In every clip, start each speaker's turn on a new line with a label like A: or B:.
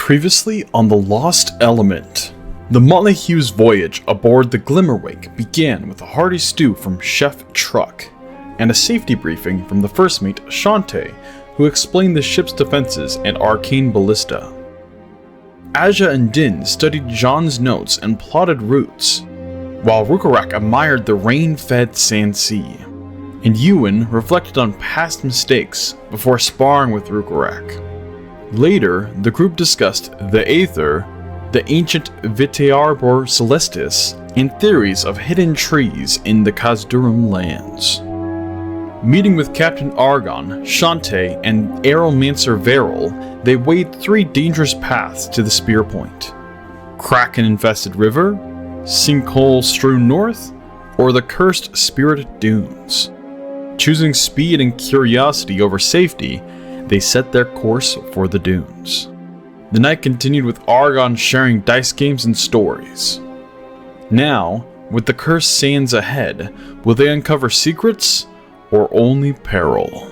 A: Previously on the Lost Element. The Montague's voyage aboard the Glimmerwake began with a hearty stew from Chef Truck, and a safety briefing from the first mate Sánchez, who explained the ship's defenses and arcane ballista. Asja and Din studied Juan's notes and plotted routes, while Rhukkarrak admired the rain-fed sand sea, and Euan reflected on past mistakes before sparring with Rhukkarrak. Later, the group discussed the Aether, the ancient Vitaarbor Celestis, and theories of hidden trees in the Khazdurum lands. Meeting with Captain Argon, Sánchez, and Aeromancer Veril, they weighed three dangerous paths to the spear point: Kraken-infested river, sinkhole-strewn north, or the cursed spirit dunes. Choosing speed and curiosity over safety, they set their course for the dunes. The night continued with Argon sharing dice games and stories. Now, with the cursed sands ahead, will they uncover secrets or only peril?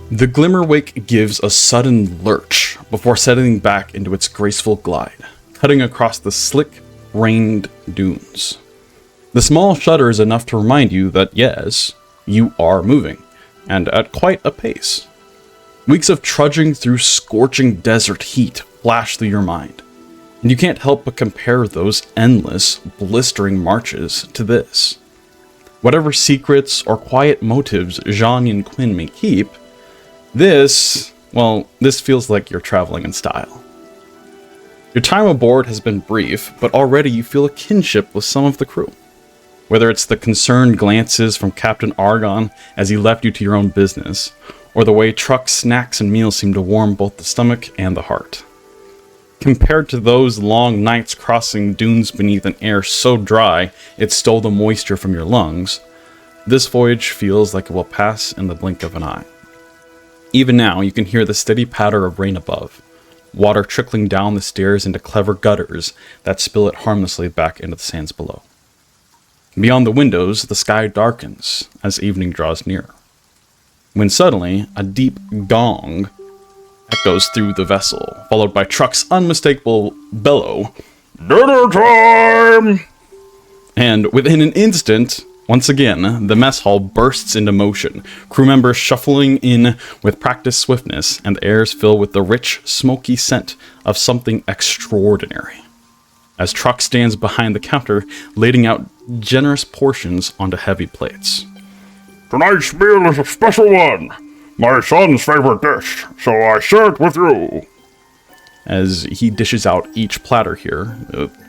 A: The Glimmerwake gives a sudden lurch before settling back into its graceful glide, cutting across the slick, rained dunes. The small shudder is enough to remind you that yes, you are moving, and at quite a pace. Weeks of trudging through scorching desert heat flash through your mind, and you can't help but compare those endless, blistering marches to this. Whatever secrets or quiet motives Juan and Quinn may keep, this feels like you're traveling in style. Your time aboard has been brief, but already you feel a kinship with some of the crew. Whether it's the concerned glances from Captain Argon as he left you to your own business, or the way Truck's snacks and meals seem to warm both the stomach and the heart. Compared to those long nights crossing dunes beneath an air so dry it stole the moisture from your lungs, this voyage feels like it will pass in the blink of an eye. Even now, you can hear the steady patter of rain above, water trickling down the stairs into clever gutters that spill it harmlessly back into the sands below. Beyond the windows, the sky darkens as evening draws near, when suddenly a deep gong echoes through the vessel, followed by Truck's unmistakable bellow, "Dinner time!" And within an instant, once again, the mess hall bursts into motion, crew members shuffling in with practiced swiftness, and the airs fill with the rich, smoky scent of something extraordinary. As Truck stands behind the counter, lading out generous portions onto heavy plates.
B: "Tonight's meal is a special one. My son's favorite dish, so I share it with you."
A: As he dishes out each platter here,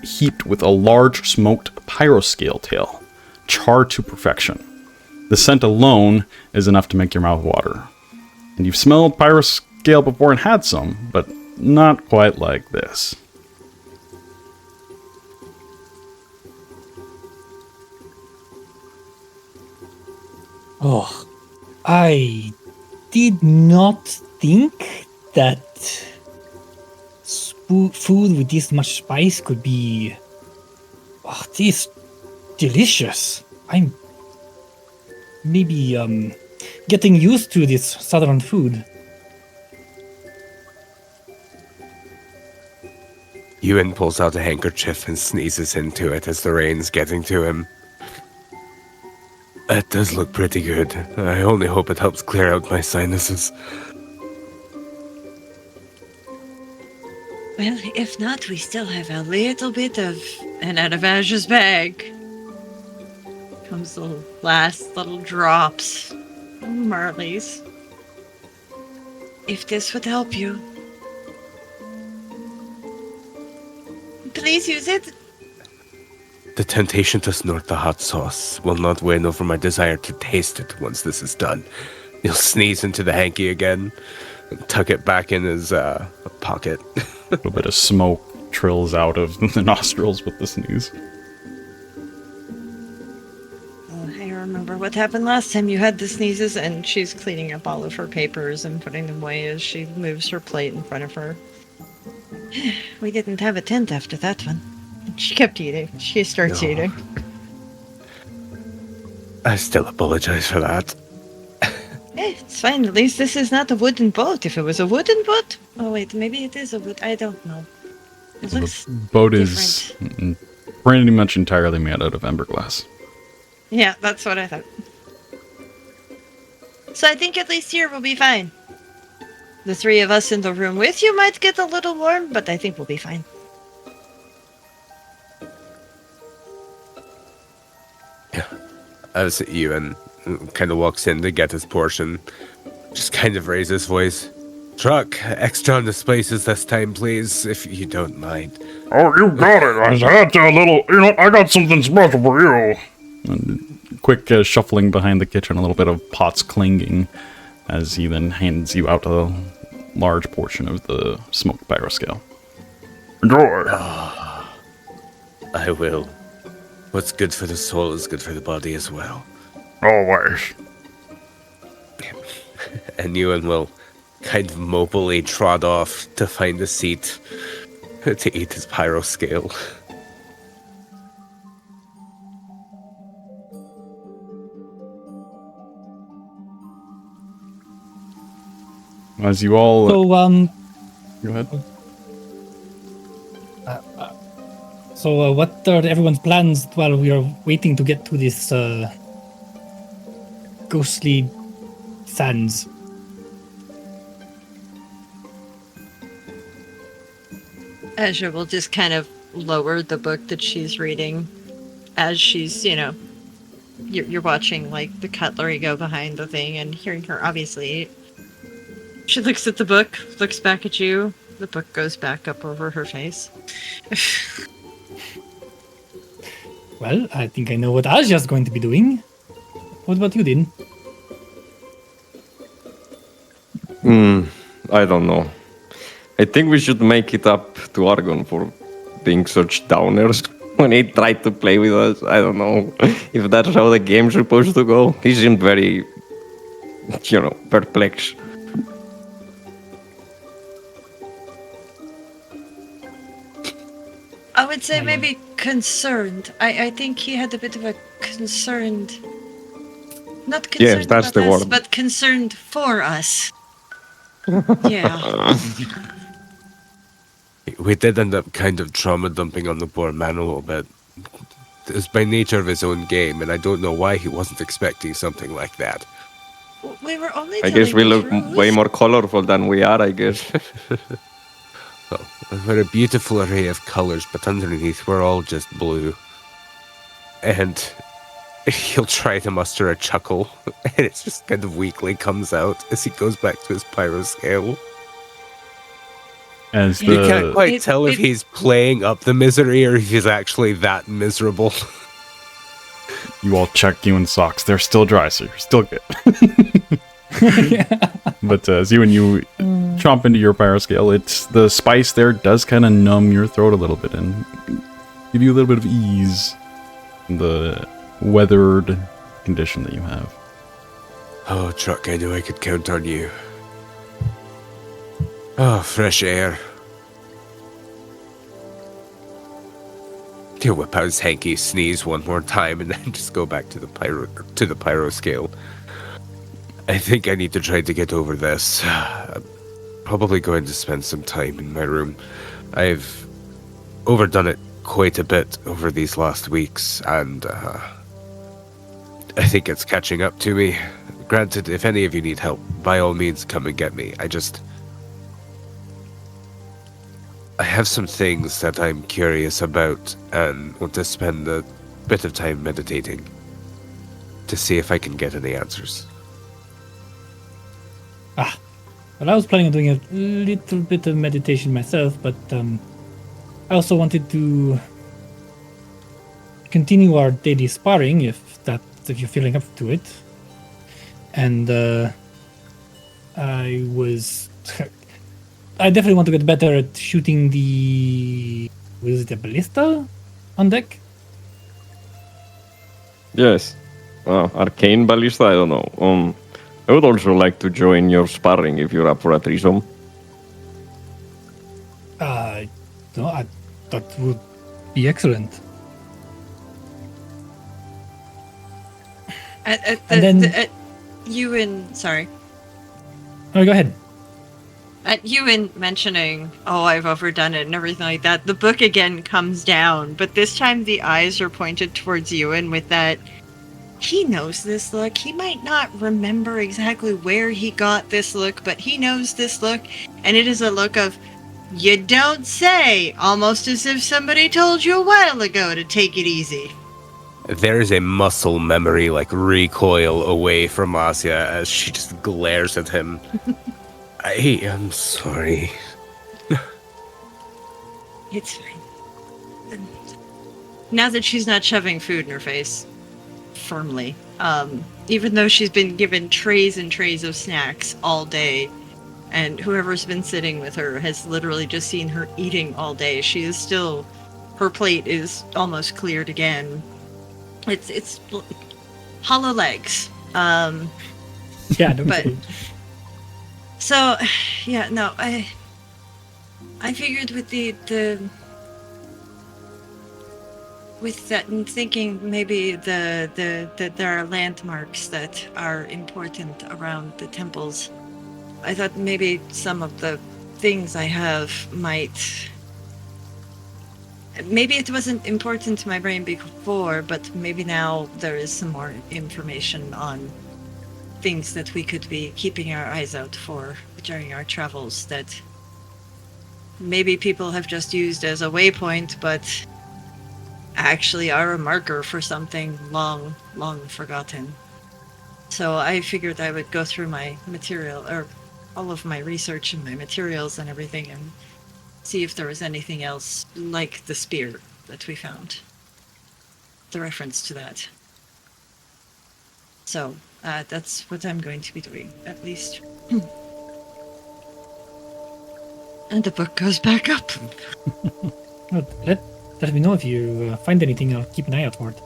A: heaped with a large smoked pyroscale tail, charred to perfection. The scent alone is enough to make your mouth water. And you've smelled pyroscale before and had some, but not quite like this.
C: Oh, I did not think that food with this much spice could be this delicious. I'm maybe getting used to this southern food.
D: Euan pulls out a handkerchief and sneezes into it as the rain's getting to him. That does look pretty good. I only hope it helps clear out my sinuses.
E: Well, if not, we still have a little bit of... And out of Asja's bag comes the last little drops of Marley's. If this would help you, please use it.
D: The temptation to snort the hot sauce will not win over my desire to taste it once this is done. He'll sneeze into the hanky again and tuck it back in his pocket.
A: A little bit of smoke trills out of the nostrils with the sneeze.
E: I remember what happened last time you had the sneezes, and she's cleaning up all of her papers and putting them away as she moves her plate in front of her. We didn't have a tent after that one. She kept eating. She starts eating.
D: I still apologize for that.
E: It's fine. At least this is not a wooden boat. If it was a wooden boat... Oh, wait. Maybe it is a wood... I don't know. It looks
A: The boat
E: different.
A: is pretty much entirely made out of emberglass.
E: Yeah, that's what I thought. So I think at least here we'll be fine. The three of us in the room with you might get a little warm, but I think we'll be fine.
D: As Euan kind of walks in to get his portion, just kind of raises his voice. Truck, extra on the spices this time, please, if you don't mind.
B: Oh, you got it. I had a little... You know, I got something special for you.
A: And quick shuffling behind the kitchen, a little bit of pots clanging, as he then hands you out a large portion of the smoked pyroscale.
B: Enjoy.
D: I will. What's good for the soul is good for the body as well.
B: Always.
D: And Euan will kind of mopily trot off to find a seat to eat his pyro scale.
A: As you all...
C: So,
A: Go ahead.
C: what are everyone's plans while we are waiting to get to this ghostly sands?
E: Asja will just kind of lower the book that she's reading as she's, you're watching, like, the cutlery go behind the thing and hearing her obviously eat. She looks at the book, looks back at you. The book goes back up over her face.
C: Well, I think I know what Asja's going to be doing. What about you, Din?
F: I don't know. I think we should make it up to Argon for being such downers when he tried to play with us. I don't know if that's how the game's supposed to go. He seemed very, perplexed.
E: I would say maybe concerned. I think he had a bit of a concerned... Not concerned
F: that's
E: about
F: the
E: us,
F: word.
E: but concerned for us. Yeah.
D: We did end up kind of trauma dumping on the poor man a little bit. It's by nature of his own game, and I don't know why he wasn't expecting something like that.
E: We were only
F: I guess we
E: telling the
F: look
E: truth.
F: way more colorful than we are, I guess.
D: Well, we're a beautiful array of colors, but underneath we're all just blue. And he'll try to muster a chuckle, and it just kind of weakly comes out as he goes back to his pyro scale.
A: As
D: You can't
A: the
D: quite tell if he's playing up the misery or if he's actually that miserable.
A: you all check you in socks, they're still dry, so you're still good. But as you chomp into your pyroscale, it's the spice there does kind of numb your throat a little bit and give you a little bit of ease in the weathered condition that you have.
D: Oh, Truck, I knew I could count on you. Oh, fresh air. He'll whip out his hanky, sneeze one more time, and then just go back to the pyro scale. I think I need to try to get over this. I'm probably going to spend some time in my room. I've overdone it quite a bit over these last weeks, and I think it's catching up to me. Granted, if any of you need help, by all means come and get me. I have some things that I'm curious about and want to spend a bit of time meditating to see if I can get any answers.
C: Well, I was planning on doing a little bit of meditation myself, but I also wanted to continue our daily sparring if you're feeling up to it. And I definitely want to get better at shooting was it a ballista on deck?
F: Yes. Arcane ballista, I don't know. I would also like to join your sparring if you're up for a threesome.
C: No, that would be excellent.
E: Euan, sorry.
C: Oh, go ahead.
E: At Euan mentioning, I've overdone it and everything like that, the book again comes down, but this time the eyes are pointed towards Euan with that, he knows this look. He might not remember exactly where he got this look, but he knows this look, and it is a look of, you don't say, almost as if somebody told you a while ago to take it easy.
D: There's a muscle memory recoil away from Asja as she just glares at him. I am sorry.
E: It's fine. Now that she's not shoving food in her face firmly, even though she's been given trays and trays of snacks all day, and whoever's been sitting with her has literally just seen her eating all day, she is still, her plate is almost cleared again. It's hollow legs.
C: Yeah, no,
E: but so yeah, no, I figured with with that and thinking maybe that there are landmarks that are important around the temples. I thought maybe some of the things I have might. Maybe it wasn't important to my brain before, but maybe now there is some more information on things that we could be keeping our eyes out for during our travels that maybe people have just used as a waypoint, but actually are a marker for something long, long forgotten. So I figured I would go through my material, or all of my research and my materials and everything, and see if there was anything else like the spear that we found. The reference to that. So, that's what I'm going to be doing, at least. And the book goes back up.
C: Well, let me know if you find anything. I'll keep an eye out for it.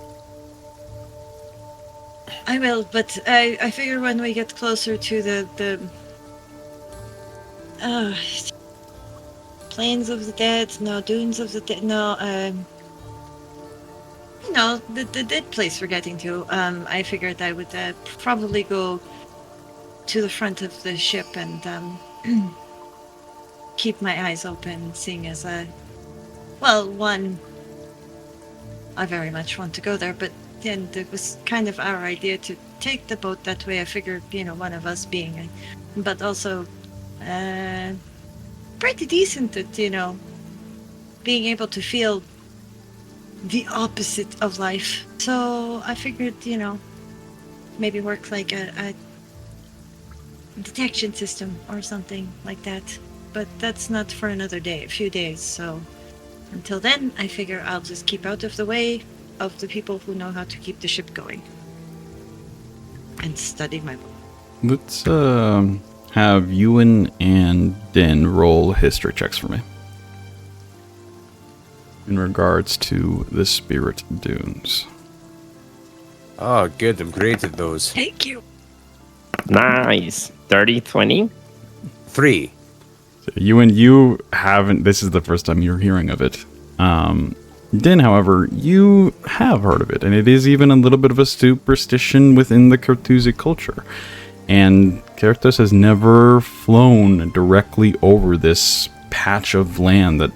E: I will, but I figure when we get closer to the Plains of the Dead, Dunes of the Dead, the dead place we're getting to, I figured I would probably go to the front of the ship and keep my eyes open, seeing as one, I very much want to go there, but then it was kind of our idea to take the boat that way. I figured, one of us being, but also pretty decent at, being able to feel the opposite of life. So I figured, maybe work like a detection system or something like that. But that's not for another day, a few days. So until then, I figure I'll just keep out of the way of the people who know how to keep the ship going. And study my book.
A: Let's have Euan and Den roll history checks for me. In regards to the Spirit Dunes.
D: Oh, good. I'm great at those.
E: Thank you.
F: Nice. 30, 20?
D: 3.
A: So Euan, you haven't. This is the first time you're hearing of it. Den, however, you have heard of it, and it is even a little bit of a superstition within the Cartusic culture. And Cartus has never flown directly over this patch of land that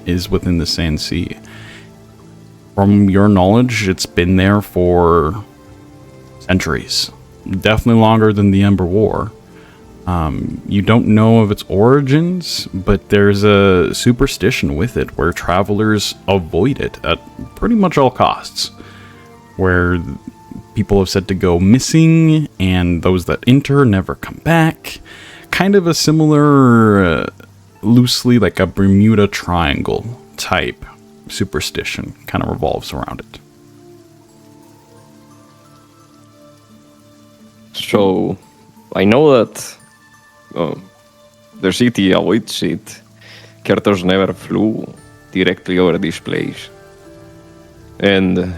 A: is within the Sand Sea. From your knowledge, it's been there for centuries. Definitely longer than the Ember War. You don't know of its origins, but there's a superstition with it where travelers avoid it at pretty much all costs. Where people have said to go missing, and those that enter never come back. Kind of a similar, loosely like a Bermuda Triangle type superstition kind of revolves around it.
F: So, I know that the city avoids it. Characters never flew directly over this place. And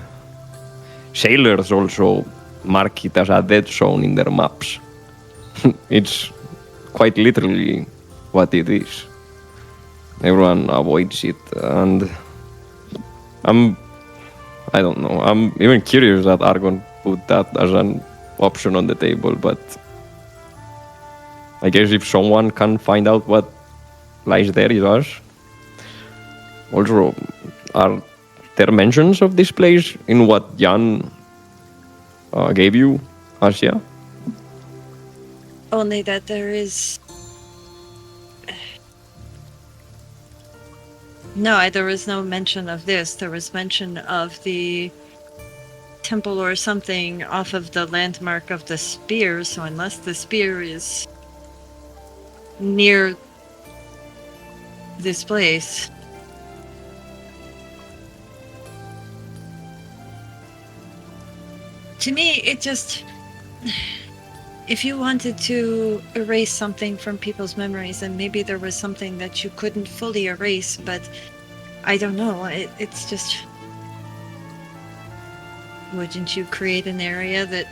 F: sailors also mark it as a dead zone in their maps. It's quite literally what it is. Everyone avoids it, and I don't know, I'm even curious that Argon put that as an option on the table, but I guess if someone can find out what lies there, it does. Also, are there mentions of this place in what Jan gave you, Asja?
E: Only that there is... No, there was no mention of this. There was mention of the temple or something off of the landmark of the spear, so unless the spear is near this place... To me, it just... If you wanted to erase something from people's memories, then maybe there was something that you couldn't fully erase, but I don't know. It's just... Wouldn't you create an area that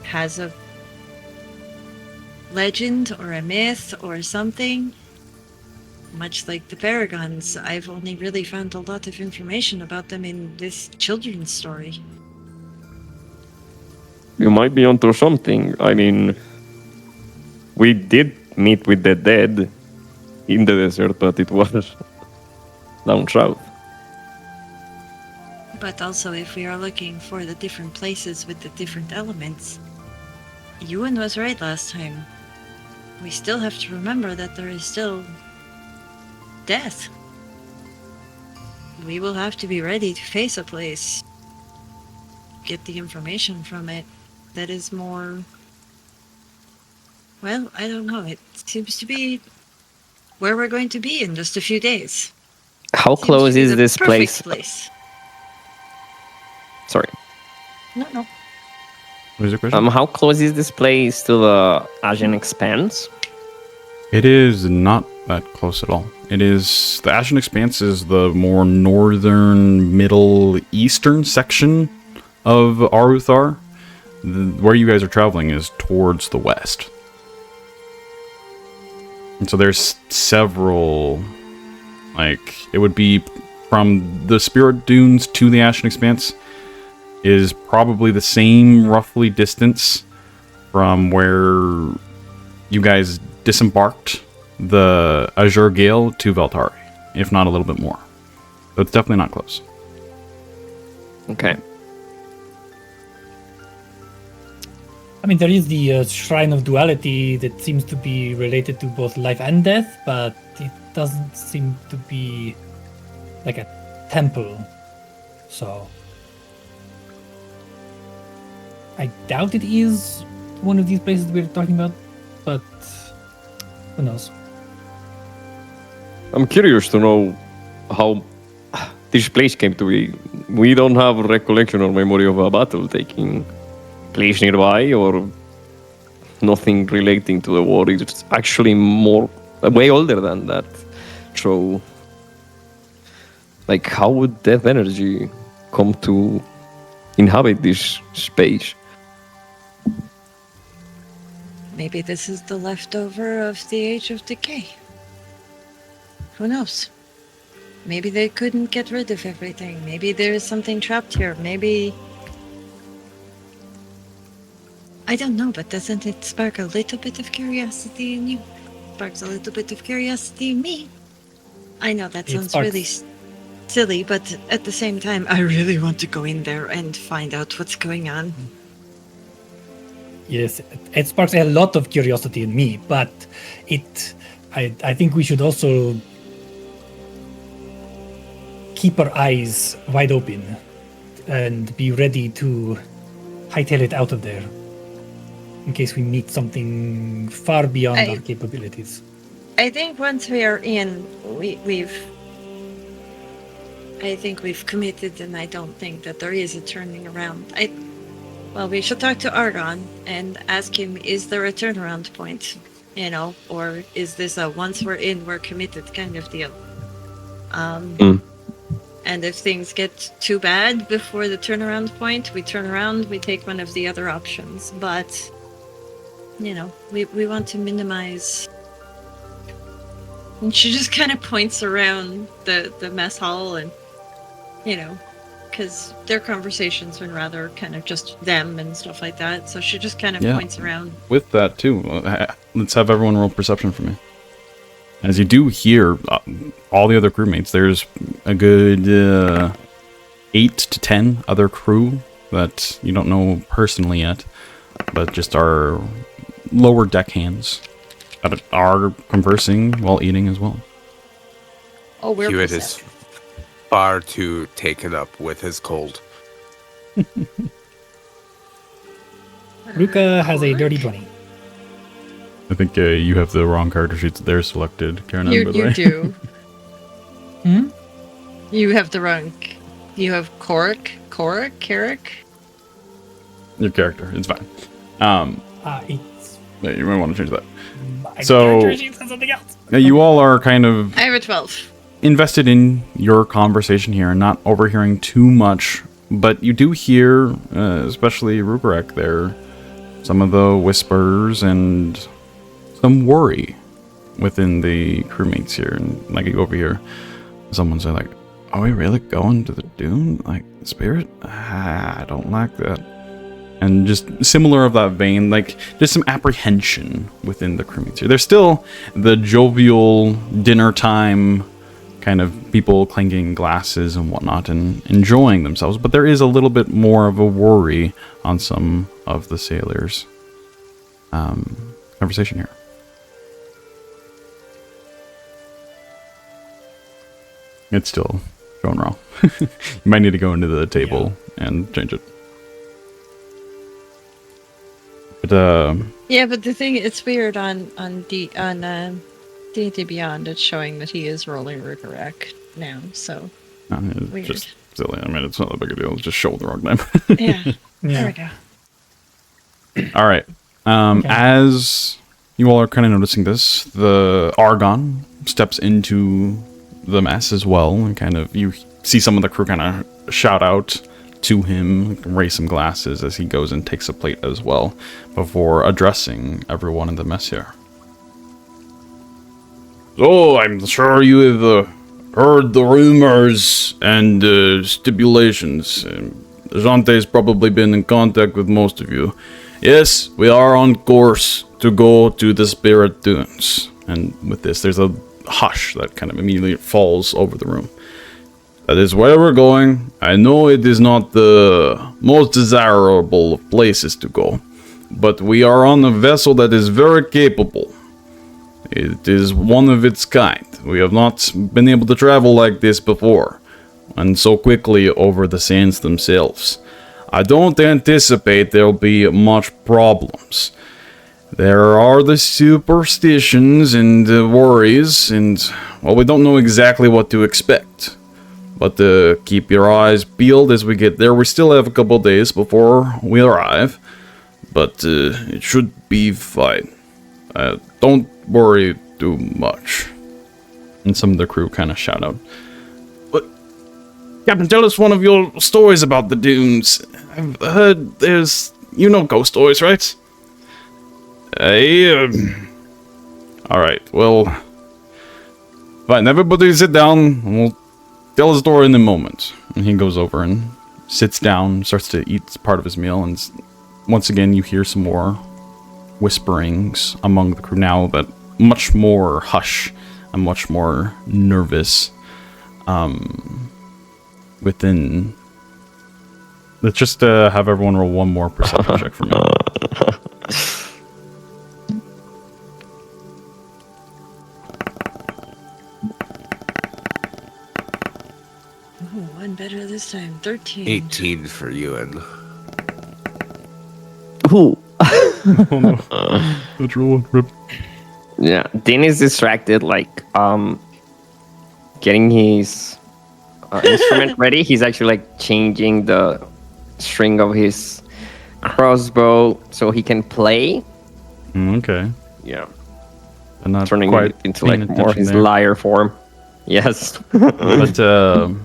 E: has a legend or a myth or something? Much like the Paragons, I've only really found a lot of information about them in this children's story.
F: You might be onto something. I mean, we did meet with the dead in the desert, but it was down south.
E: But also, if we are looking for the different places with the different elements, Euan was right last time. We still have to remember that there is still death. We will have to be ready to face a place, get the information from it that is more... Well, I don't know. It seems to be where we're going to be in just a few days.
F: How
E: Seems to
F: close
E: be
F: is
E: the
F: this
E: perfect
F: place? Sorry.
E: No.
A: What is your question?
F: How close is this place to the Asian Expanse?
A: It is not that close at all. It is... The Ashen Expanse is the more northern, middle, eastern section of Aruthar. Where you guys are traveling is towards the west. And so there's several... Like, it would be from the Spirit Dunes to the Ashen Expanse is probably the same roughly distance from where you guys disembarked the Azure Gale to Veltari, if not a little bit more. So it's definitely not close.
F: Okay.
C: I mean, there is the Shrine of Duality that seems to be related to both life and death, but it doesn't seem to be like a temple. So I doubt it is one of these places we're talking about, but who knows?
F: I'm curious to know how this place came to be. We don't have recollection or memory of a battle taking place nearby or nothing relating to the war. It's actually way older than that. So, like, how would death energy come to inhabit this space?
E: Maybe this is the leftover of the Age of Decay. Who knows? Maybe they couldn't get rid of everything. Maybe there is something trapped here. Maybe... I don't know, but doesn't it spark a little bit of curiosity in you? Sparks a little bit of curiosity in me. I know that
C: It
E: sounds
C: sparks-
E: really... silly, but at the same time, I really want to go in there and find out what's going on.
C: Yes, it sparks a lot of curiosity in me, but I think we should also keep our eyes wide open and be ready to hightail it out of there in case we meet something far beyond our capabilities.
E: I think once we are in, I think we've committed, and I don't think that there is a turning around. Well, we should talk to Argon and ask him, is there a turnaround point? You know, or is this a once we're in, we're committed kind of deal? And if things get too bad before the turnaround point, we turn around, we take one of the other options. But, you know, we want to minimize. And she just kind of points around the mess hall and, you know, because their conversations been rather kind of just them and stuff like that. So she just kind of points around.
A: With that, too, let's have everyone roll perception for me. As you do hear all the other crewmates, there's a good 8 to 10 other crew that you don't know personally yet, but just are lower deck hands that are conversing while eating as well.
E: Oh, we're
D: Hewitt is far too taken up with his cold.
C: Ruka has a dirty 20.
A: I think you have the wrong character sheets there selected, Karen.
E: You
A: by the way.
E: do. You have the wrong. You have Carrick.
A: Your character, it's fine.
C: It's
A: Yeah, you might want to change that.
C: my
A: So-
C: character sheet says something else.
A: Now, you all are kind of
E: I have a 12.
A: invested in your conversation here and not overhearing too much, but you do hear, especially Rhukkarrak there, some of the whispers and some worry within the crewmates here. And like you over here, someone say like, "Are we really going to the dune? Like Spirit? I don't like that." And just similar of that vein, like just some apprehension within the crewmates here. There's still the jovial dinner time kind of people clinking glasses and whatnot and enjoying themselves, but there is a little bit more of a worry on some of the sailors' conversation here. It's still going wrong. You might need to go into the table and change it. But
E: Yeah, but the thing, it's weird on D&D Beyond, it's showing that he is rolling Rhukkarrak now, so
A: it's
E: weird.
A: just silly. I mean, it's not that big a deal. It's just show the wrong name.
E: Yeah, there we go.
A: All right. As you all are kind of noticing this, the Argon steps into the mess as well, and kind of you see some of the crew kind of shout out to him, raise some glasses as he goes and takes a plate as well before addressing everyone in the mess here. So, I'm sure you have heard the rumors and stipulations. Sánchez probably been in contact with most of you. Yes, we are on course to go to the Spirit Dunes. And with this, there's a hush that kind of immediately falls over the room. That is where we're going. I know it is not the most desirable of places to go, but we are on a vessel that is very capable. It is one of its kind. We have not been able to travel like this before, and so quickly over the sands themselves. I don't anticipate there'll be much problems. There are the superstitions and worries, and, well, we don't know exactly what to expect. But keep your eyes peeled as we get there. We still have a couple days before we arrive, but it should be fine. Don't worry too much. And some of the crew kind of shout out, "But, Captain, tell us one of your stories about the dunes. I've heard there's, ghost stories, right?" Alright, well, fine, everybody sit down, and we'll tell a story in a moment. And he goes over and sits down, starts to eat part of his meal, and once again you hear some more whisperings among the crew now, but much more hush and much more nervous. within. Let's just have everyone roll one more perception check for me.
E: Ooh, one better this time. 13.
D: 18 for Euan.
F: Ooh.
A: Oh no. Natural one. Rip.
F: Yeah, Dean is distracted, like, getting his instrument ready. He's actually, like, changing the string of his crossbow so he can play.
A: Okay.
F: Yeah.
A: I'm not
F: Turning
A: quite
F: it into,
A: paying
F: like, more
A: attention
F: his
A: there.
F: lyre form. Yes.
A: But the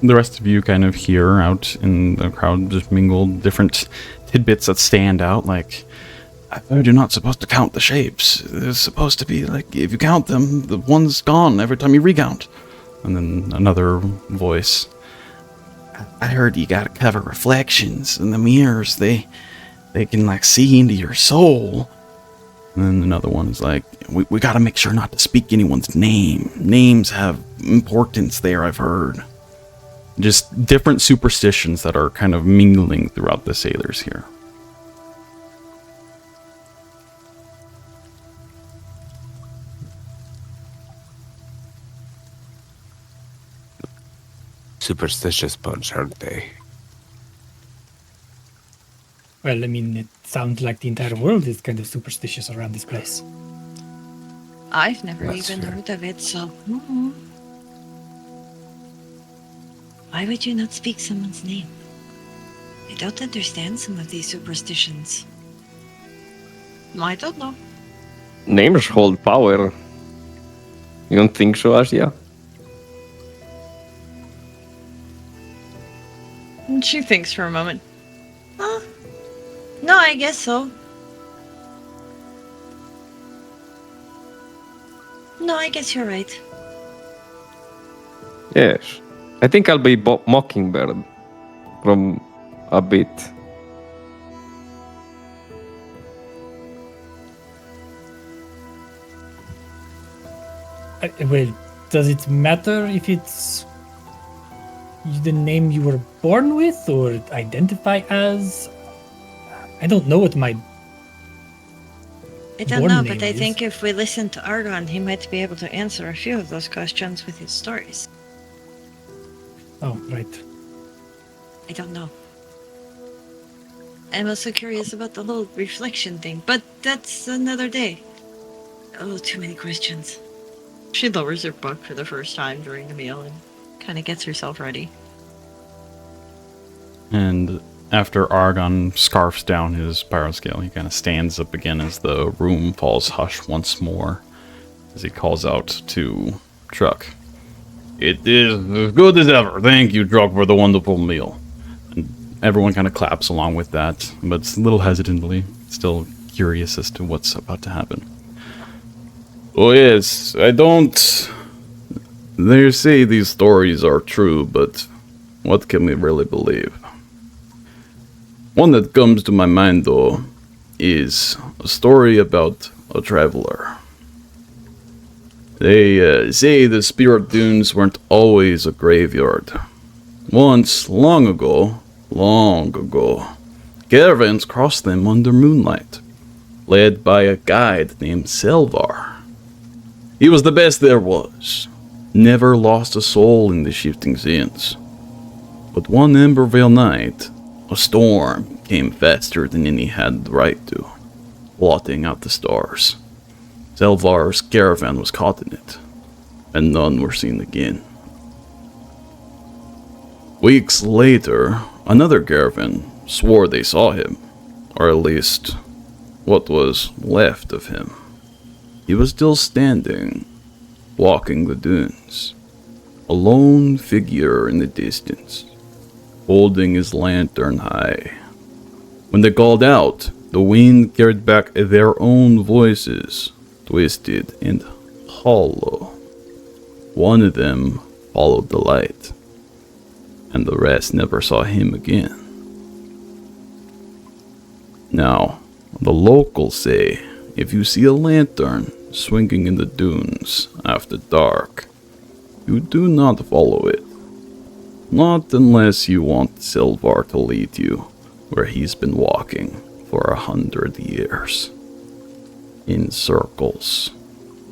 A: rest of you kind of hear out in the crowd, just mingled different tidbits that stand out, like, I heard you're not supposed to count the shapes. They're supposed to be, like, if you count them, the one's gone every time you recount. And then another voice. I heard you gotta cover reflections in the mirrors. They can, like, see into your soul. And then another one is like, we gotta make sure not to speak anyone's name. Names have importance there, I've heard. Just different superstitions that are kind of mingling throughout the sailors here.
D: Superstitious bunch, aren't they?
C: Well, I mean, it sounds like the entire world is kind of superstitious around this place.
E: I've never
D: That's
E: even
D: fair.
E: heard of it, so. Why would you not speak someone's name? I don't understand some of these superstitions. I don't know.
F: Names hold power. You don't think so, Asja?
E: And she thinks for a moment. No, I guess so. No, I guess you're right.
F: Yes. I think I'll be Mockingbird from a bit.
C: Well, does it matter if it's the name you were born with or identify as? I don't know what my
E: I don't
C: born
E: know,
C: name
E: but I
C: is.
E: think if we listen to Argon, he might be able to answer a few of those questions with his stories.
C: Oh, right.
E: I don't know. I'm also curious about the whole reflection thing, but that's another day. Oh, too many questions. She lowers her book for the first time during the meal and kind of gets herself ready.
A: And after Argon scarfs down his pyroscale, he kind of stands up again as the room falls hush once more, as he calls out to Truck. It is as good as ever. Thank you, Truck, for the wonderful meal. And everyone kind of claps along with that, but a little hesitantly, still curious as to what's about to happen. Oh yes, I don't... They say these stories are true, but what can we really believe? One that comes to my mind, though, is a story about a traveler. They say the Spirit Dunes weren't always a graveyard. Once, long ago, caravans crossed them under moonlight, led by a guide named Selvar. He was the best there was, never lost a soul in the shifting sands. But one Embervale night, a storm came faster than any had the right to, blotting out the stars. Selvar's caravan was caught in it, and none were seen again. Weeks later, another caravan swore they saw him, or at least what was left of him. He was still standing, walking the dunes, a lone figure in the distance, holding his lantern high. When they called out, the wind carried back their own voices, twisted and hollow. One of them followed the light, and the rest never saw him again. Now, the locals say if you see a lantern swinging in the dunes after dark, you do not follow it, Not unless you want Silvar to lead you where he's been walking for 100 years. In circles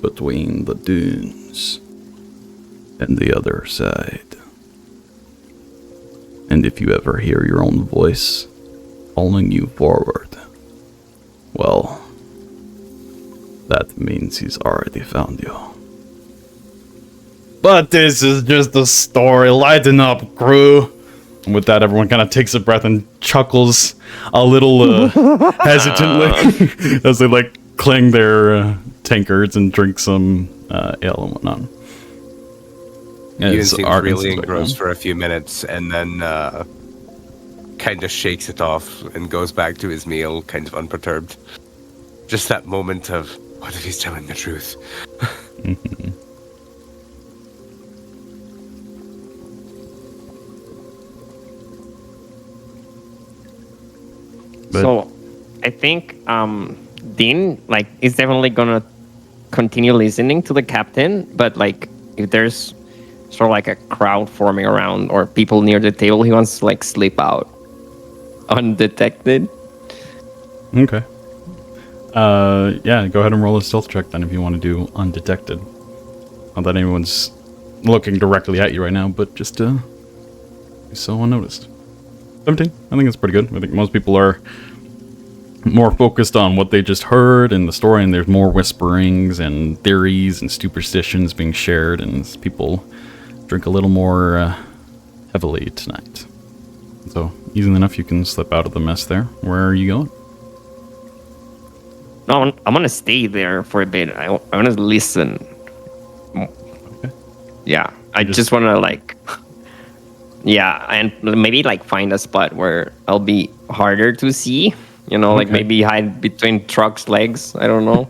A: between the dunes and the other side. And if you ever hear your own voice calling you forward, well, that means he's already found you. But this is just a story. Lighten up, crew. And with that, everyone kind of takes a breath and chuckles a little hesitantly as they like clang their tankards and drink some ale and whatnot.
D: Euan seems really engrossed for a few minutes and then kind of shakes it off and goes back to his meal, kind of unperturbed. Just that moment of, what if he's telling the truth?
F: So, I think Dean is definitely gonna continue listening to the captain, but if there's sort of a crowd forming around or people near the table, he wants to slip out undetected.
A: Okay. Yeah, go ahead and roll a stealth check then if you want to do undetected. Not that anyone's looking directly at you right now, but just be so unnoticed. 17. I think it's pretty good. I think most people are more focused on what they just heard in the story, and there's more whisperings and theories and superstitions being shared, and people drink a little more heavily tonight. So, easily enough, you can slip out of the mess there. Where are you going?
F: No, I'm gonna stay there for a bit. I want to listen.
A: Okay.
F: Yeah, I just want to yeah, and maybe find a spot where I'll be harder to see.
A: Okay.
F: Maybe hide between trucks' legs. I don't know.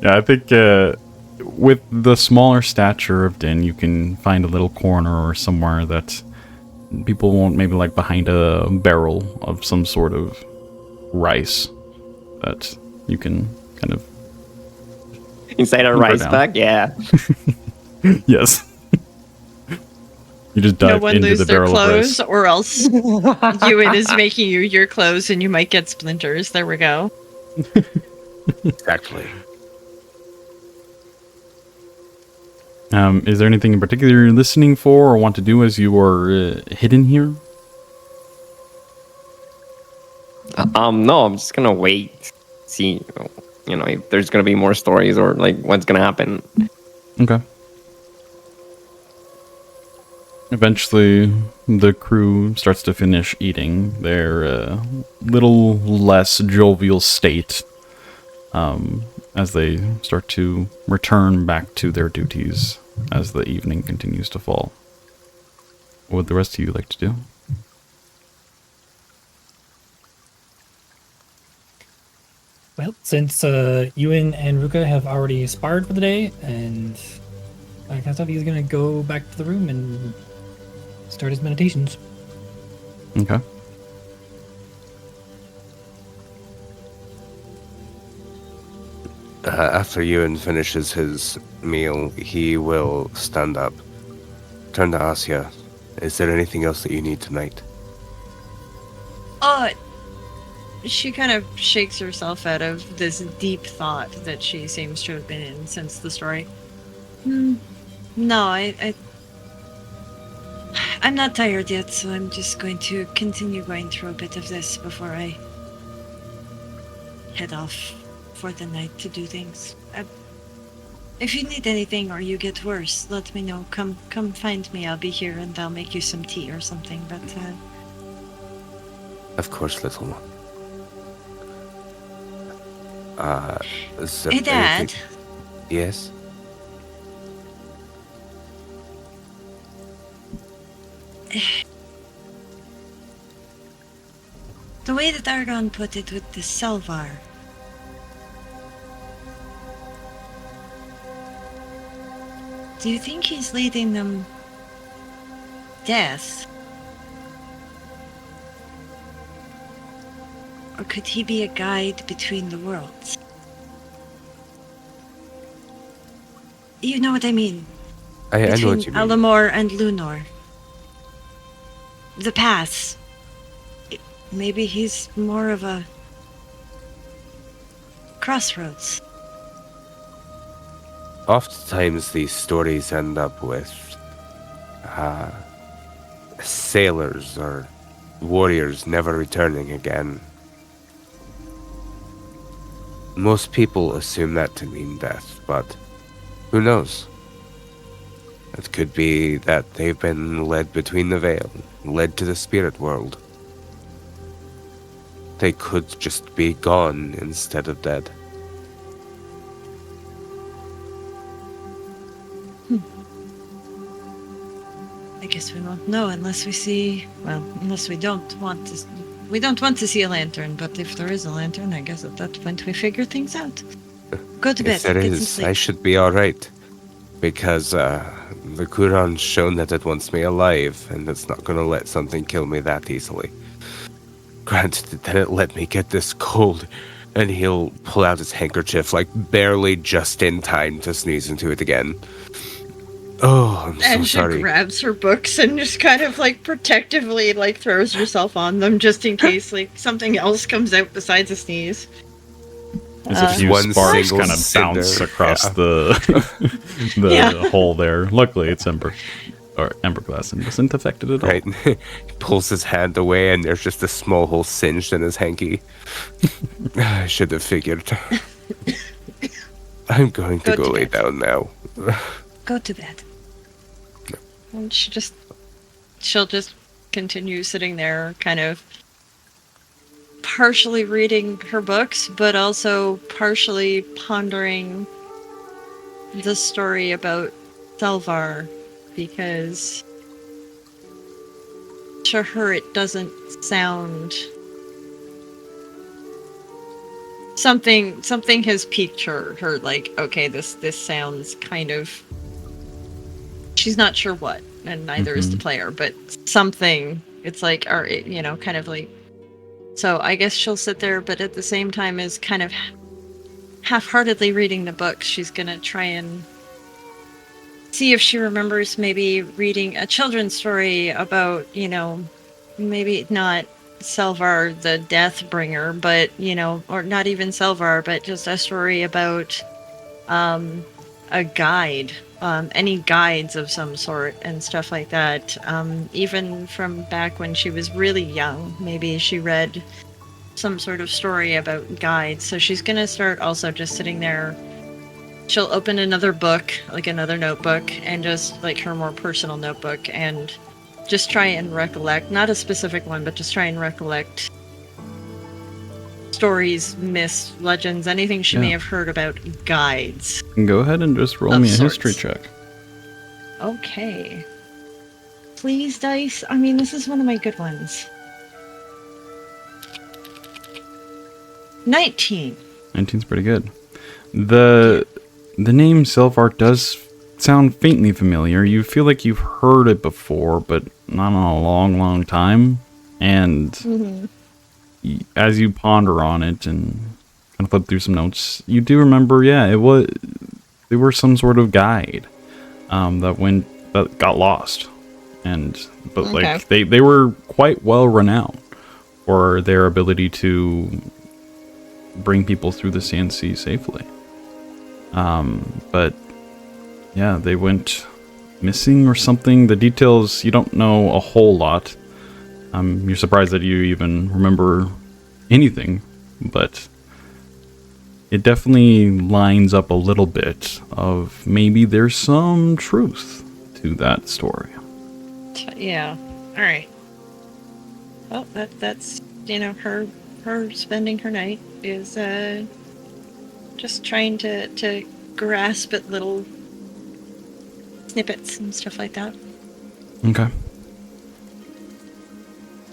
A: Yeah, I think with the smaller stature of Din, you can find a little corner or somewhere that people won't, maybe behind a barrel of some sort of rice that you can kind of...
F: Inside a rice bag? Yeah.
A: Yes. You just dive
E: no one
A: into
E: lose
A: the
E: their
A: barrel
E: clothes,
A: of rice.
E: or else Euan is making you your clothes and you might get splinters. There we go.
D: Exactly.
A: Is there anything in particular you're listening for or want to do as you are hidden here?
F: No, I'm just gonna wait, see, if there's gonna be more stories or what's gonna happen.
A: Okay. Eventually, the crew starts to finish eating their little less jovial state as they start to return back to their duties as the evening continues to fall. What would the rest of you like to do?
C: Well, since Euan and Rhukkarrak have already sparred for the day, and that kind of stuff, he's gonna go back to the room and start his meditations.
A: Okay.
D: After Euan finishes his meal, he will stand up, turn to Asja. Is there anything else that you need tonight?
E: She kind of shakes herself out of this deep thought that she seems to have been in since the story. No, I'm not tired yet, so I'm just going to continue going through a bit of this before I head off for the night to do things. If you need anything or you get worse, let me know. Come find me. I'll be here and I'll make you some tea or something, but
D: Of course, little one.
E: Hey, Dad.
D: Yes?
E: The way that Argon put it with the Selvar. Do you think he's leading them death? Or could he be a guide between the worlds? You know what I mean?
D: I know what
E: Between
D: you mean.
E: Alamor and Lunor. the pass. Maybe he's more of a crossroads.
D: Oftentimes these stories end up with sailors or warriors never returning again. Most people assume that to mean death, but who knows? It could be that they've been led between the veil, led to the spirit world. They could just be gone instead of dead.
E: I guess we won't know unless we see. Well, unless we don't want to. We don't want to see a lantern, but if there is a lantern, I guess at that point we figure things out. Go to bed.
D: If there
E: get some
D: is,
E: sleep.
D: I should be alright. Because the Quran's shown that it wants me alive, and it's not going to let something kill me that easily. Granted, it didn't let me get this cold, and he'll pull out his handkerchief, like, barely just in time to sneeze into it again. Oh, I'm so
E: And
D: sorry.
E: she grabs her books and just kind of like protectively like throws herself on them just in case like something else comes out besides a sneeze.
A: As a few
D: one
A: sparks
D: single
A: kind of bounce
D: cinder,
A: across
D: yeah.
A: the
E: Yeah.
A: hole there. Luckily, it's ember glass and wasn't affected at all.
D: Right? He pulls his hand away, and there's just a small hole singed in his hanky. I should have figured. I'm going to
E: Go
D: go
E: to
D: lay
E: bed.
D: down now.
E: Go to bed. And she'll just continue sitting there, kind of partially reading her books, but also partially pondering the story about Selvar, because to her it doesn't sound. Something has piqued her like, okay, this sounds kind of. She's not sure what, and neither is the player, but something, it's like, or kind of like, so I guess she'll sit there, but at the same time is kind of half-heartedly reading the book. She's gonna try and see if she remembers maybe reading a children's story about, maybe not Selvar the Deathbringer, but, or not even Selvar, but just a story about a guide, any guides of some sort and stuff like that. Even from back when she was really young, maybe she read some sort of story about guides. So she's going to start also just sitting there. She'll open another book, like another notebook, and just like her more personal notebook, and just try and recollect, not a specific one, but just try and recollect stories, myths, legends, anything she may
A: Yeah.
E: have heard about guides.
A: Go ahead and just roll
E: Of
A: me a
E: sorts.
A: history check.
E: Okay. Please, dice. I mean, this is one of my good ones. 19.
A: 19's pretty good. The name Selvar does sound faintly familiar. You feel like you've heard it before, but not in a long, long time. And as you ponder on it and kind of flip through some notes, you do remember, they were some sort of guide that got lost, but like they were quite well renowned for their ability to bring people through the Sand Sea safely. But yeah, they went missing or something. The details, you don't know a whole lot. You're surprised that you even remember anything, but it definitely lines up a little bit of maybe there's some truth to that story.
E: Yeah. All right. Well, that's her spending her night is just trying to grasp at little snippets and stuff like that.
A: Okay.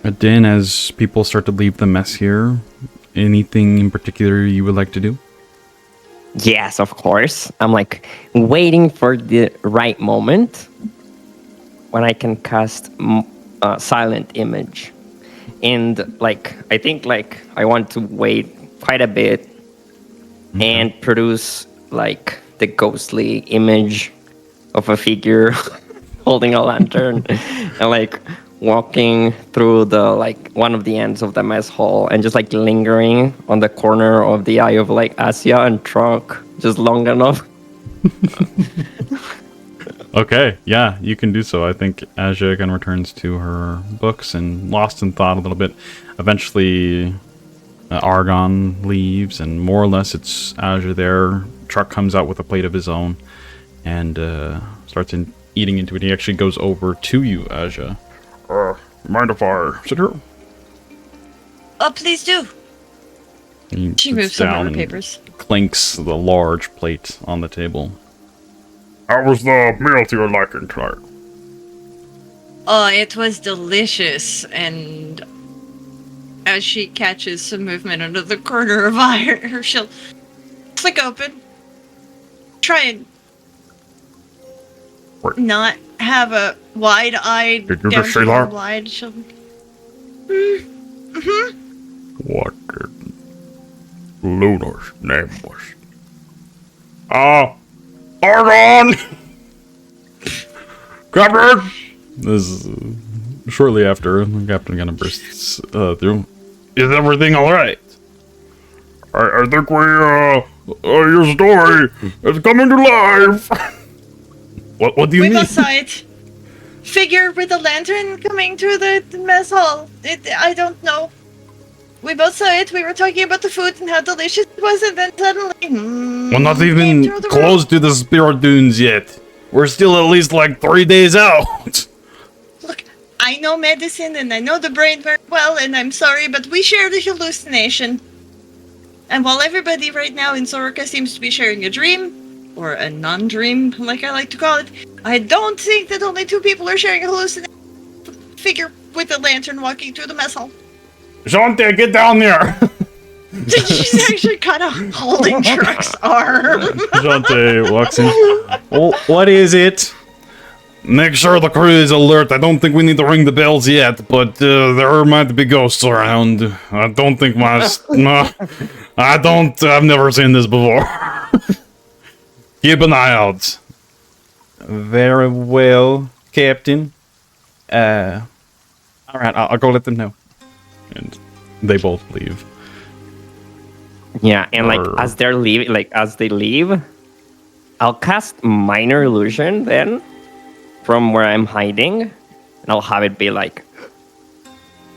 A: Then, as people start to leave the mess here, anything in particular you would like to do?
F: Yes, of course. I'm like waiting for the right moment when I can cast silent image. And like, I think like I want to wait quite a bit and produce like the ghostly image of a figure holding a lantern and like walking through the like one of the ends of the mess hall and just like lingering on the corner of the eye of like Asja and Trunk just long enough.
A: Okay, yeah, you can do so. I think Asja again returns to her books and lost in thought a little bit. Eventually, Argon leaves, and more or less it's Asja there. Truck comes out with a plate of his own and starts eating into it. He actually goes over to you, Asja.
B: Mind if I sit here?
E: Oh, please do.
A: He
E: She
A: sits
E: moves some of
A: down
E: her
A: and
E: papers.
A: clinks the large plate on the table.
B: How was the meal to your liking tonight?
E: Oh, it was delicious. And as she catches some movement under the corner of her, she'll flick open, try and
B: Wait.
E: not have a wide-eyed,
B: Did you just say that?
E: wide. She'll.
B: What Luna's name was? Argon! Captain!
A: This is shortly after the captain kind of bursts through. Is everything all right?
B: I think your story is coming to life!
A: What do you
E: We
A: mean?
E: both saw it. Figure with a lantern coming through the mess hall. I don't know. We both saw it. We were talking about the food and how delicious it was, and then suddenly,
A: We're not
E: came
A: even
E: through the
A: close to the Spirit Dunes yet. We're still at least like 3 days out.
E: Look, I know medicine and I know the brain very well, and I'm sorry, but we shared a hallucination. And while everybody right now in Soroka seems to be sharing a dream, or a non-dream, like I like to call it, I don't think that only 2 people are sharing a hallucination. Figure with a lantern walking through the mess hall.
B: Shantae, get down there!
E: She's actually kind of holding Truck's arm.
A: Jante walks in. Oh, what is it? Make sure the crew is alert. I don't think we need to ring the bells yet, but there might be ghosts around. I don't think no, I've never seen this before. Keep an eye out. Very well, Captain. Alright, I'll go let them know. And they both leave.
F: Yeah, and like as they leave, I'll cast minor illusion then from where I'm hiding, and I'll have it be like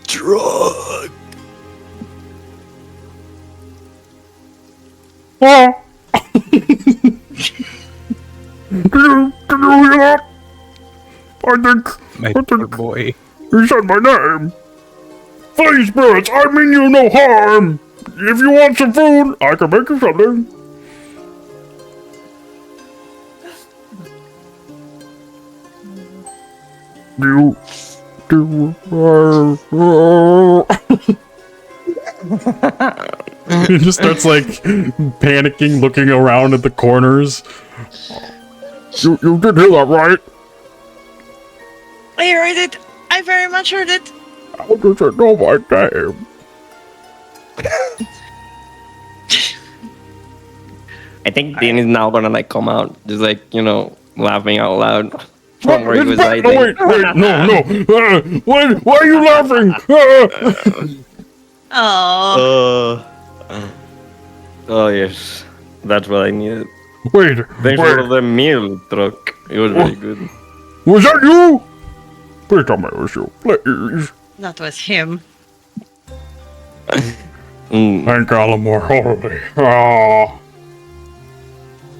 F: drug.
B: Oh! Can you hear that? I think
D: boy.
B: he said my name. Please, spirits, I mean you no harm. If you want some food, I can make you something.
A: He just starts like panicking, looking around at the corners.
B: You did hear that, right?
E: I heard it. I very much heard it.
B: How does it know my name?
F: I think Dean is now gonna like come out, just like laughing out loud from where he was hiding.
B: Wait, no. Why are you laughing?
E: Oh.
F: Oh yes, that's what I needed.
B: Wait,
F: Thanks for the meal, Truck. It was very good.
B: Was that you? Please tell me it was you, please.
E: That was him.
B: Thank Alamore, holy. Oh.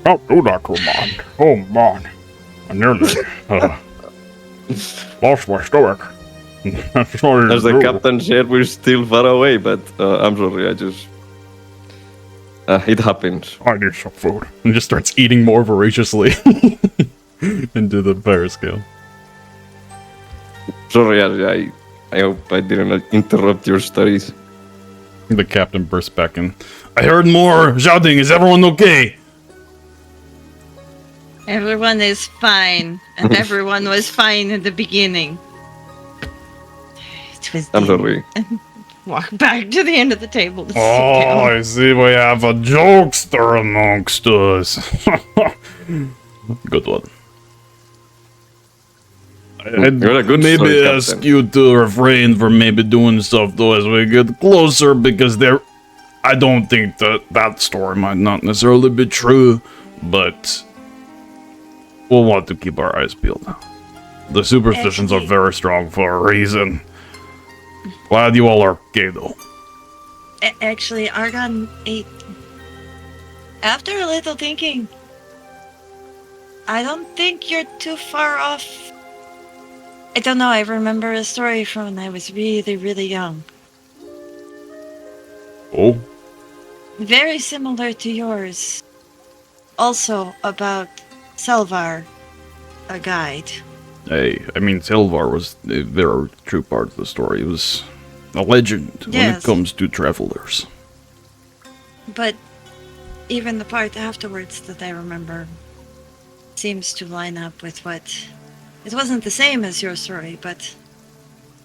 B: Don't do that to a man. Oh man. I nearly lost my stomach. Sorry.
F: As the captain said, we're still far away, but I'm sorry, I just... it happens.
B: I need some food.
A: And just starts eating more voraciously into the fire scale.
F: Sorry, I hope I didn't interrupt your studies.
A: The captain bursts back in. I heard more shouting. Is everyone okay?
E: Everyone is fine, and everyone was fine in the beginning. It was.
F: I'm sorry.
E: Walk back to the end of the table. To sit
A: Oh,
E: down.
A: I see we have a jokester amongst us. Good one. I'd
F: You're a good
A: maybe
F: story
A: ask
F: captain.
A: you to refrain from maybe doing stuff though as we get closer because I don't think that story might not necessarily be true, but we'll want to keep our eyes peeled. The superstitions are
E: Actually-
A: very strong for a reason. Glad you all are gay though.
E: Actually, Argon ate. After a little thinking, I don't think you're too far off. I don't know, I remember a story from when I was really, really young.
A: Oh?
E: Very similar to yours. Also about Selvar, a guide.
A: Hey, I mean, Silvar was a very true part of the story. It was a legend when it
E: Yes.
A: comes to travelers.
E: But even the part afterwards that I remember seems to line up with what... It wasn't the same as your story, but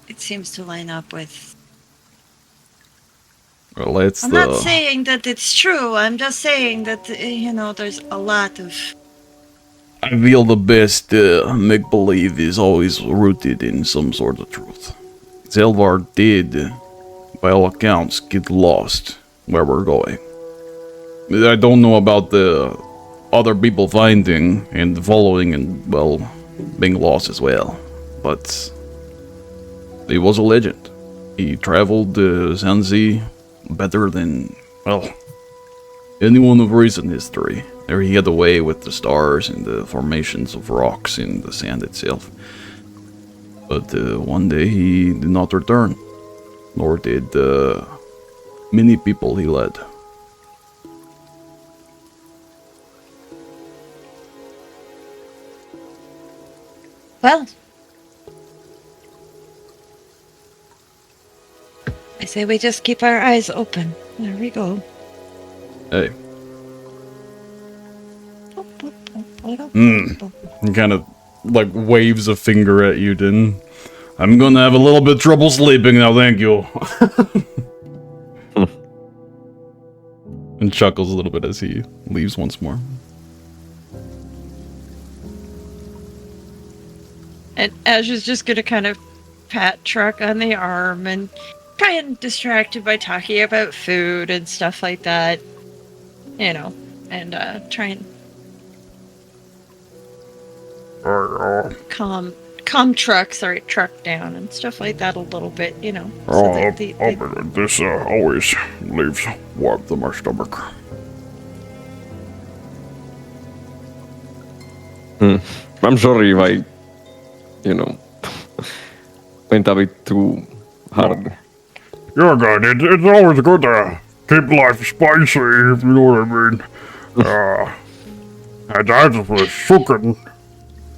E: it seems to line up with...
A: Well, it's
E: I'm not saying that it's true, I'm just saying that, there's a lot of...
A: I feel the best make-believe is always rooted in some sort of truth. Silvar did, by all accounts, get lost where we're going. I don't know about the other people finding and following and, well, being lost as well. But he was a legend. He traveled the Sanzi better than, well, anyone of recent history. There he had a way with the stars and the formations of rocks in the sand itself. But one day he did not return, nor did many people he led.
E: Well... I say we just keep our eyes open. There we go.
A: Hey. He kind of like waves a finger at you, Din. I'm gonna have a little bit trouble sleeping now, thank you. And chuckles a little bit as he leaves once more.
E: And Asja's just gonna kind of pat Truck on the arm and kind of distracted by talking about food and stuff like that. And try and calm Truck down and stuff like that a little bit, so that
B: This always leaves warmth in my stomach.
F: I'm sorry if I, went a bit too hard.
B: You're good. It's always good to keep life spicy, if you know what I mean. And as for sucking,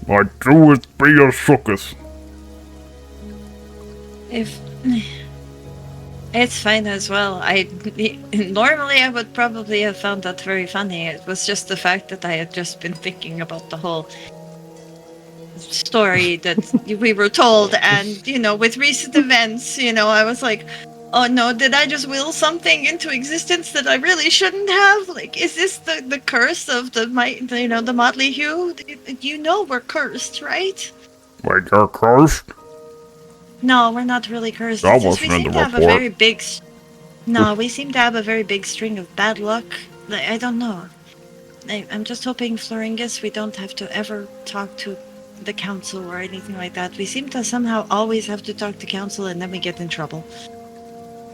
B: I do it be a sucketh.
E: if it's fine as well. Normally I would probably have found that very funny. It was just the fact that I had just been thinking about the whole story that we were told, and with recent events, I was like, oh no, did I just will something into existence that I really shouldn't have? Like, is this the curse of the Motley Hue? We're cursed, right?
B: Wait, you're cursed?
E: No, we're not really cursed.
B: That
E: It's just we
B: wasn't in
E: seem
B: the
E: to have a
B: report.
E: very big... No, we seem to have a very big string of bad luck. I don't know. I'm just hoping, Floringus, we don't have to ever talk to the council or anything like that. We seem to somehow always have to talk to council and then we get in trouble.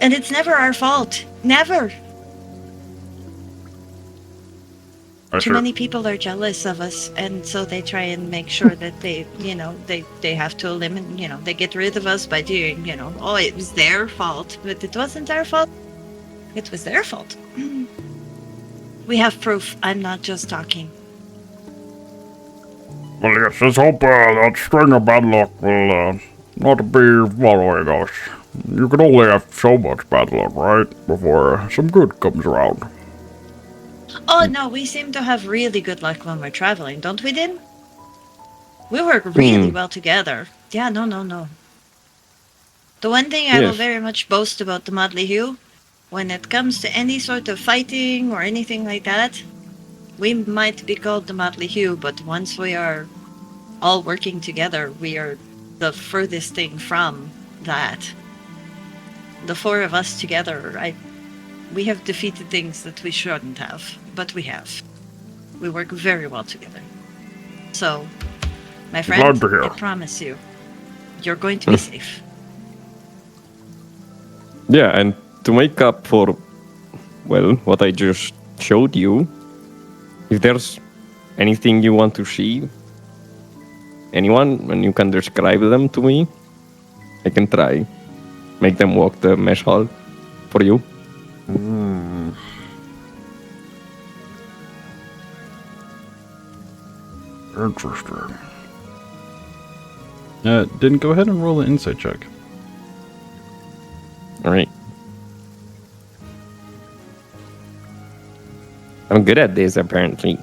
E: And it's never our fault. Never! Too many people are jealous of us, and so they try and make sure that they have to eliminate, they get rid of us by doing, oh, it was their fault. But it wasn't our fault. It was their fault. We have proof. I'm not just talking.
B: Well, yes, let's hope that string of bad luck will not be following us. You can only have so much bad luck, right? Before some good comes around.
E: Oh, no, we seem to have really good luck when we're traveling, don't we, Din? We work really well together. Yeah, no. The one thing I will
F: Yes.
E: very much boast about the Motley Hue, when it comes to any sort of fighting or anything like that, we might be called the Motley Hue, but once we are all working together, we are the furthest thing from that. The four of us together, we have defeated things that we shouldn't have, but we have. We work very well together. So, my friend,
B: Glad to hear.
E: I promise you, you're going to be safe.
F: Yeah, and to make up for, well, what I just showed you, if there's anything you want to see, anyone, and you can describe them to me, I can try. Make them walk the mess hall for you.
B: Interesting.
A: Didn't go ahead and roll an insight check.
F: Alright. I'm good at this, apparently.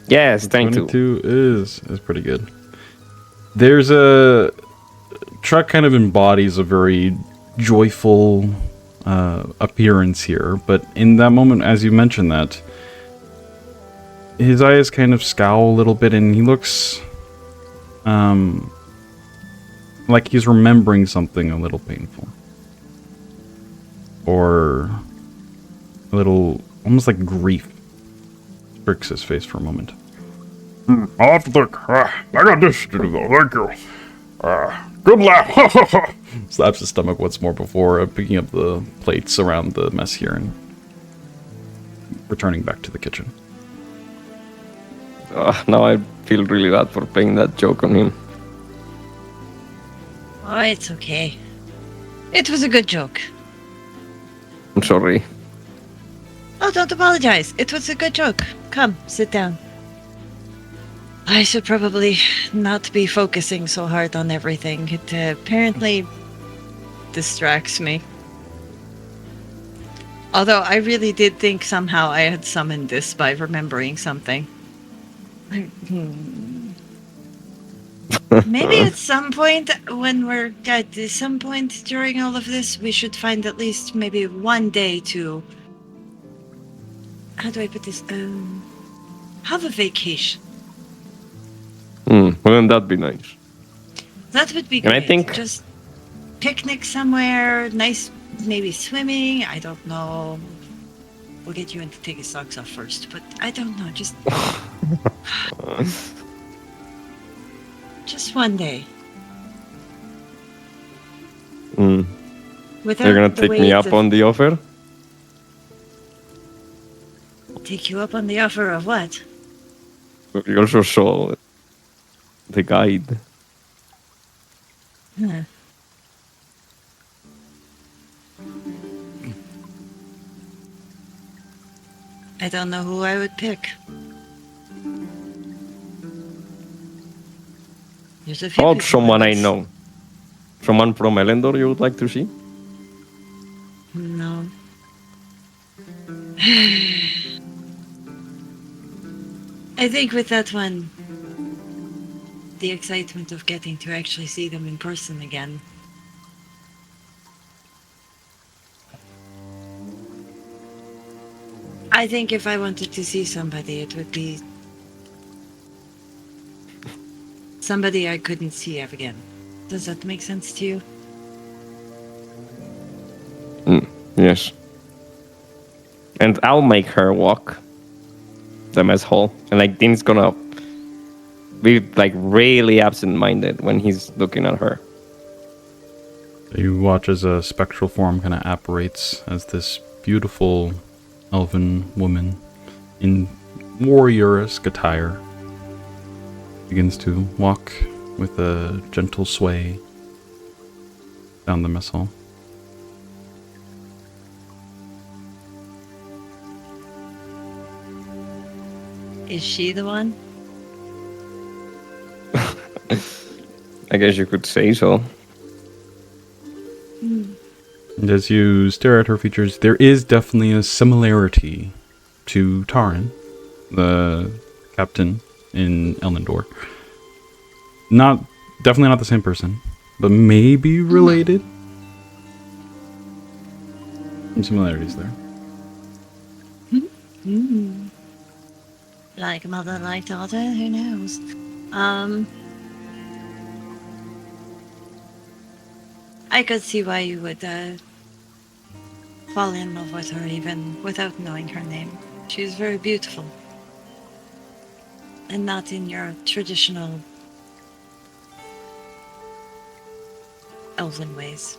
F: Yes, thank you.
A: 22 is pretty good. There's a Truck kind of embodies a very joyful appearance here, but in that moment, as you mentioned that, his eyes kind of scowl a little bit, and he looks like he's remembering something a little painful, or a little almost like grief pricks his face for a moment.
B: I'll have to think. I got this to do, though. Thank you. Good laugh.
A: Slaps his stomach once more before picking up the plates around the mess here and returning back to the kitchen.
F: Now I feel really bad for playing that joke on him.
E: Oh, it's okay. It was a good joke.
F: I'm sorry.
E: Oh, don't apologize. It was a good joke. Come, sit down. I should probably not be focusing so hard on everything. It apparently distracts me. Although I really did think somehow I had summoned this by remembering something. Maybe at some point when we're at some point during all of this, we should find at least maybe one day to, how do I put this? Have a vacation.
F: Wouldn't that be nice?
E: That would be
F: And
E: great.
F: I think-
E: Just picnic somewhere, nice, maybe swimming. I don't know. We'll get you in to take his socks off first, but I don't know. Just one day. Without
F: You're gonna
E: the
F: take me
E: weight
F: up
E: of-
F: on the offer?
E: Take you up on the offer of what?
F: You also saw the guide.
E: Huh. I don't know who I would pick. There's a few
F: How
E: people
F: about someone I
E: would-
F: know? Someone from Elendor you would like to see?
E: No. I think with that one, the excitement of getting to actually see them in person again. I think if I wanted to see somebody, it would be somebody I couldn't see ever again. Does that make sense to you?
F: Yes. And I'll make her walk the mess hall. And like Dean's gonna be like really absent-minded when he's looking at her.
A: You watch as a spectral form kind of apparates as this beautiful elven woman in warrior-esque attire begins to walk with a gentle sway down the mess hall.
E: Is she the one?
F: I guess you could say so.
A: And as you stare at her features, there is definitely a similarity to Taran, the captain in Elendor. Definitely not the same person, but maybe related. Some similarities there.
E: Like mother, like daughter, who knows? I could see why you would fall in love with her even without knowing her name. She's very beautiful. And not in your traditional elven ways.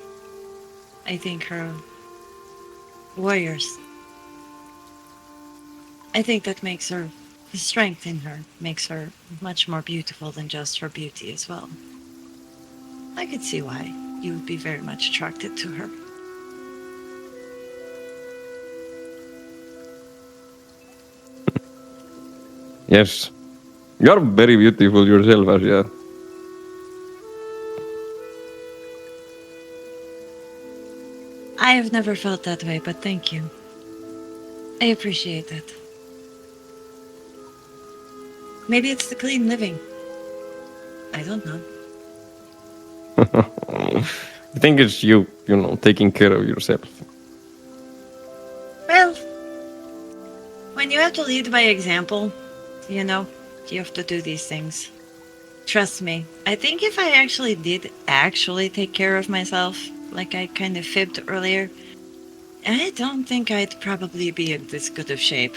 E: I think her warriors. I think that makes her, the strength in her makes her much more beautiful than just her beauty as well. I could see why you would be very much attracted to her.
F: Yes. You're very beautiful yourself, Asja.
E: I have never felt that way, but thank you. I appreciate that. Maybe it's the clean living. I don't know.
F: I think it's you taking care of yourself.
E: Well, when you have to lead by example, you have to do these things. Trust me, I think if I actually did take care of myself, like I kind of fibbed earlier, I don't think I'd probably be in this good of shape.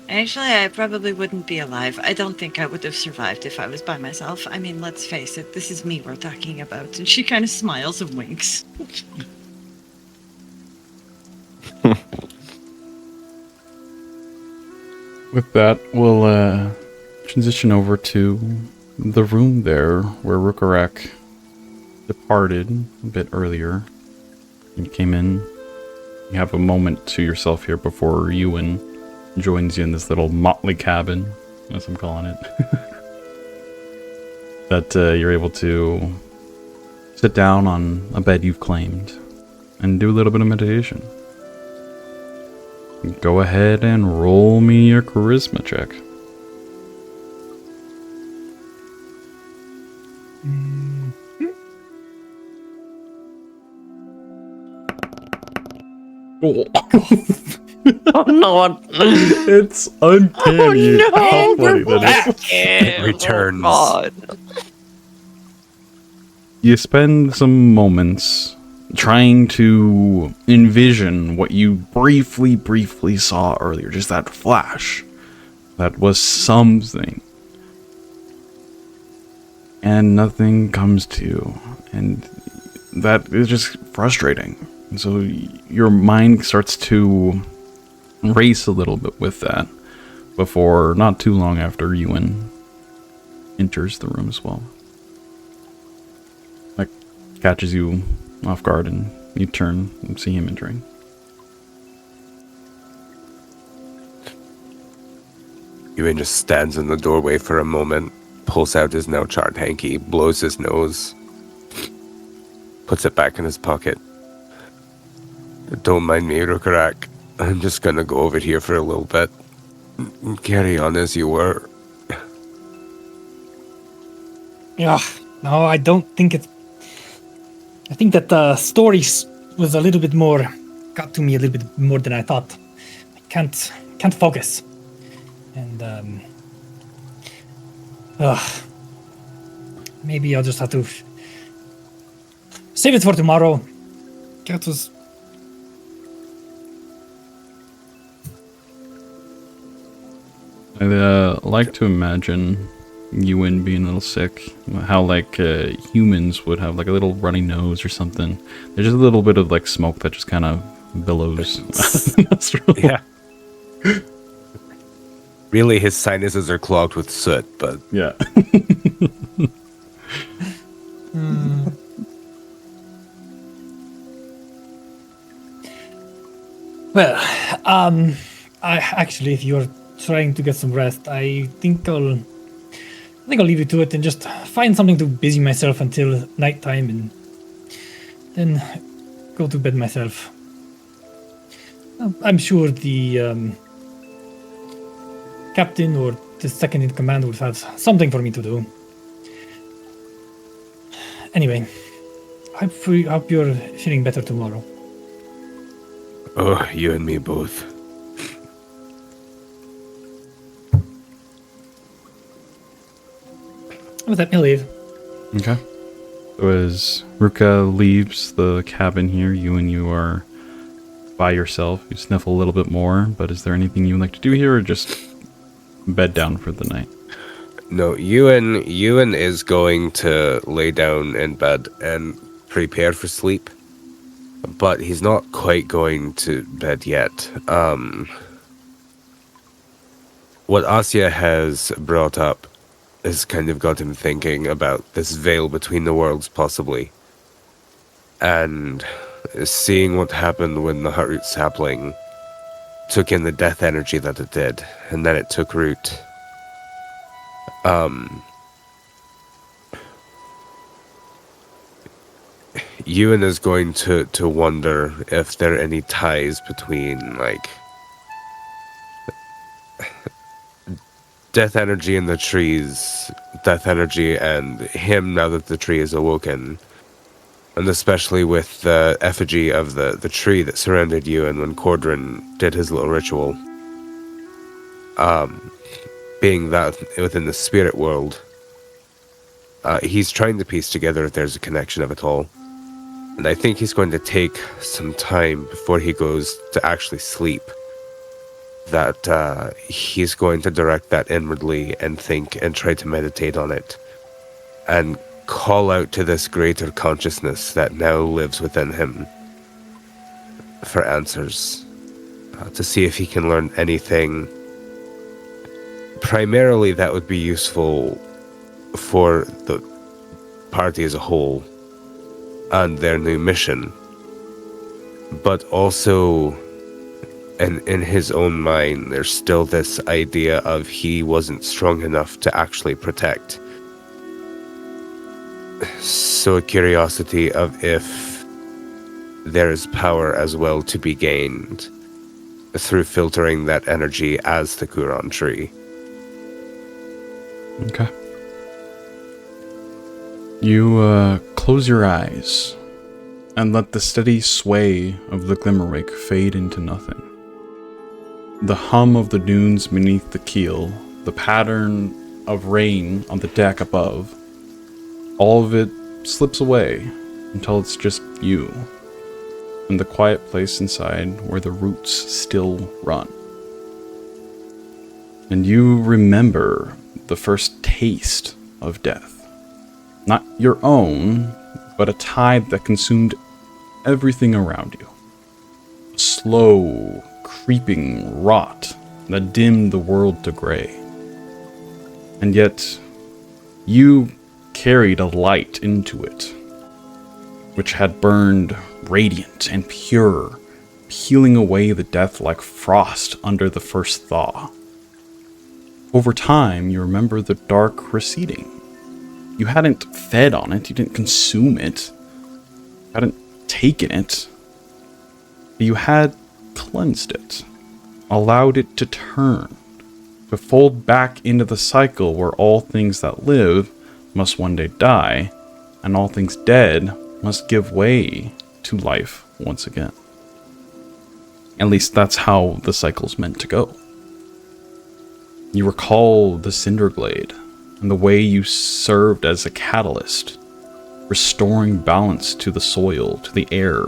E: Actually, I probably wouldn't be alive. I don't think I would have survived if I was by myself. I mean, let's face it, this is me we're talking about. And she kind of smiles and winks.
A: With that, we'll transition over to the room there where Rhukkarrak departed a bit earlier. You came in. You have a moment to yourself here before Euan joins you in this little motley cabin, as I'm calling it. That you're able to sit down on a bed you've claimed and do a little bit of meditation. Go ahead and roll me your charisma check.
F: Oh no!
A: It's uncanny how funny that is.
D: It returns.
F: God.
A: You spend some moments trying to envision what you briefly saw earlier, just that flash. That was something. And nothing comes to you. And that is just frustrating. And so your mind starts to race a little bit with that before not too long after Euan enters the room as well. Like, catches you off guard and you turn and see him entering.
D: Euan just stands in the doorway for a moment, pulls out his now charred hanky, blows his nose, puts it back in his pocket. Don't mind me, Rhukkarrak. I'm just gonna go over here for a little bit. Carry on as you were.
C: Yeah, no, I don't think it. I think that the story was a little bit more, got to me a little bit more than I thought. I can't focus, and maybe I'll just have to save it for tomorrow. That was.
A: I'd like to imagine Euan being a little sick. How like humans would have like a little runny nose or something. There's just a little bit of like smoke that just kind of billows out of the nostril.
D: Yeah. Really, his sinuses are clogged with soot, but
A: Yeah.
C: Well, I actually, if you're trying to get some rest, I think I'll leave you to it and just find something to busy myself until nighttime, and then go to bed myself. I'm sure the captain or the second in command would have something for me to do. Anyway, hope you're feeling better tomorrow.
D: oh, you and me both.
C: Let me leave.
A: Okay. So as Ruka leaves the cabin here, you are by yourself. You sniffle a little bit more, but is there anything you would like to do here, or just bed down for the night?
D: No, Euan is going to lay down in bed and prepare for sleep, but he's not quite going to bed yet. What Asja has brought up has kind of got him thinking about this veil between the worlds, possibly. And seeing what happened when the Heartroot sapling took in the death energy that it did, and then it took root. Euan is going to wonder if there are any ties between, like, death energy in the trees, death energy and him now that the tree is awoken, and especially with the effigy of the tree that surrounded Euan when Cordrin did his little ritual. Being that within the spirit world, he's trying to piece together if there's a connection of it all. And I think he's going to take some time before he goes to actually sleep, that he's going to direct that inwardly and think and try to meditate on it and call out to this greater consciousness that now lives within him for answers, to see if he can learn anything. Primarily that would be useful for the party as a whole and their new mission, but also in his own mind there's still this idea of he wasn't strong enough to actually protect. So a curiosity of if there is power as well to be gained through filtering that energy as the Kuran tree.
A: Okay. You close your eyes and let the steady sway of the Glimmerwake fade into nothing. The hum of the dunes beneath the keel, the pattern of rain on the deck above, all of it slips away until it's just you and the quiet place inside where the roots still run. And you remember the first taste of death. Not your own, but a tide that consumed everything around you. A slow, creeping rot that dimmed the world to gray. And yet, you carried a light into it, which had burned radiant and pure, peeling away the death like frost under the first thaw. Over time, you remember the dark receding. You hadn't fed on it, you didn't consume it, you hadn't taken it, but you had cleansed it, allowed it to turn, to fold back into the cycle where all things that live must one day die, and all things dead must give way to life once again. At least that's how the cycle's meant to go. You recall the Cinderglade and the way you served as a catalyst, restoring balance to the soil, to the air.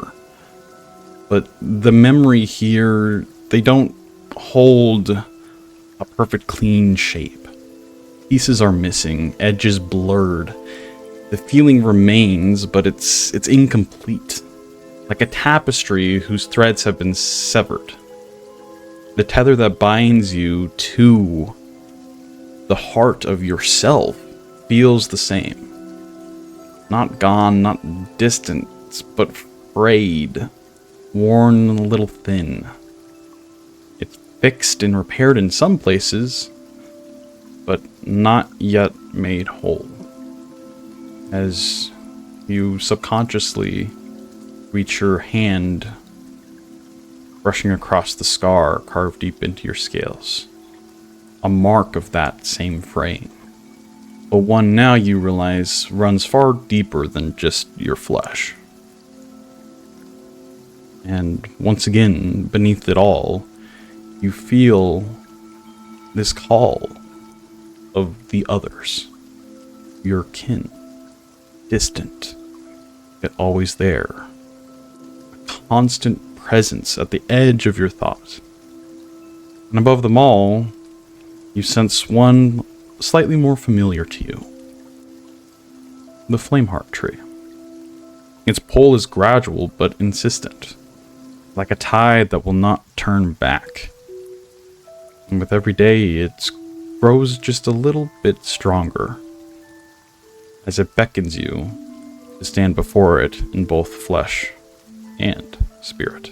A: But the memory here, they don't hold a perfect clean shape. Pieces are missing, edges blurred. The feeling remains, but it's incomplete. Like a tapestry whose threads have been severed. The tether that binds you to the heart of yourself feels the same. Not gone, not distant, but frayed, worn a little thin. It's fixed and repaired in some places, but not yet made whole. As you subconsciously reach your hand, brushing across the scar carved deep into your scales. A mark of that same fraying. But one now you realize runs far deeper than just your flesh. And once again, beneath it all, you feel this call of the others. your kin. Distant, yet always there. A constant presence at the edge of your thought. And above them all, you sense one slightly more familiar to you. The Flameheart tree. Its pull is gradual but insistent, like a tide that will not turn back. And with every day, it grows just a little bit stronger, as it beckons you to stand before it in both flesh and spirit.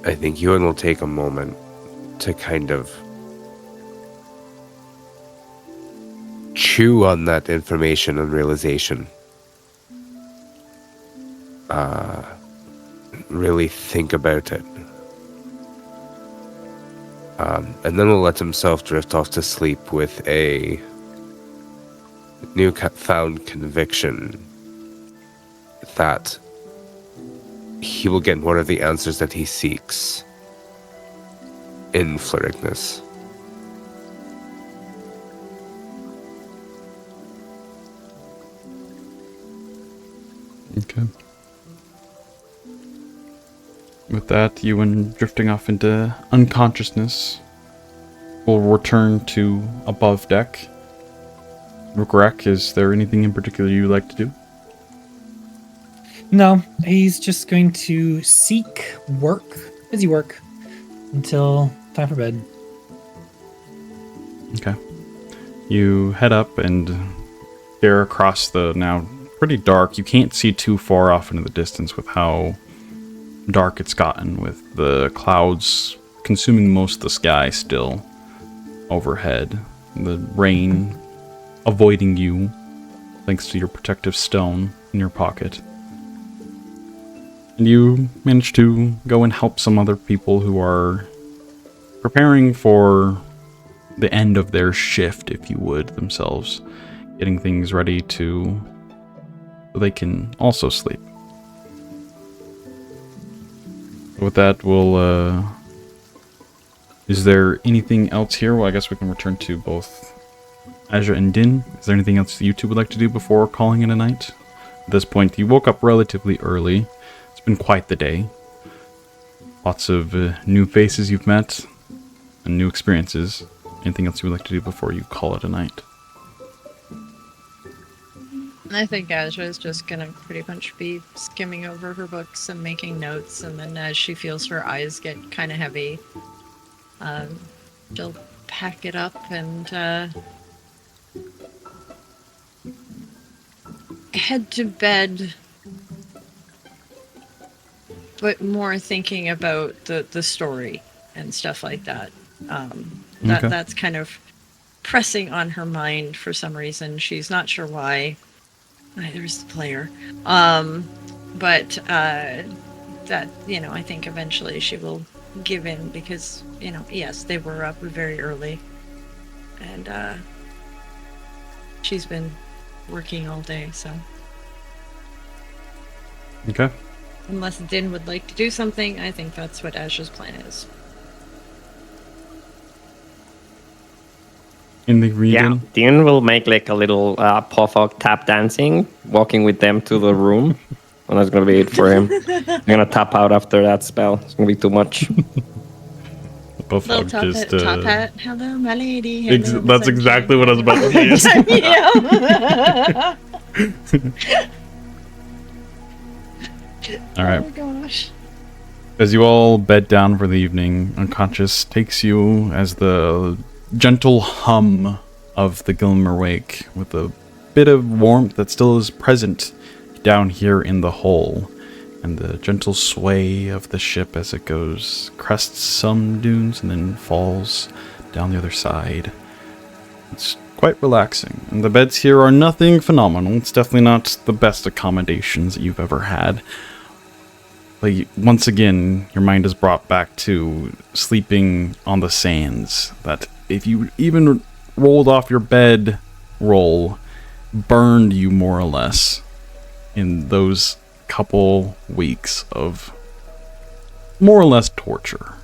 D: I think Euan will take a moment to kind of chew on that information and realization. Really think about it. And then will let himself drift off to sleep with a newfound conviction that he will get one of the answers that he seeks in Flirignas.
A: Okay. With that, Euan drifting off into unconsciousness will return to above deck. Rhukkarrak, is there anything in particular you'd like to do?
C: No, he's just going to seek work, busy work, until time for bed.
A: Okay. You head up and stare across the now pretty dark. You can't see too far off into the distance with how dark it's gotten, with the clouds consuming most of the sky still overhead. The rain avoiding you thanks to your protective stone in your pocket. And you manage to go and help some other people who are preparing for the end of their shift, if you would, themselves. Getting things ready so they can also sleep. With that, is there anything else here? Well, I guess we can return to both Asja and Din. Is there anything else you two would like to do before calling it a night? At this point, you woke up relatively early. It's been quite the day. Lots of new faces you've met and new experiences. Anything else you would like to do before you call it a night?
E: I think Asja is just gonna pretty much be skimming over her books and making notes, and then as she feels her eyes get kind of heavy, she'll pack it up and head to bed, but more thinking about the story and stuff like that.
A: Okay.
E: That's kind of pressing on her mind for some reason. She's not sure why. There's the player. But that, I think eventually she will give in because, yes, they were up very early. And she's been working all day, so.
A: Okay.
E: Unless Din would like to do something, I think that's what Asja's plan is.
A: In the region?
F: Yeah, Dean will make like a little Pawfog tap dancing, walking with them to the room. And that's going to be it for him. I'm going to tap out after that spell. It's going to be too much.
E: Little top hat. Hello, my lady. Hello,
A: That's
E: sunshine.
A: exactly what I was about to say. All right.
E: Oh my gosh.
A: As you all bed down for the evening, unconscious takes you as the gentle hum of the Glimmer Wake, with a bit of warmth that still is present down here in the hull, and the gentle sway of the ship as it goes, crests some dunes and then falls down the other side. It's quite relaxing, and the beds here are nothing phenomenal. It's definitely not the best accommodations that you've ever had. But once again, your mind is brought back to sleeping on the sands, that if you even rolled off your bed roll, burned you more or less in those couple weeks of more or less torture.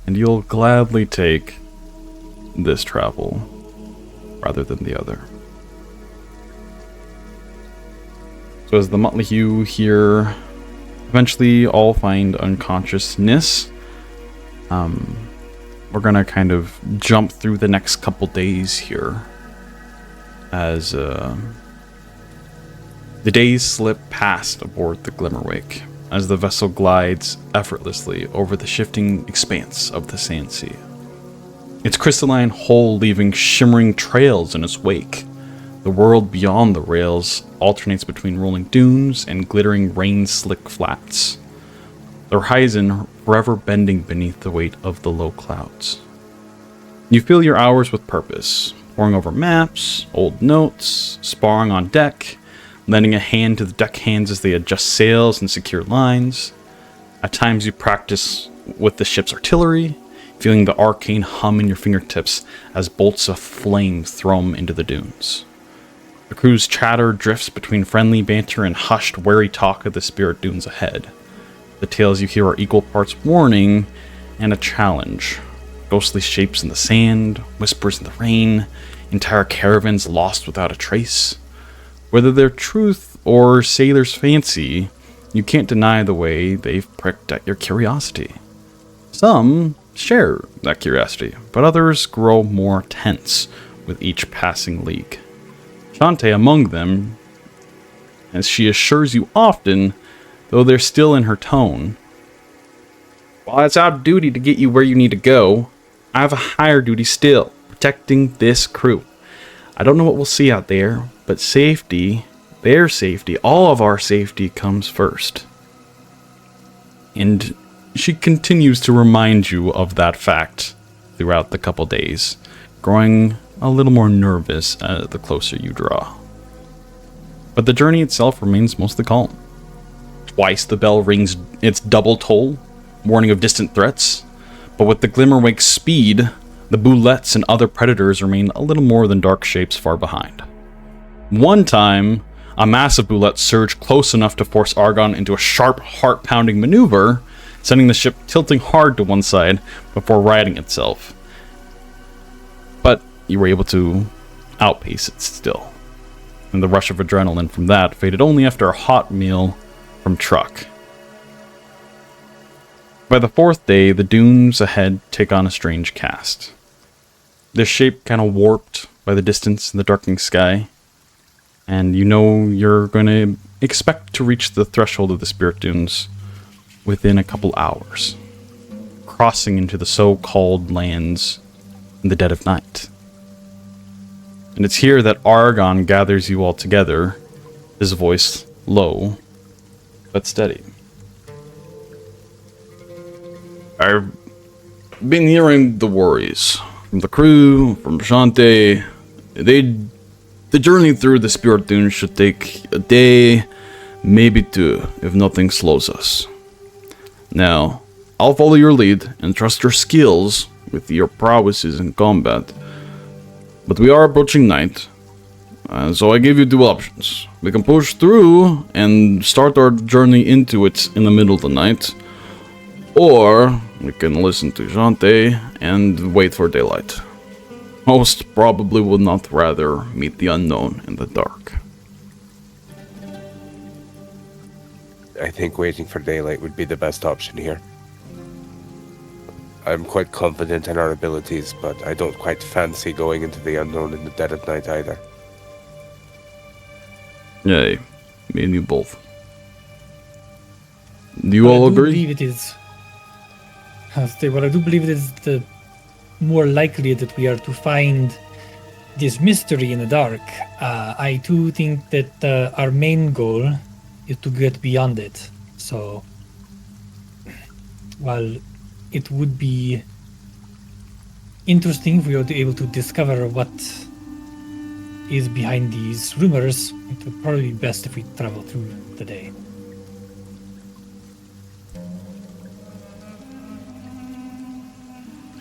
A: And you'll gladly take this travel rather than the other. So as the Motley Hue here eventually all find unconsciousness, we're gonna kind of jump through the next couple days here as the days slip past aboard the Glimmerwake as the vessel glides effortlessly over the shifting expanse of the sand sea. Its crystalline hull leaving shimmering trails in its wake. The world beyond the rails alternates between rolling dunes and glittering rain-slick flats, the horizon forever bending beneath the weight of the low clouds. You fill your hours with purpose, poring over maps, old notes, sparring on deck, lending a hand to the deckhands as they adjust sails and secure lines. At times you practice with the ship's artillery, feeling the arcane hum in your fingertips as bolts of flame thrum into the dunes. The crew's chatter drifts between friendly banter and hushed, wary talk of the spirit dunes ahead. The tales you hear are equal parts warning and a challenge. Ghostly shapes in the sand, whispers in the rain, entire caravans lost without a trace. Whether they're truth or sailor's fancy, you can't deny the way they've pricked at your curiosity. Some share that curiosity, but others grow more tense with each passing league. Shantae among them, as she assures you often, though they're still in her tone, while it's our duty to get you where you need to go, I have a higher duty still, protecting this crew. I don't know what we'll see out there, but safety, their safety, all of our safety comes first. And she continues to remind you of that fact throughout the couple days, growing a little more nervous the closer you draw. But the journey itself remains mostly calm. Twice the bell rings its double toll, warning of distant threats, but with the Glimmerwake's speed, the boulettes and other predators remain a little more than dark shapes far behind. One time, a massive boulette surged close enough to force Argon into a sharp, heart-pounding maneuver, sending the ship tilting hard to one side before righting itself. But you were able to outpace it still, and the rush of adrenaline from that faded only after a hot meal from Truck. By the fourth day, the dunes ahead take on a strange cast. Their shape kind of warped by the distance and the darkening sky, and you know you're going to expect to reach the threshold of the Spirit Dunes within a couple hours, crossing into the so-called lands in the dead of night. And it's here that Argon gathers you all together, his voice low but steady. I've been hearing the worries from the crew, from Shantae. The journey through the Spirit Dunes should take a day, maybe two, if nothing slows us. Now, I'll follow your lead and trust your skills with your prowesses in combat. But we are approaching night, so I give you two options. We can push through and start our journey into it in the middle of the night, or we can listen to Shantae and wait for daylight. Most probably would not rather meet the unknown in the dark.
D: I think waiting for daylight would be the best option here. I'm quite confident in our abilities, but I don't quite fancy going into the unknown in the dead of night either.
A: Yay, me and you both. Do you all agree?
C: I do believe it is. Well, I do believe it is the more likely that we are to find this mystery in the dark. I do think that our main goal is to get beyond it. So, while it would be interesting if we were able to discover what is behind these rumors, it would probably be best if we travel through the day.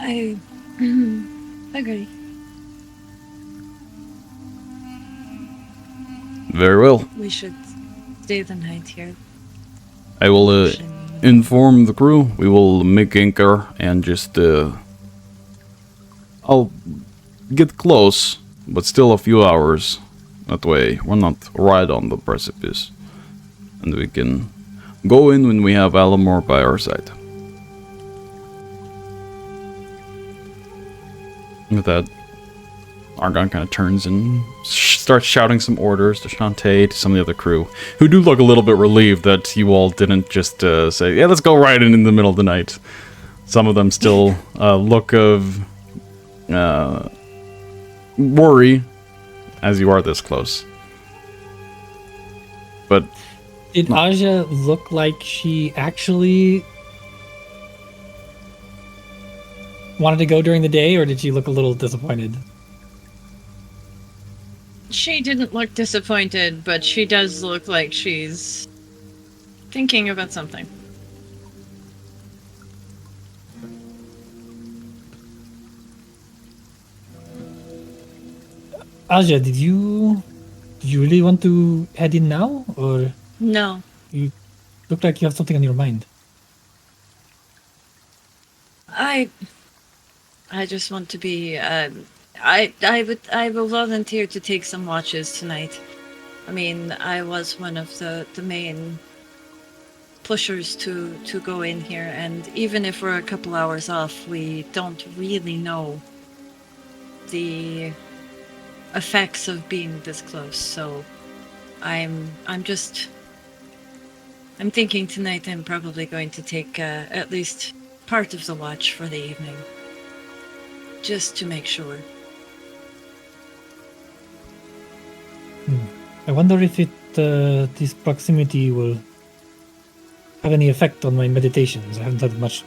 E: I agree.
A: Very well.
E: We should stay the night here.
A: I will inform the crew. We will make anchor and just, I'll get close, but still a few hours. That way, we're not right on the precipice. And we can go in when we have Alamore by our side. With that, Argon kind of turns and starts shouting some orders to Shantae, to some of the other crew, who do look a little bit relieved that you all didn't just say, yeah, let's go right in the middle of the night. Some of them still look of worry as you are this close. But
C: Did Asja look like she actually wanted to go during the day, or did she look a little disappointed?
E: She didn't look disappointed, but she does look like she's thinking about something.
C: Asja, did you really want to head in now, or
E: No.
C: you look like you have something on your mind?
E: I just want to be. I will volunteer to take some watches tonight. I mean, I was one of the main pushers to go in here, and even if we're a couple hours off, we don't really know the effects of being this close. So I'm thinking tonight I'm probably going to take at least part of the watch for the evening, just to make sure.
C: I wonder if this proximity will have any effect on my meditations. I haven't had much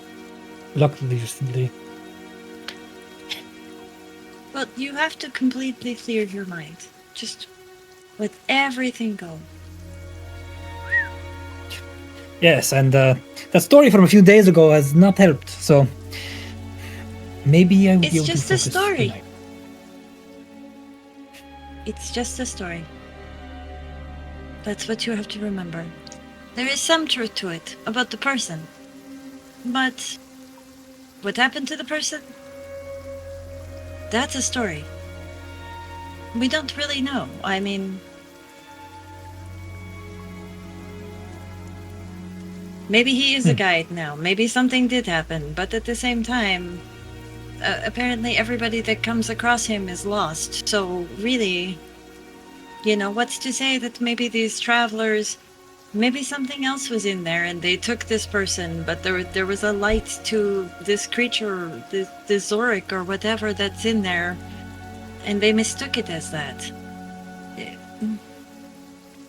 C: luck recently.
E: Well, you have to completely clear your mind. Just let everything go.
C: Yes, and that story from a few days ago has not helped, so maybe I will be
E: It's
C: able to
E: just a
C: focus
E: story.
C: tonight.
E: It's just a story. That's what you have to remember. There is some truth to it about the person. But what happened to the person? That's a story. We don't really know. I mean, maybe he is a guide now. Maybe something did happen. But at the same time, apparently everybody that comes across him is lost. So really, you know, what's to say that maybe these travelers, maybe something else was in there and they took this person, but there was a light to this creature, this Zorik or whatever that's in there, and they mistook it as that.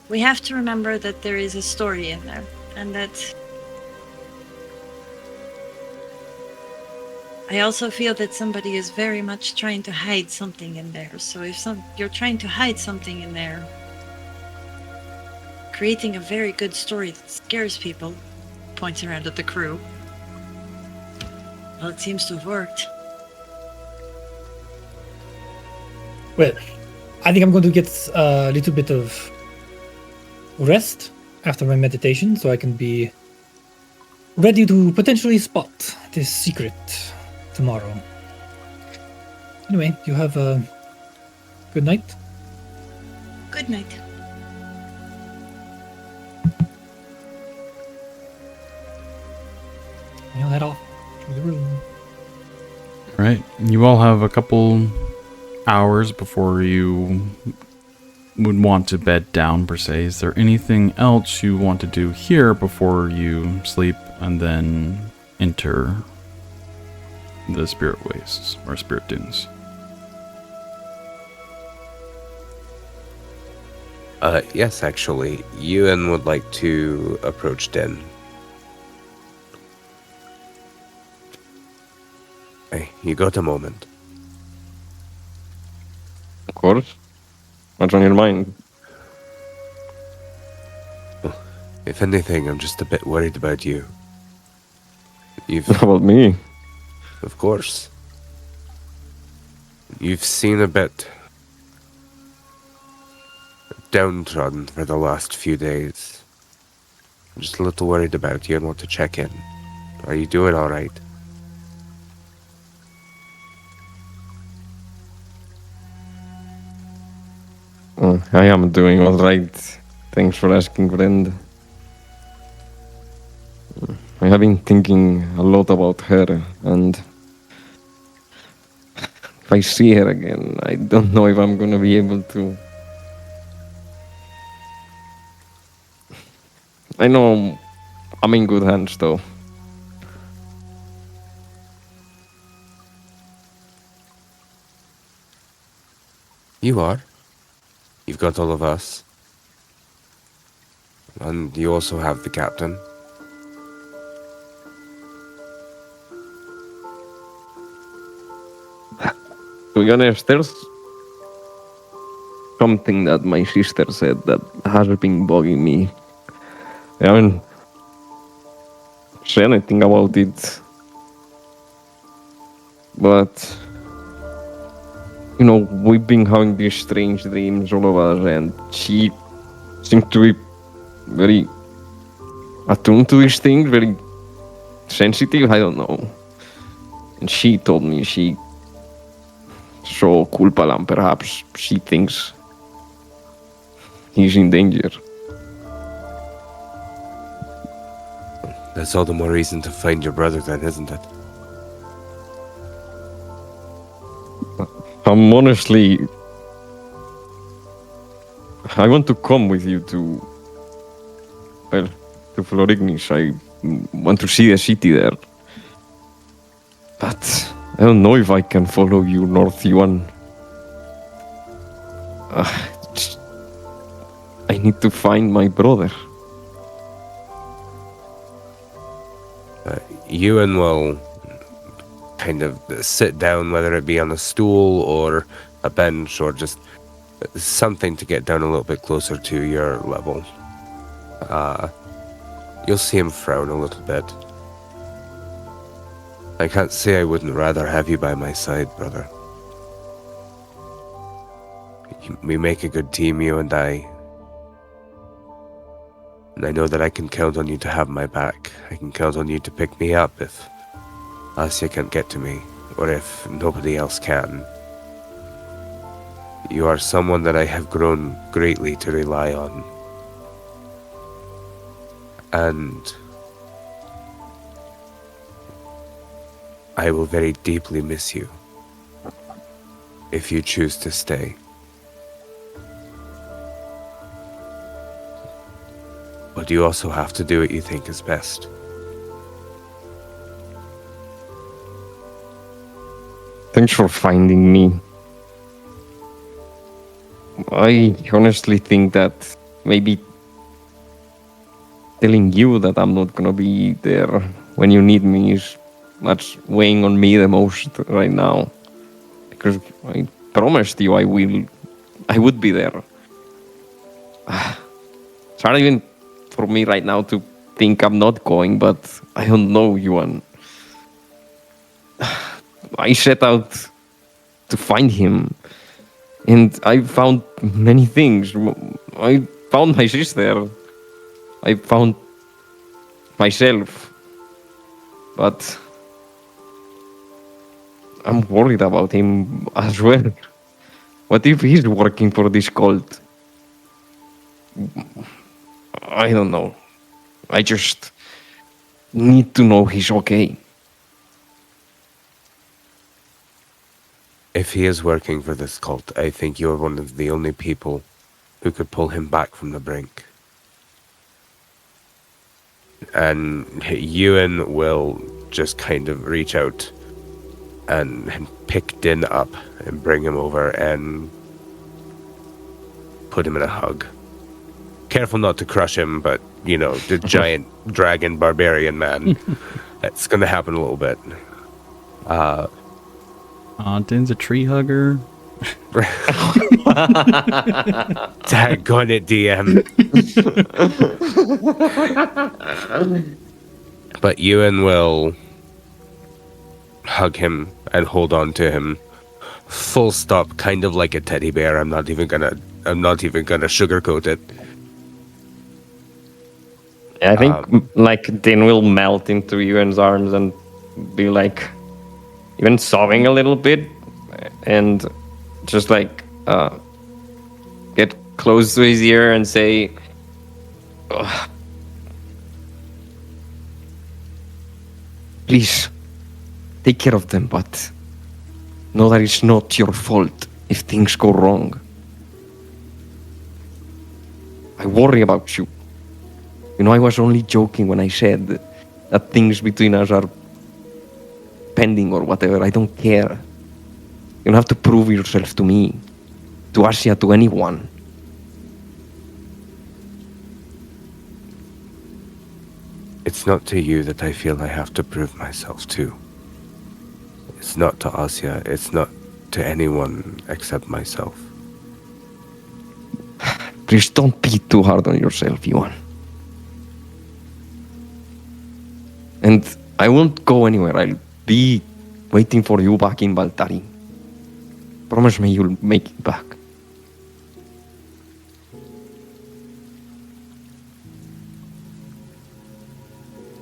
E: We have to remember that there is a story in there, and that I also feel that somebody is very much trying to hide something in there. So if you're trying to hide something in there, creating a very good story that scares people, points around at the crew. Well, it seems to have worked.
C: Well, I think I'm going to get a little bit of rest after my meditation so I can be ready to potentially spot this secret tomorrow. Anyway, you have a good night.
E: Good night.
C: You'll head off to the room.
A: right, you all have a couple hours before you would want to bed down, per se. Is there anything else you want to do here before you sleep and then enter the spirit wastes or spirit dunes?
D: Yes, actually. Euan would like to approach Den. Hey, you got a moment.
F: Of course. What's on your mind?
D: If anything, I'm just a bit worried about you. You've,
F: About me?
D: of course. You've seen a bit downtrodden for the last few days. I'm just a little worried about you and want to check in. Are you doing all right?
F: I am doing all right. Thanks for asking, friend. I have been thinking a lot about her, and if I see her again, I don't know if I'm gonna be able to. I know I'm in good hands, though.
D: You are. You've got all of us. And you also have the captain.
F: To be honest, there's something that my sister said that has been bugging me. I haven't said anything about it, but you know, we've been having these strange dreams, all of us, and she seemed to be very attuned to these things, very sensitive. I don't know. And she told me she saw Kulpalam. Perhaps she thinks he's in danger.
D: That's all the more reason to find your brother then, isn't it?
F: I'm honestly... I want to come with you to... Well, to Florignis. I want to see the city there. But I don't know if I can follow you north, Yuan. I need to find my brother.
D: Euan will kind of sit down, whether it be on a stool or a bench or just something to get down a little bit closer to your level. You'll see him frown a little bit. I can't say I wouldn't rather have you by my side, brother. We make a good team, you and I. And I know that I can count on you to have my back. I can count on you to pick me up if Asja can't get to me, or if nobody else can. You are someone that I have grown greatly to rely on. And I will very deeply miss you if you choose to stay. But you also have to do what you think is best.
F: Thanks for finding me. I honestly think that maybe telling you that I'm not gonna be there when you need me is what's weighing on me the most right now. Because I promised you I would be there. It's hard even for me right now to think I'm not going, but I don't know, Yuan. I set out to find him, and I found many things. I found my sister. I found myself. But I'm worried about him as well. What if he's working for this cult? I don't know. I just need to know he's okay.
D: If he is working for this cult, I think you're one of the only people who could pull him back from the brink. And Euan will just kind of reach out and pick Din up and bring him over and put him in a hug. Careful not to crush him, but, you know, the giant dragon barbarian man. That's going to happen a little bit.
A: Din's a tree hugger.
D: Daggone it, DM. But Euan will hug him and hold on to him. Full stop, kind of like a teddy bear. I'm not even gonna sugarcoat it.
F: I think like Din will melt into Euan's arms and be like even sobbing a little bit and just like get close to his ear and say, "Ugh. Please take care of them, but know that it's not your fault if things go wrong. I worry about you. You know, I was only joking when I said that things between us are pending or whatever. I don't care. You don't have to prove yourself to me, to Asja, to anyone."
D: It's not to you that I feel I have to prove myself to. It's not to Asja. It's not to anyone except myself.
F: Please don't be too hard on yourself, Juan. And I won't go anywhere. I'll be waiting for you back in Baltari. Promise me you'll make it back.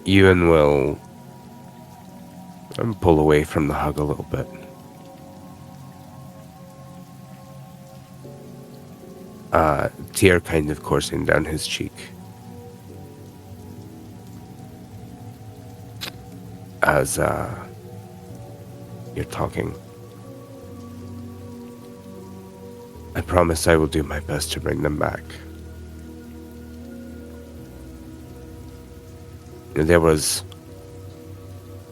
D: Euan will pull away from the hug a little bit. Tear kind of coursing down his cheek. As you're talking. I promise I will do my best to bring them back. There was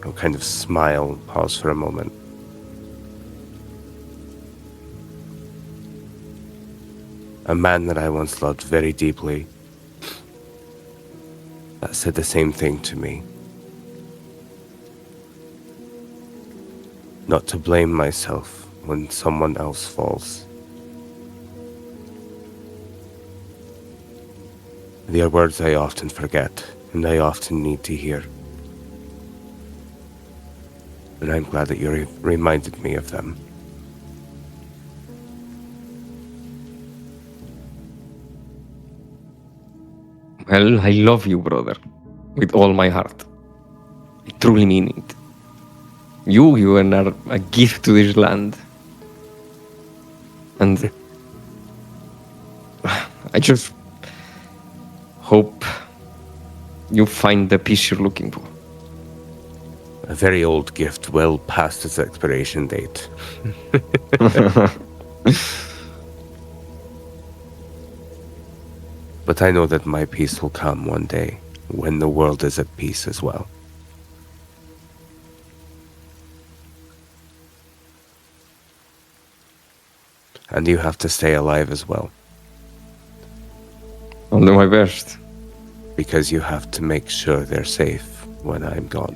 D: a kind of smile, pause for a moment. A man that I once loved very deeply that said the same thing to me. Not to blame myself when someone else falls. They are words I often forget, and I often need to hear. And I'm glad that you reminded me of them.
F: Well, I love you, brother, with all my heart. I truly mean it. You, Euan, are a gift to this land. And I just hope you find the peace you're looking for.
D: A very old gift, well past its expiration date. But I know that my peace will come one day, when the world is at peace as well. And you have to stay alive as well.
F: I'll do my best.
D: Because you have to make sure they're safe when I'm gone.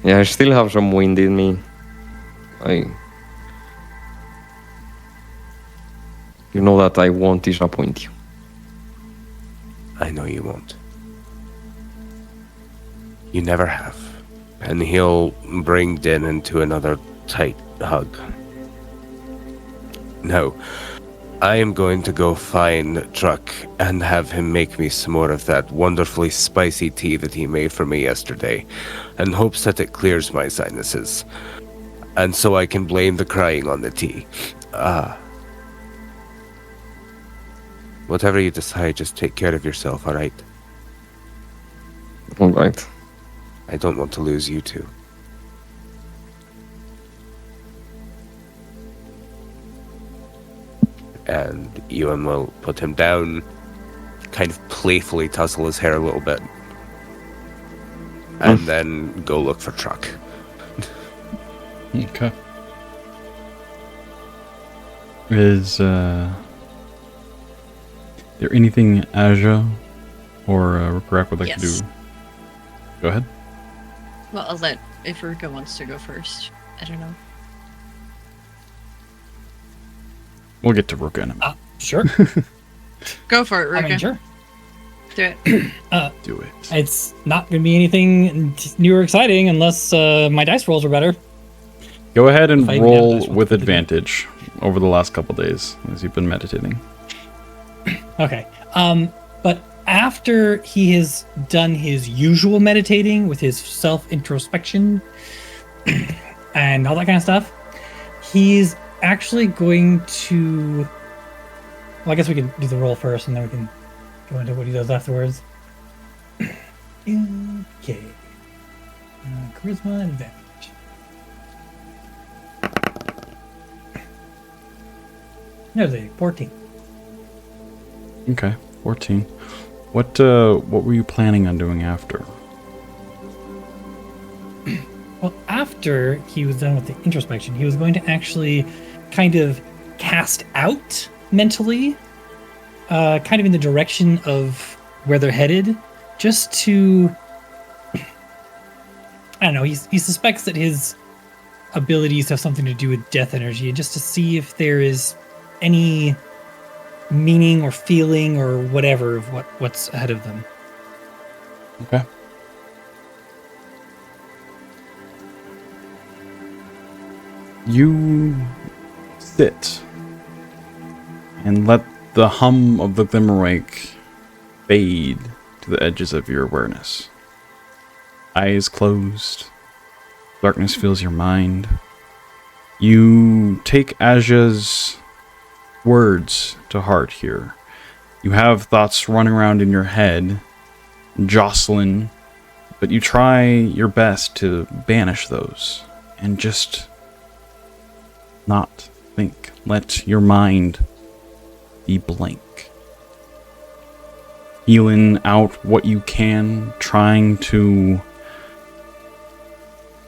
F: Yeah, I still have some wind in me. You know that I won't disappoint you.
D: I know you won't. You never have. And he'll bring Din into another tight hug. No, I am going to go find Truck and have him make me some more of that wonderfully spicy tea that he made for me yesterday, in hopes that it clears my sinuses. And so I can blame the crying on the tea. Whatever you decide, just take care of yourself, alright?
F: All right.
D: I don't want to lose you two. And Euan will put him down, kind of playfully tussle his hair a little bit, and then go look for Truck.
A: Okay. Is there anything Asja or Rhukkarrak would like to do? Go ahead.
E: Well, I'll let if Ruka wants to go first. I don't know.
A: We'll get to Ruka in a minute.
C: Sure.
E: Go for it, Ruka.
C: I mean, sure.
E: Do it.
A: Do it.
C: It's not going to be anything new or exciting unless my dice rolls are better.
A: Go ahead and
C: If I
A: roll
C: manage
A: with
C: what to do.
A: advantage over the last couple days as you've been meditating.
C: Okay. But after he has done his usual meditating with his self-introspection and all that kind of stuff, he's actually going to... Well, I guess we can do the roll first, and then we can go into what he does afterwards. Okay. Charisma and advantage. There's a 14.
A: Okay, 14. What were you planning on doing after?
C: Well, after he was done with the introspection, he was going to actually kind of cast out mentally, kind of in the direction of where they're headed, just to... I don't know, he suspects that his abilities have something to do with death energy, and just to see if there is any meaning or feeling or whatever of what's ahead of them.
A: Okay. You sit and let the hum of the Glimmerwake fade to the edges of your awareness. Eyes closed. Darkness fills your mind. You take Asja's words to heart here. You have thoughts running around in your head, jostling, but you try your best to banish those and just not think. Let your mind be blank. Feeling out what you can, trying to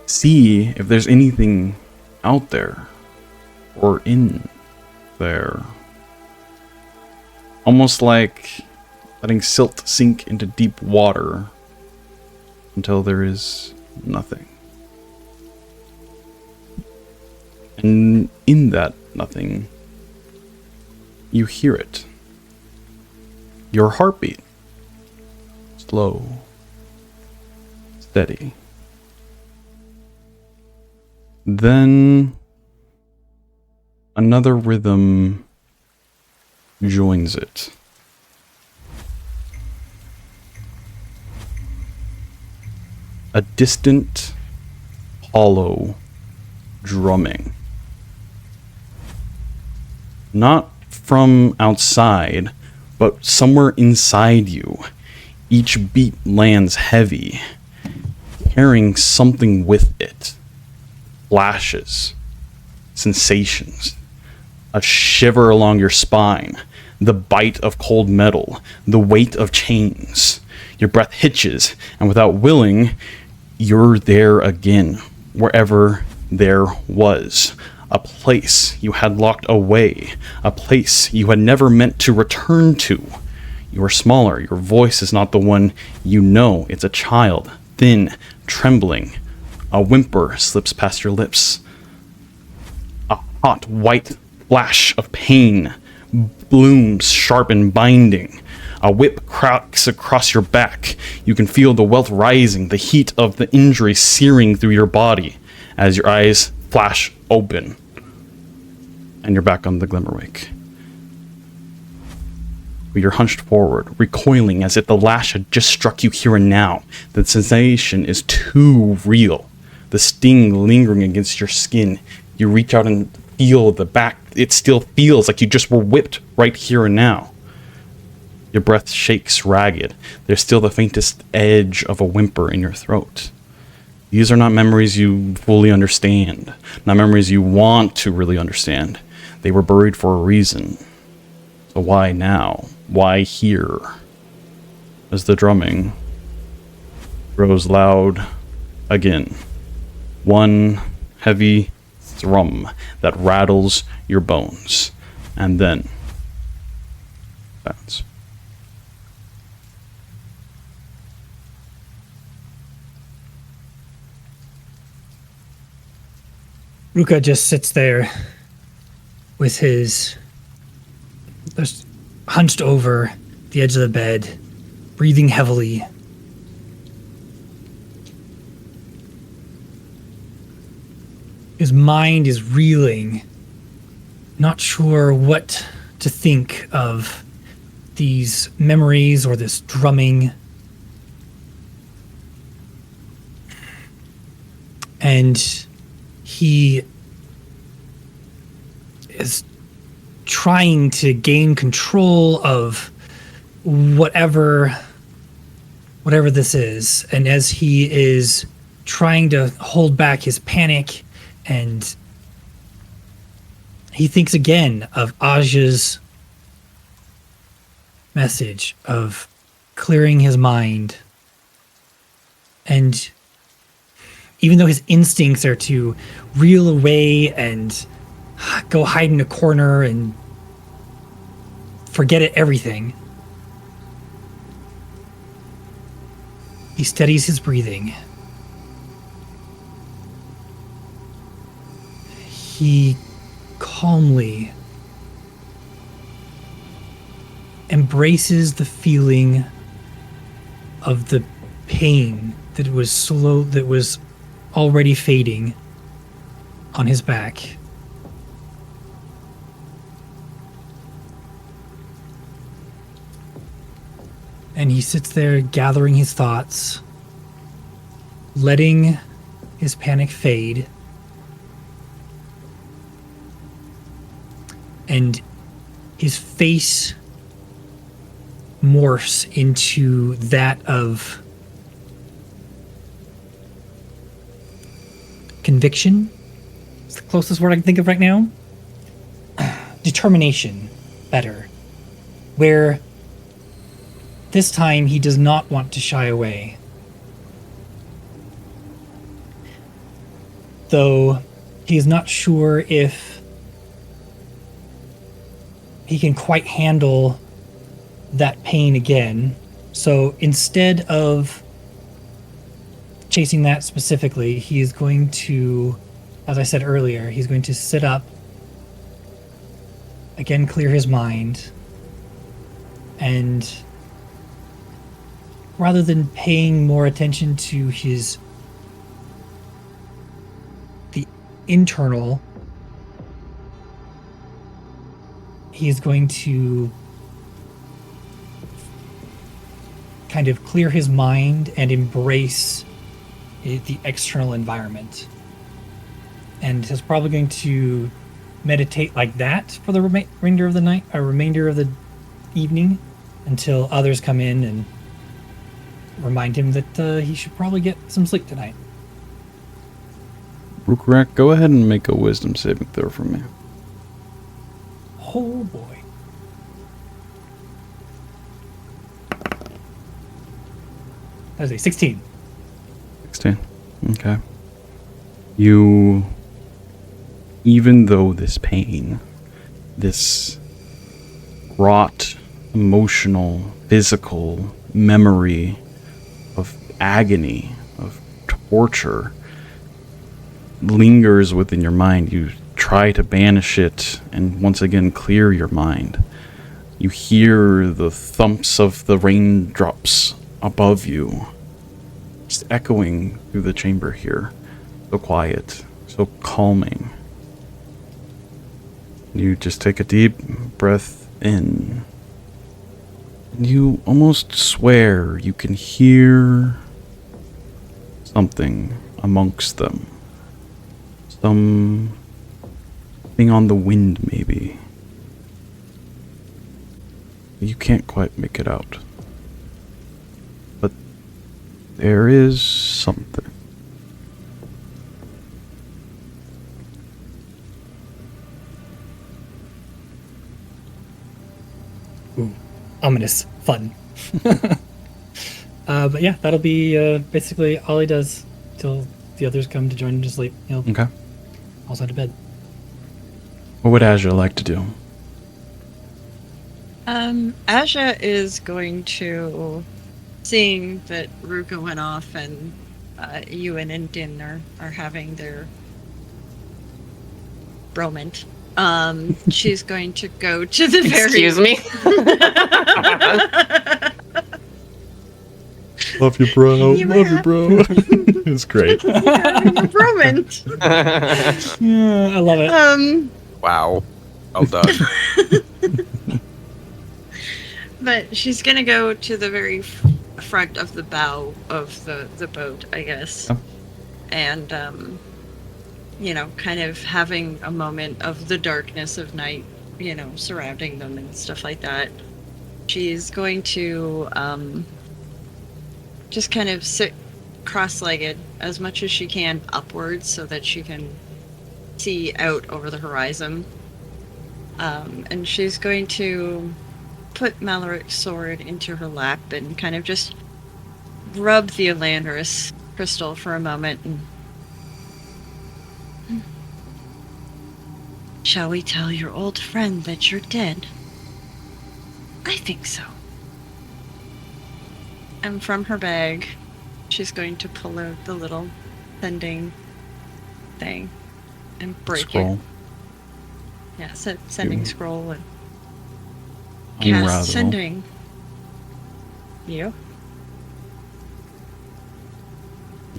A: see if there's anything out there or in there. Almost like letting silt sink into deep water until there is nothing. And in that nothing, you hear it. Your heartbeat. Slow. Steady. Then another rhythm joins it. A distant, hollow drumming. Not from outside, but somewhere inside you. Each beat lands heavy, carrying something with it. Flashes, sensations, a shiver along your spine, the bite of cold metal, the weight of chains. Your breath hitches, and without willing, you're there again, wherever there was. A place you had locked away, a place you had never meant to return to. You are smaller, your voice is not the one you know. It's a child, thin, trembling. A whimper slips past your lips. A hot white flash of pain blooms sharp and binding. A whip cracks across your back. You can feel the welt rising, the heat of the injury searing through your body as your eyes flash open. And you're back on the Glimmerwake. You're hunched forward, recoiling as if the lash had just struck you here and now. The sensation is too real. The sting lingering against your skin. You reach out and feel the back. It still feels like you just were whipped right here and now. Your breath shakes ragged. There's still the faintest edge of a whimper in your throat. These are not memories you fully understand, not memories you want to really understand. They were buried for a reason. So why now? Why here? As the drumming grows loud again. One heavy thrum that rattles your bones. And then bounce.
C: Rhukkarrak just sits there with his just hunched over the edge of the bed, breathing heavily. His mind is reeling, not sure what to think of these memories or this drumming. And he is trying to gain control of whatever this is. And as he is trying to hold back his panic, and he thinks again of Asja's message of clearing his mind. And even though his instincts are to reel away and go hide in a corner and forget everything, he steadies his breathing. He calmly embraces the feeling of the pain that was already fading on his back. And he sits there gathering his thoughts, letting his panic fade. And his face morphs into that of conviction. It's the closest word I can think of right now. Determination, better. Where this time he does not want to shy away. Though he is not sure if he can quite handle that pain again. So instead of chasing that specifically, he is going to, as I said earlier, he's going to sit up, again clear his mind, and rather than paying more attention to the internal, he is going to kind of clear his mind and embrace the external environment. And is probably going to meditate like that for the remainder of the night, or remainder of the evening, until others come in and remind him that he should probably get some sleep tonight.
A: Rhukkarrak, go ahead and make a wisdom saving throw for me.
C: Oh boy. That was a 16.
A: 16. Okay. You, even though this pain, this wrought emotional, physical memory of agony, of torture, lingers within your mind, you try to banish it and once again clear your mind. You hear the thumps of the raindrops above you, just echoing through the chamber here. So quiet, so calming. You just take a deep breath in. You almost swear you can hear something amongst them. Something on the wind, maybe. You can't quite make it out. But there is something.
C: Ooh, ominous fun. But yeah, that'll be basically all he does till the others come to join him to sleep. He'll
A: Okay.
C: also to bed.
A: What would Asja like to do?
E: Asja is going to, seeing that Ruka went off and Euan and Din are having their bromance. She's going to go to the very...
F: Excuse me?
A: Love you, bro.
E: You
A: Love you,
E: have-
A: bro. It's great.
E: You're ruined.
C: Yeah, I love it.
D: Wow. Well done.
E: But she's gonna go to the very front of the bow of the boat, I guess.
A: Yep.
E: And kind of having a moment of the darkness of night, surrounding them and stuff like that. She's going to just kind of sit cross-legged as much as she can upwards so that she can see out over the horizon. And she's going to put Maloric's sword into her lap and kind of just rub the Elandris crystal for a moment. And shall we tell your old friend that you're dead? I think so. And from her bag, she's going to pull out the little sending thing and break
A: Scroll.
E: it. Yeah, sending
A: You-
E: scroll and
A: Unravel.
E: cast sending. You.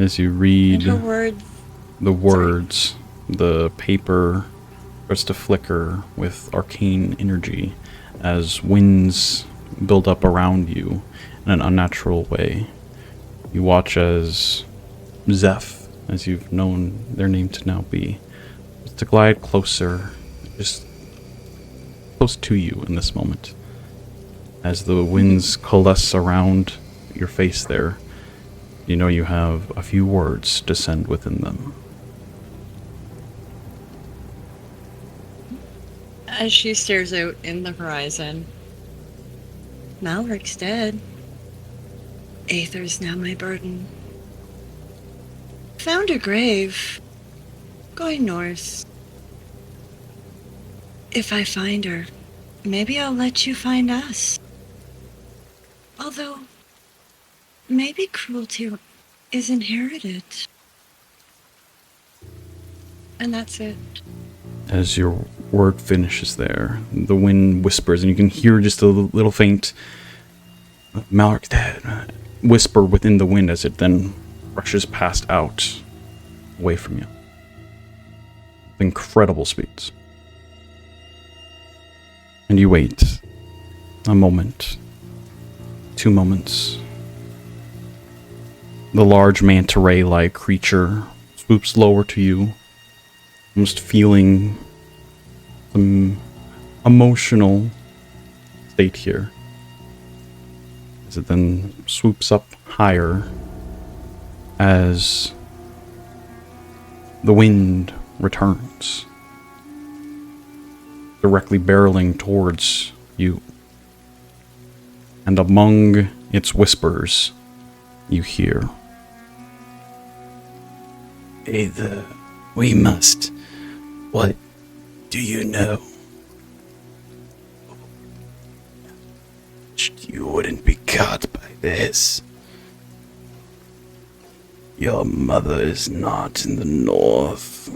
A: As you
E: And
A: read
E: her words.
A: the words, the paper starts to flicker with arcane energy as winds build up around you in an unnatural way. You watch as Zeph, as you've known their name to now be, starts to glide closer, just close to you in this moment. As the winds coalesce around your face there, you know you have a few words to send within them.
E: As she stares out in the horizon, Malric's dead. Aether's now my burden. Found a grave. Going north. If I find her, maybe I'll let you find us. Although, maybe cruelty is inherited. And that's it.
A: As your word finishes there, the wind whispers, and you can hear just a little faint Malric's dead whisper within the wind as it then rushes past out away from you. With incredible speeds. And you wait a moment, 2 moments. The large manta ray-like creature swoops lower to you, almost feeling some emotional state here. As it then swoops up higher as the wind returns, directly barreling towards you. And among its whispers, you hear, "Aether, we must. What do you know? You wouldn't be caught by this. Your mother is not in the north.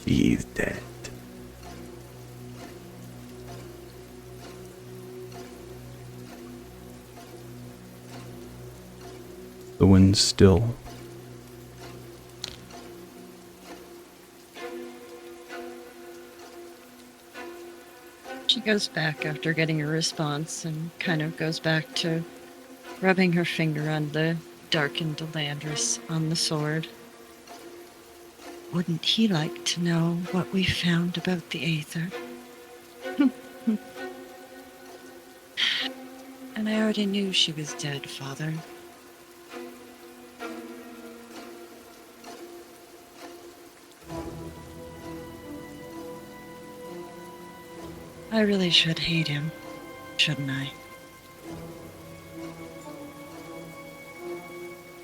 A: She's dead." The wind's still.
E: She goes back after getting a response and kind of goes back to rubbing her finger on the darkened Elandris on the sword. Wouldn't he like to know what we found about the Aether? And I already knew she was dead, Father. I really should hate him, shouldn't I?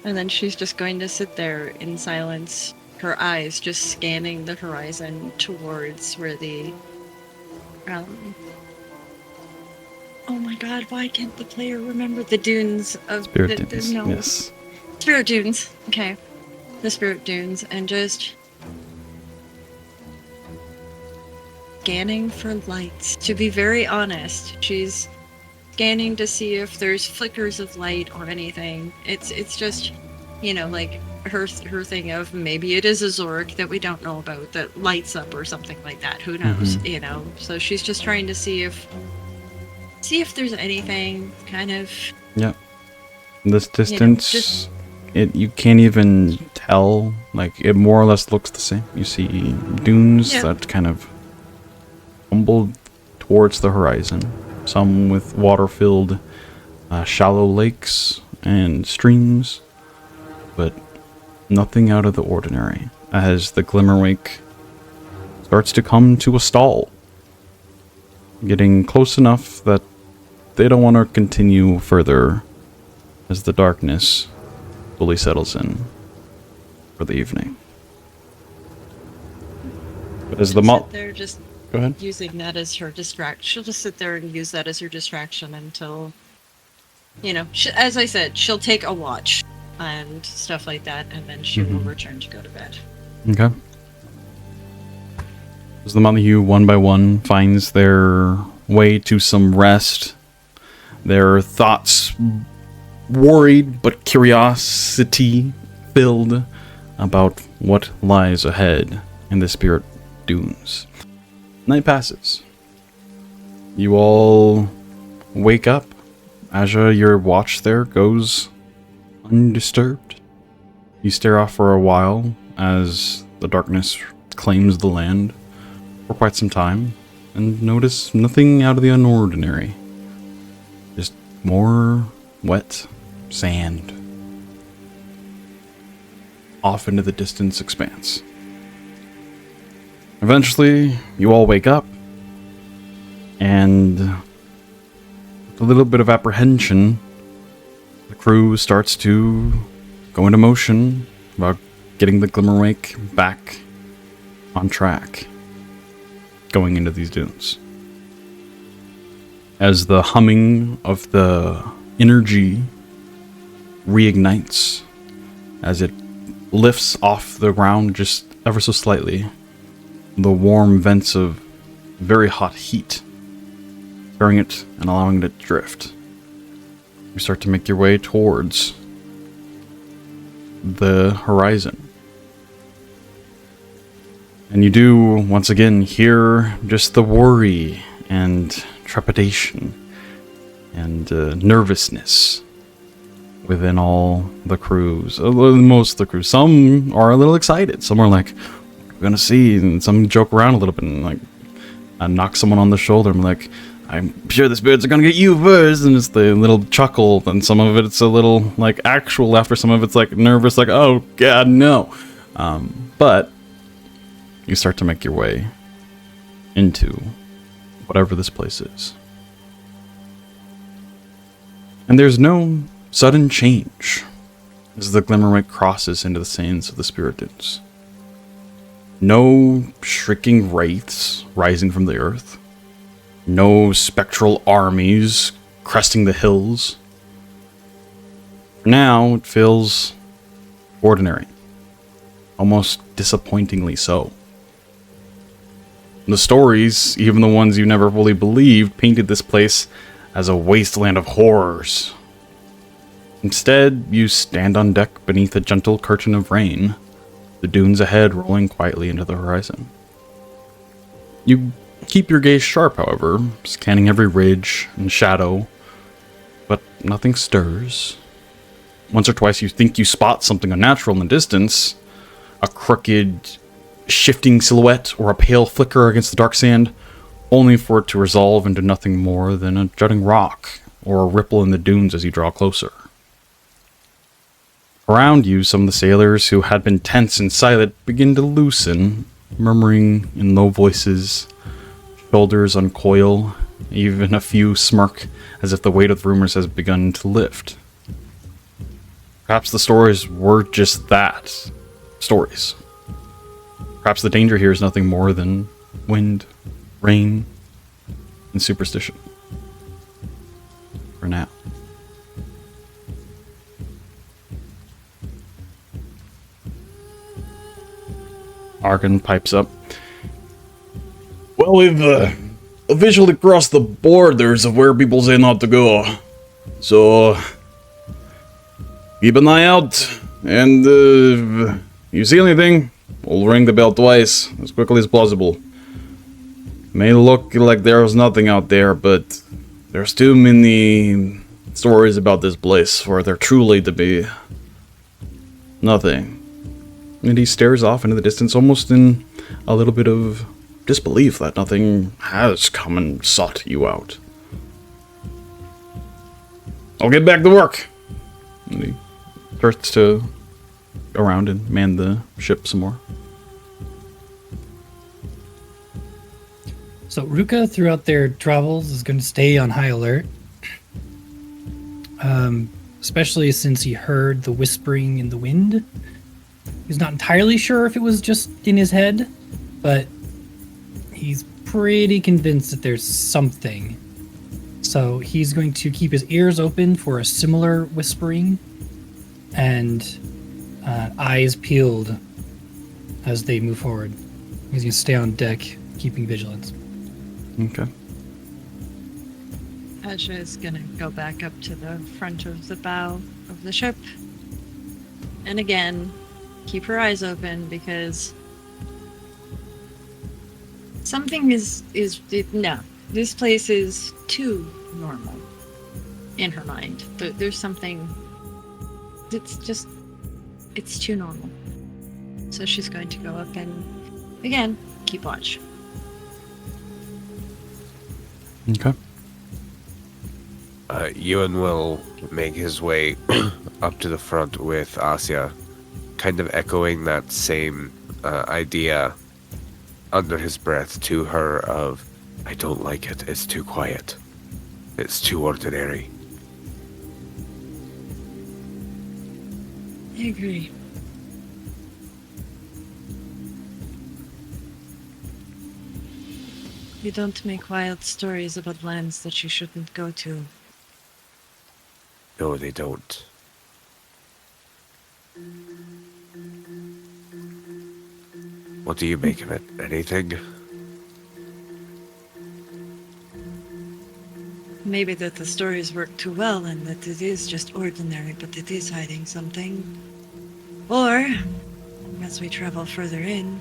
E: And then she's just going to sit there in silence, her eyes just scanning the horizon towards where the oh my god, why can't the player remember the dunes of
A: Spirit dunes,
E: no.
A: yes.
E: Spirit dunes. Okay. The spirit dunes, and just scanning for lights. To be very honest, she's scanning to see if there's flickers of light or anything. It's just, like her thing of maybe it is a Zork that we don't know about that lights up or something like that. Who knows? So she's just trying to see if there's anything kind of.
A: Yeah. This distance, you can't even tell. Like, it more or less looks the same. You see dunes that kind of tumble towards the horizon. Some with water-filled shallow lakes and streams, but nothing out of the ordinary. As the Glimmerwake starts to come to a stall, getting close enough that they don't want to continue further as the darkness fully settles in for the evening. But as
E: They're just
A: go ahead.
E: using that as her distraction. She'll just sit there and use that as her distraction until, as I said, she'll take a watch and stuff like that, and then she will return to go to bed.
A: Okay. As the Montague, one by one, finds their way to some rest, their thoughts worried but curiosity filled about what lies ahead in the Spirit Dunes. Night passes. You all wake up. Asja, your watch there goes undisturbed. You stare off for a while as the darkness claims the land for quite some time and notice nothing out of the unordinary. Just more wet sand off into the distance expanse. Eventually, you all wake up, and with a little bit of apprehension, the crew starts to go into motion about getting the Glimmerwake back on track, going into these dunes. As the humming of the energy reignites, as it lifts off the ground just ever so slightly, the warm vents of very hot heat, stirring it and allowing it to drift. You start to make your way towards the horizon. And you do, once again, hear just the worry and trepidation and nervousness within all the crews. Most of the crews. Some are a little excited. Some are like, we're gonna see, and some joke around a little bit and like knock someone on the shoulder and be like, I'm sure the spirits are gonna get you first, and it's the little chuckle, and some of it's a little like actual laughter, some of it's like nervous, like, oh god, no. But you start to make your way into whatever this place is. And there's no sudden change as the Glimmerwake crosses into the sands of the Spirit Dunes. No shrieking wraiths rising from the earth. No spectral armies cresting the hills. For now, it feels ordinary. Almost disappointingly so. The stories, even the ones you never fully believed, painted this place as a wasteland of horrors. Instead, you stand on deck beneath a gentle curtain of rain, the dunes ahead rolling quietly into the horizon. You keep your gaze sharp, however, scanning every ridge and shadow, but nothing stirs. Once or twice you think you spot something unnatural in the distance, a crooked, shifting silhouette or a pale flicker against the dark sand, only for it to resolve into nothing more than a jutting rock or a ripple in the dunes as you draw closer. Around you, some of the sailors who had been tense and silent begin to loosen, murmuring in low voices. Shoulders uncoil, even a few smirk as if the weight of the rumors has begun to lift. Perhaps the stories were just that, stories. Perhaps the danger here is nothing more than wind, rain, and superstition. For now. Argon pipes up. Well, we've officially crossed the borders of where people say not to go. So, keep an eye out, and you see anything, we'll ring the bell twice, as quickly as possible. May look like there's nothing out there, but there's too many stories about this place for there truly to be nothing. And he stares off into the distance, almost in a little bit of disbelief that nothing has come and sought you out. I'll get back to work. And he starts to go around and man the ship some more.
C: So Ruka, throughout their travels, is going to stay on high alert. Especially since he heard the whispering in the wind. He's not entirely sure if it was just in his head, but he's pretty convinced that there's something. So he's going to keep his ears open for a similar whispering and eyes peeled as they move forward. He's going to stay on deck, keeping vigilance.
A: Okay.
E: Asja is gonna go back up to the front of the bow of the ship. And again, keep her eyes open because something no. This place is too normal in her mind. There's something it's too normal. So she's going to go up and again, keep watch.
A: Okay.
D: Euan will make his way up to the front with Asja, kind of echoing that same idea under his breath to her of, I don't like it, it's too quiet. It's too ordinary.
E: I agree. You don't make wild stories about lands that you shouldn't go to.
D: No, they don't. What do you make of it? Anything?
E: Maybe that the stories work too well and that it is just ordinary, but it is hiding something. Or, as we travel further in,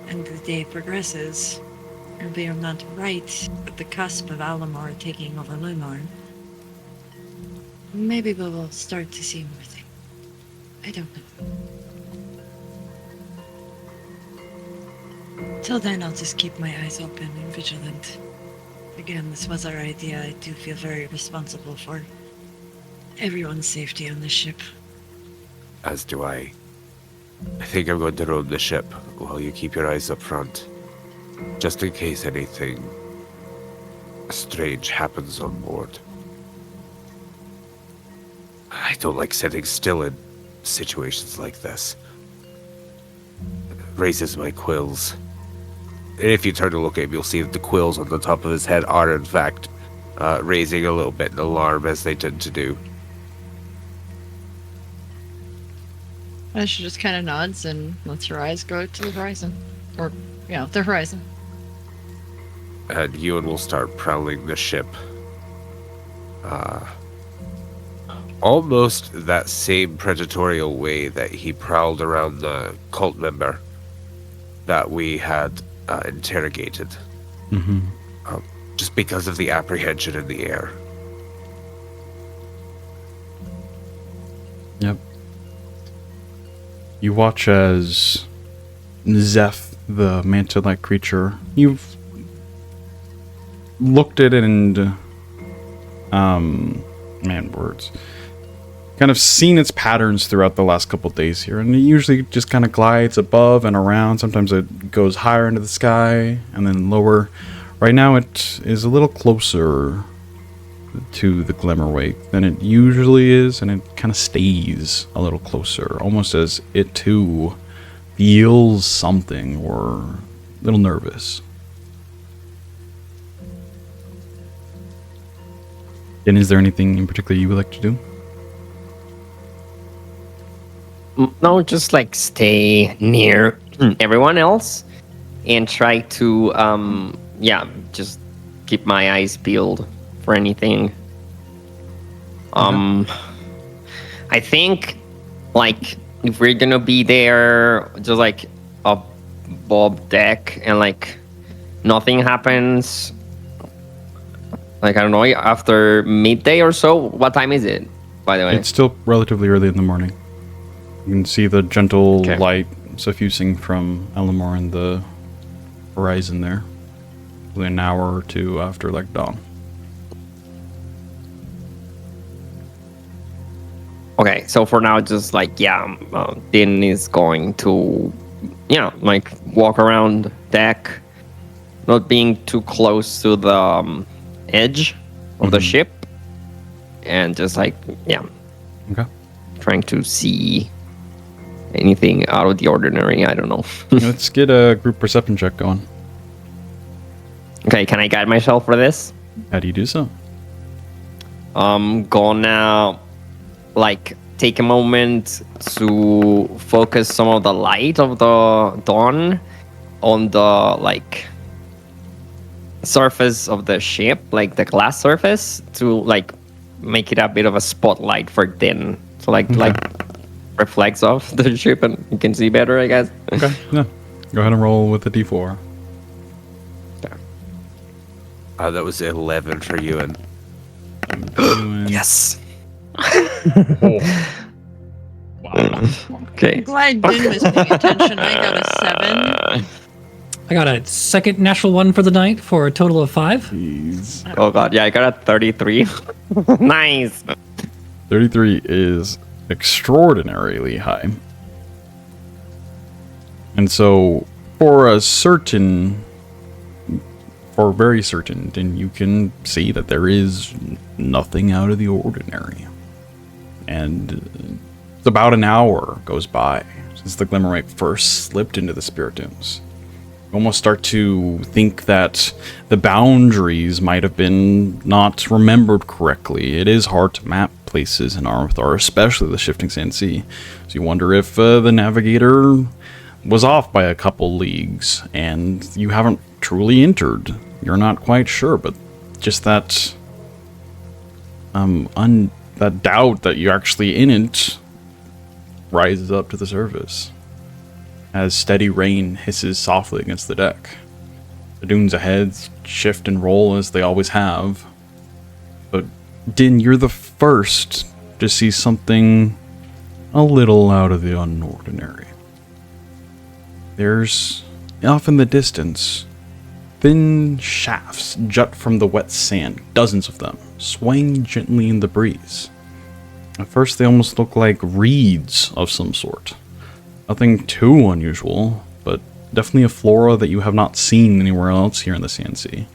E: and the day progresses, and we are not right at the cusp of Alamar taking over Lumar, maybe we will start to see more things. I don't know. Till then, I'll just keep my eyes open and vigilant. Again, this was our idea. I do feel very responsible for everyone's safety on this ship.
D: As do I. I think I'm going to roam the ship while you keep your eyes up front. Just in case anything strange happens on board. I don't like sitting still in situations like this. It raises my quills. And if you turn to look at him, you'll see that the quills on the top of his head are, in fact, raising a little bit in alarm, as they tend to do.
E: She just kind of nods and lets her eyes go to the horizon. Or, the horizon.
D: And Euan will start prowling the ship. Almost that same predatorial way that he prowled around the cult member that we had interrogated.
A: Mm-hmm.
D: Just because of the apprehension in the air.
A: Yep. You watch as Zeph, the manta-like creature, you've looked at it and, words. Kind of seen its patterns throughout the last couple of days here, and it usually just kind of glides above and around. Sometimes it goes higher into the sky and then lower. Right now it is a little closer to the Glimmerwake than it usually is, and it kind of stays a little closer, almost as it too feels something or a little nervous. And is there anything in particular you would like to do?
G: No, just like stay near everyone else
F: and try to just keep my eyes peeled for anything. I think like if we're gonna be there just like above deck and like nothing happens, like I don't know, after midday or so. What time is it, by the way?
A: It's still relatively early in the morning. You can see the gentle
F: Okay.
A: light suffusing from Elamore in the horizon there. Probably an hour or two after like dawn.
F: Okay, so for now, just like Din is going to, like walk around deck, not being too close to the edge of the ship, and just like
A: Okay.
F: trying to see anything out of the ordinary. I don't know.
A: Let's get a group perception check going.
F: Okay, can I guide myself for this?
A: How do you do so?
F: I'm gonna like take a moment to focus some of the light of the dawn on the like surface of the ship, like the glass surface, to like make it a bit of a spotlight for Din. So like reflects off the ship and you can see better, I guess.
A: Okay. Yeah. Go ahead and roll with the d4.
D: That was 11 for Euan.
F: Yes.
A: Wow.
F: Okay.
E: Glad Din was paying attention. I got a 7.
C: I got a second natural one for the night for a total of 5.
A: Jeez.
F: Oh god, yeah, I got a 33. Nice.
A: 33 is extraordinarily high. And so, for very certain, then you can see that there is nothing out of the ordinary. And about an hour goes by since the Glimmerwake first slipped into the Spirit Dunes. You almost start to think that the boundaries might have been not remembered correctly. It is hard to map places in Armthar, especially the Shifting Sand Sea. So you wonder if the navigator was off by a couple leagues and you haven't truly entered. You're not quite sure, but just that that doubt that you're actually in it rises up to the surface as steady rain hisses softly against the deck. The dunes ahead shift and roll as they always have. But Din, you're the first to see something a little out of the unordinary. There's, off in the distance, thin shafts jut from the wet sand, dozens of them, swaying gently in the breeze. At first they almost look like reeds of some sort. Nothing too unusual, but definitely a flora that you have not seen anywhere else here in the Sand Sea.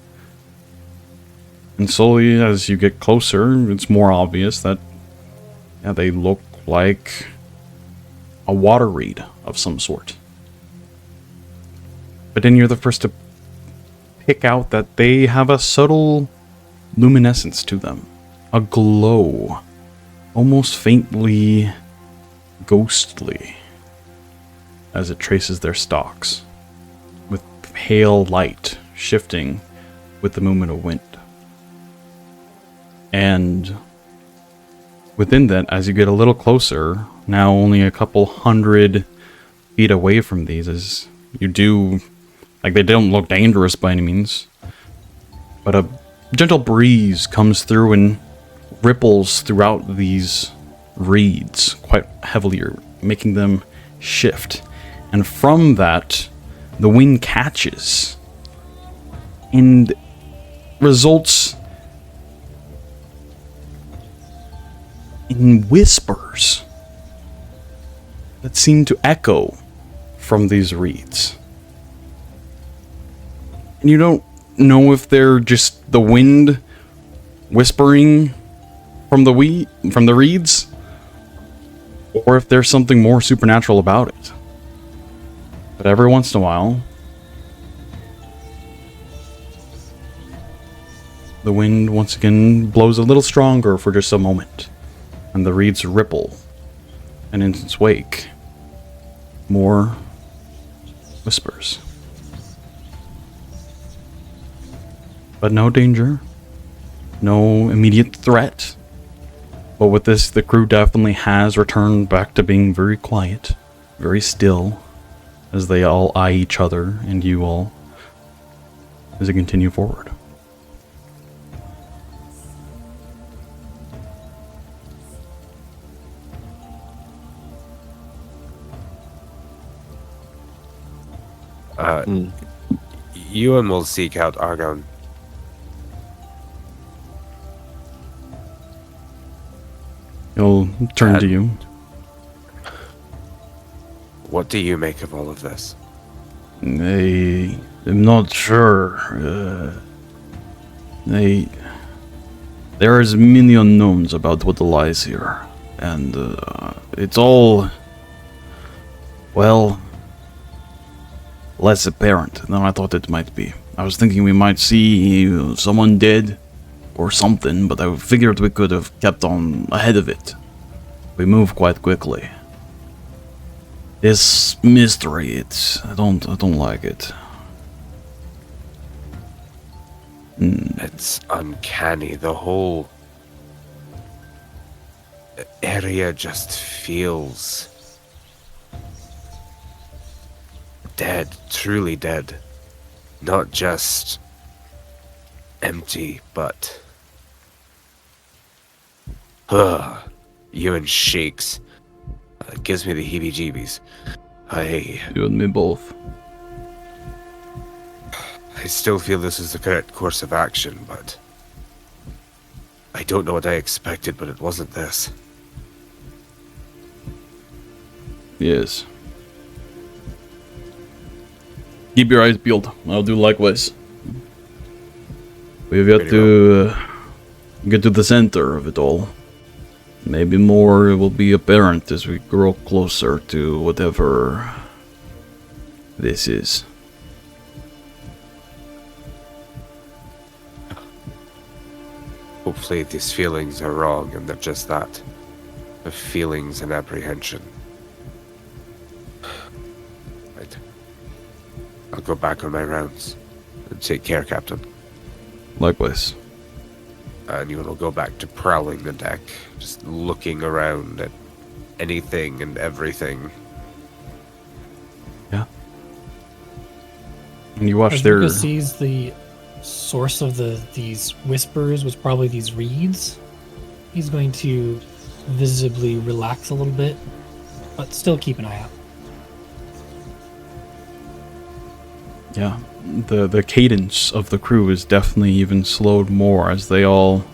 A: And slowly, as you get closer, it's more obvious that they look like a water reed of some sort. But then you're the first to pick out that they have a subtle luminescence to them. A glow. Almost faintly ghostly as it traces their stalks, with pale light shifting with the movement of wind. And within that, as you get a little closer, now only a couple 100 feet away from these, as you do, like they don't look dangerous by any means, but a gentle breeze comes through and ripples throughout these reeds quite heavily, making them shift. And from that, the wind catches and results in whispers that seem to echo from these reeds. And you don't know if they're just the wind whispering from the reeds, or if there's something more supernatural about it. But every once in a while, the wind once again blows a little stronger for just a moment, and the reeds ripple, and in its wake, more whispers. But no danger. No immediate threat. But with this, the crew definitely has returned back to being very quiet, very still, as they all eye each other and you all as they continue forward.
D: Euan will seek out Argon.
A: He'll turn to you.
D: What do you make of all of this?
A: I'm not sure. There is many unknowns about what lies here, and it's all, well, less apparent than I thought it might be. I was thinking we might see someone dead or something, but I figured we could have kept on ahead of it. We move quite quickly. This mystery, I don't like it.
D: It's uncanny. The whole area just feels dead, truly dead. Not just empty, but Euan shakes. It gives me the heebie-jeebies.
A: You and me both.
D: I still feel this is the correct course of action, but I don't know what I expected, but it wasn't this.
A: Yes. Keep your eyes peeled. I'll do likewise. We've got to get to the center of it all. Maybe more will be apparent as we grow closer to whatever this is.
D: Hopefully these feelings are wrong and they're just that. The feelings and apprehension. Right. I'll go back on my rounds. And take care, Captain.
A: Likewise.
D: And you will go back to prowling the deck, just looking around at anything and everything.
A: Yeah. And you watch
C: As
A: their...
C: Lucas sees the source of these whispers was probably these reeds, he's going to visibly relax a little bit, but still keep an eye out.
A: Yeah, the cadence of the crew is definitely even slowed more as they all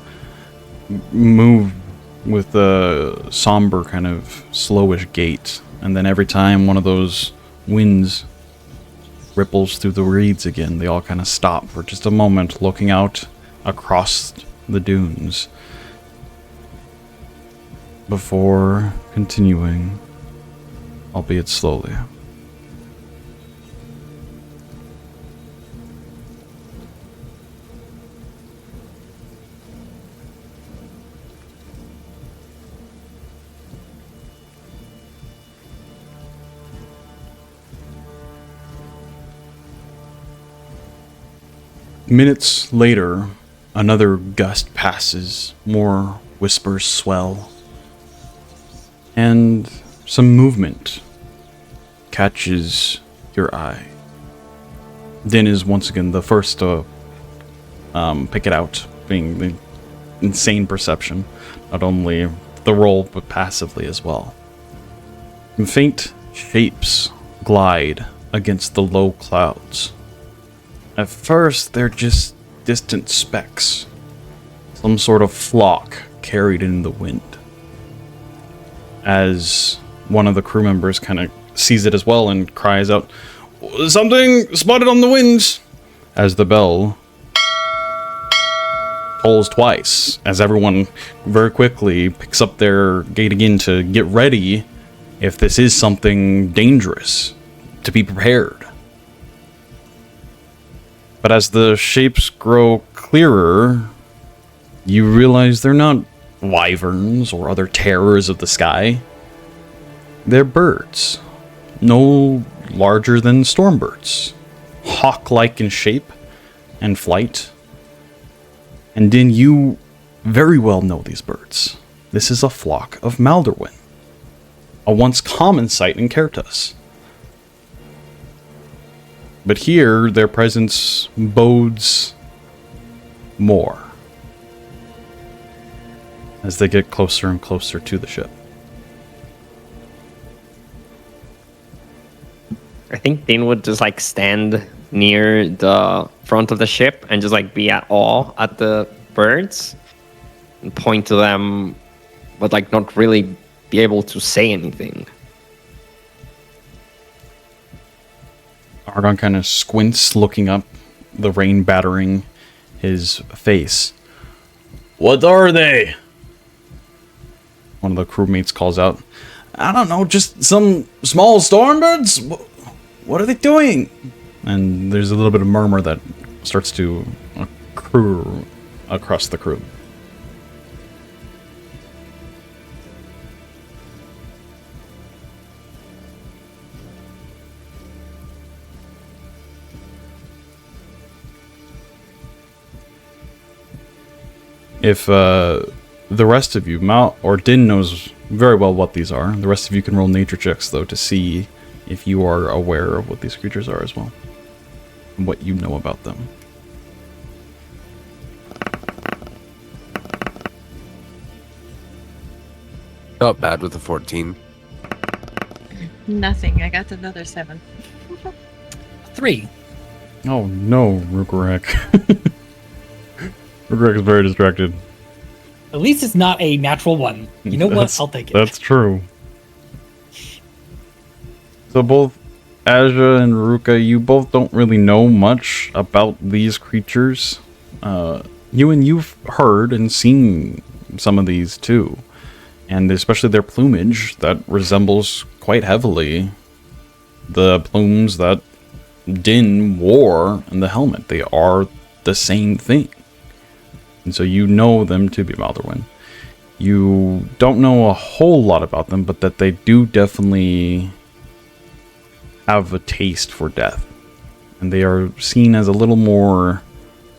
A: move with a somber kind of slowish gait. And then every time one of those winds ripples through the reeds again, they all kind of stop for just a moment, looking out across the dunes before continuing, albeit slowly. Minutes later, another gust passes, more whispers swell, and some movement catches your eye. Din is once again the first to pick it out, being the insane perception, not only the roll, but passively as well. Some faint shapes glide against the low clouds. At first, they're just distant specks. Some sort of flock carried in the wind. As one of the crew members kind of sees it as well and cries out, "Something spotted on the winds!" As the bell tolls twice, as everyone very quickly picks up their gait again to get ready if this is something dangerous, to be prepared. But as the shapes grow clearer, you realize they're not wyverns or other terrors of the sky. They're birds, no larger than stormbirds, hawk-like in shape and flight, And Din, you very well know these birds. This is a flock of Maldorwen, a once common sight in Kertas. But here, their presence bodes more as they get closer and closer to the ship.
F: I think Dean would just like stand near the front of the ship and just like be at awe at the birds and point to them, but like not really be able to say anything.
A: Argon kind of squints, looking up, the rain battering his face. What are they? One of the crewmates calls out. I don't know, just some small stormbirds? What are they doing? And there's a little bit of murmur that starts to accrue across the crew. If the rest of you, Mal or Din knows very well what these are. The rest of you can roll nature checks, though, to see if you are aware of what these creatures are as well. And what you know about them.
D: Not bad with a 14.
E: Nothing. I got another 7.
C: 3.
A: Oh no, Rhukkarrak. Rhukkarrak is very distracted.
C: At least it's not a natural one. You know what? I'll take it.
A: That's true. So both Asja and Ruka, you both don't really know much about these creatures. You've heard and seen some of these too. And especially their plumage that resembles quite heavily the plumes that Din wore in the helmet. They are the same thing. And so you know them to be Maldorwen. You don't know a whole lot about them, but that they do definitely have a taste for death. And they are seen as a little more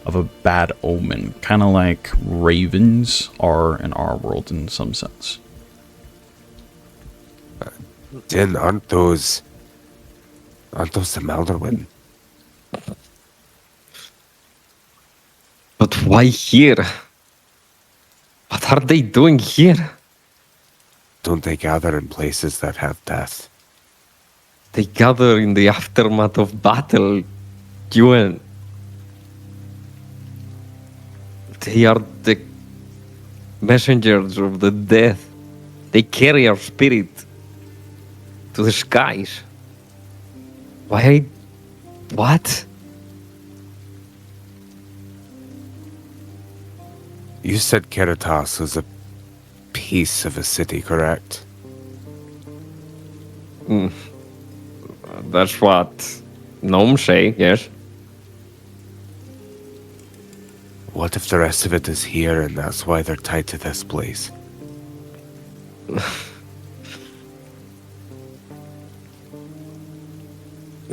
A: of a bad omen. Kind of like ravens are in our world in some sense.
D: Din, aren't those the Maldorwen?
F: But why here? What are they doing here?
D: Don't they gather in places that have death?
F: They gather in the aftermath of battle, Euan. They are the messengers of the death. They carry our spirit to the skies. Why? What?
D: You said Keratas was a piece of a city, correct?
F: That's what gnomes say, yes.
D: What if the rest of it is here and that's why they're tied to this place?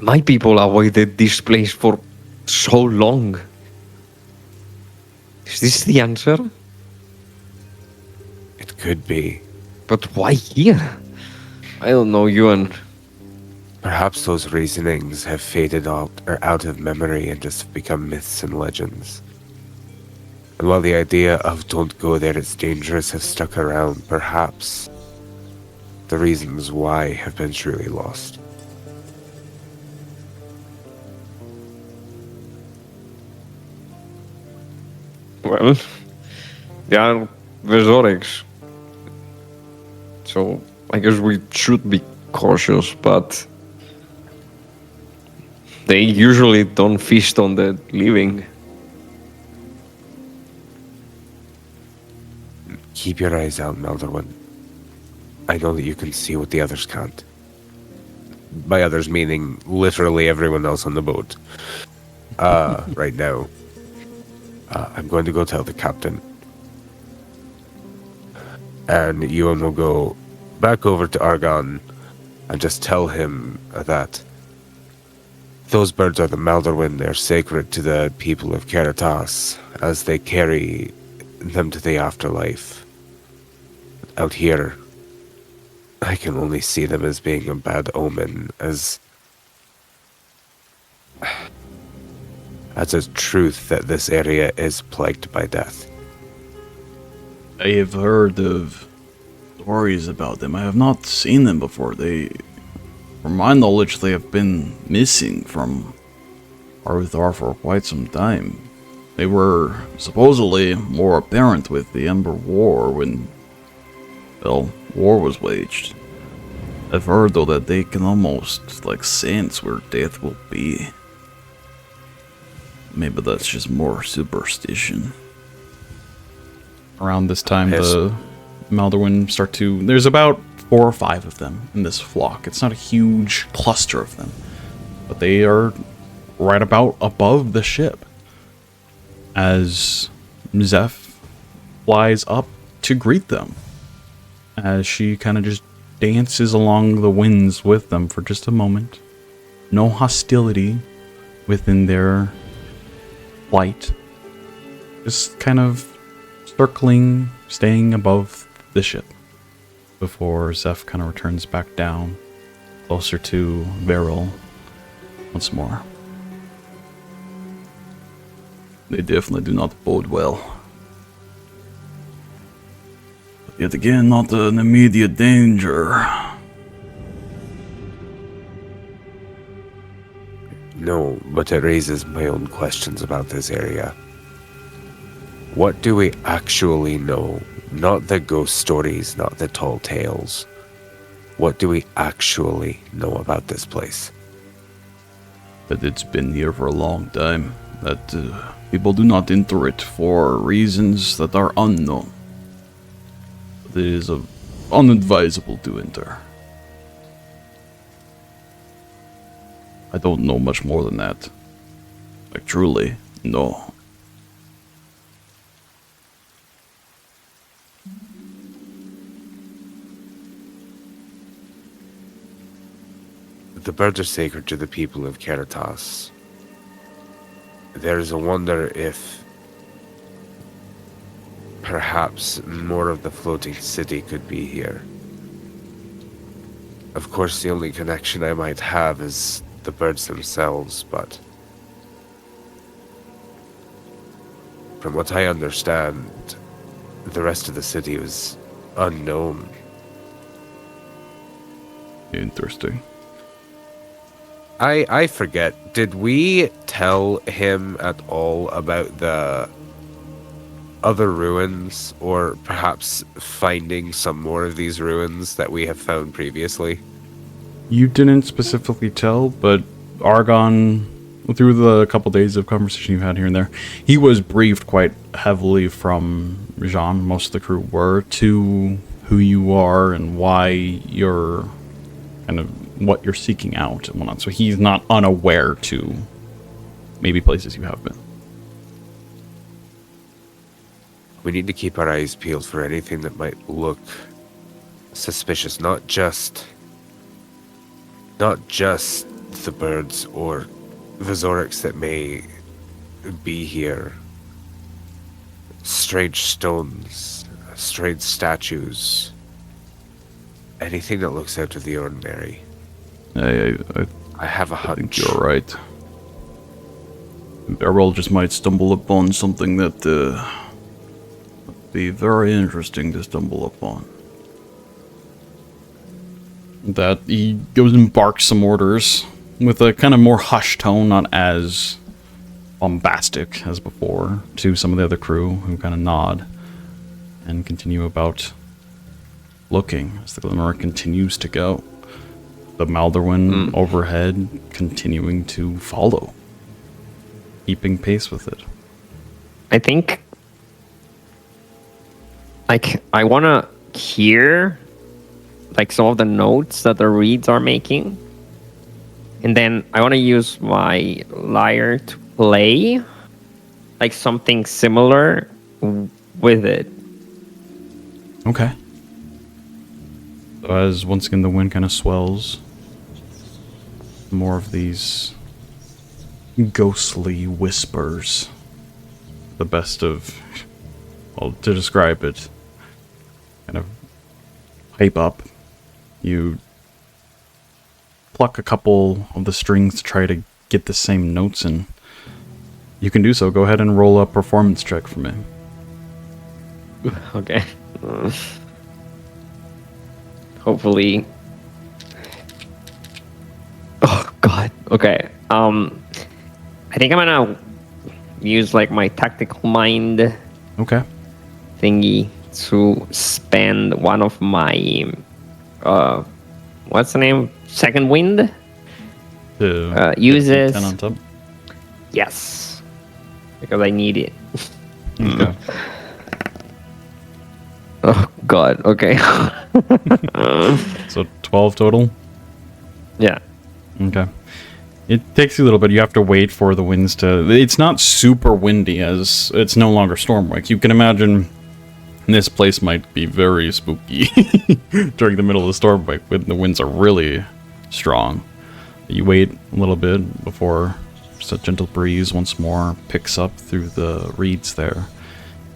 F: My people avoided this place for so long. Is this the answer?
D: It could be.
F: But why here? I don't know, Euan.
D: Perhaps those reasonings have faded out of memory and just become myths and legends. And while the idea of don't go there, it's dangerous has stuck around, perhaps the reasons why have been truly lost.
F: Well, they are Vezorix. So I guess we should be cautious, but they usually don't feast on the living.
D: Keep your eyes out, Maldorwen. I know that you can see what the others can't. By others meaning literally everyone else on the boat. Right now. I'm going to go tell the captain. And Euan will go back over to Argon and just tell him that those birds are the Maldorwen. They're sacred to the people of Keratas, as they carry them to the afterlife. Out here, I can only see them as being a bad omen, as a truth that this area is plagued by death.
A: I have heard of stories about them. I have not seen them before. From my knowledge, they have been missing from Arthur for quite some time. They were supposedly more apparent with the Ember War when, well, war was waged. I've heard, though, that they can almost, sense where death will be. Maybe that's just more superstition. Around this time,
D: Yes.
A: the Maldorwen start to... There's about 4 or 5 of them in this flock. It's not a huge cluster of them, but they are right about above the ship. As Zeph flies up to greet them, as she kind of just dances along the winds with them for just a moment. No hostility within their flight. Just kind of circling, staying above the ship before Zeph kind of returns back down, closer to Beryl once more. They definitely do not bode well. But yet again, not an immediate danger.
D: No, but it raises my own questions about this area. What do we actually know? Not the ghost stories, not the tall tales. What do we actually know about this place?
A: That it's been here for a long time. That people do not enter it for reasons that are unknown. It is unadvisable to enter. I don't know much more than that. Truly, no.
D: The birds are sacred to the people of Caritas. There is a wonder if perhaps more of the floating city could be here. Of course, the only connection I might have is the birds themselves, but from what I understand, the rest of the city was unknown.
A: Interesting.
D: I forget, did we tell him at all about the other ruins, or perhaps finding some more of these ruins that we have found previously?
A: You didn't specifically tell, but Argon, through the couple days of conversation you had here and there, he was briefed quite heavily from Jean, most of the crew were, to who you are and why you're kind of what you're seeking out and whatnot. So he's not unaware to maybe places you have been.
D: We need to keep our eyes peeled for anything that might look suspicious, not just the birds or the Zorix that may be here. Strange stones, strange statues, anything that looks out of the ordinary.
A: I
D: have a
A: think
D: hunch.
A: you're right. Beryl just might stumble upon something that would be very interesting to stumble upon. That he goes and barks some orders with a kind of more hushed tone, not as bombastic as before, to some of the other crew who kind of nod and continue about looking as the glimmer continues to go. The Maldorwen overhead continuing to follow, keeping pace with it.
G: I think, I want to hear, some of the notes that the reeds are making. And then I want to use my lyre to play, something similar with it.
A: Okay. So as once again the wind kind of swells, more of these ghostly whispers the best of, well, to describe it, kind of pipe up. You pluck a couple of the strings to try to get the same notes, and you can do so. Go ahead and roll a performance check for me.
G: Okay. Hopefully. Oh God. Okay. I think I'm gonna use like my tactical mind
A: Okay.
G: thingy to spend one of my what's the name? Second wind. Uses
A: 10 on top.
G: yes, because I need it.
A: Okay.
G: Oh God. Okay.
A: So 12 total.
G: Yeah.
A: Okay. It takes you a little bit. You have to wait for the winds to... It's not super windy, as it's no longer Stormwake. You can imagine this place might be very spooky during the middle of the Stormwake when the winds are really strong. You wait a little bit before just a gentle breeze once more picks up through the reeds there.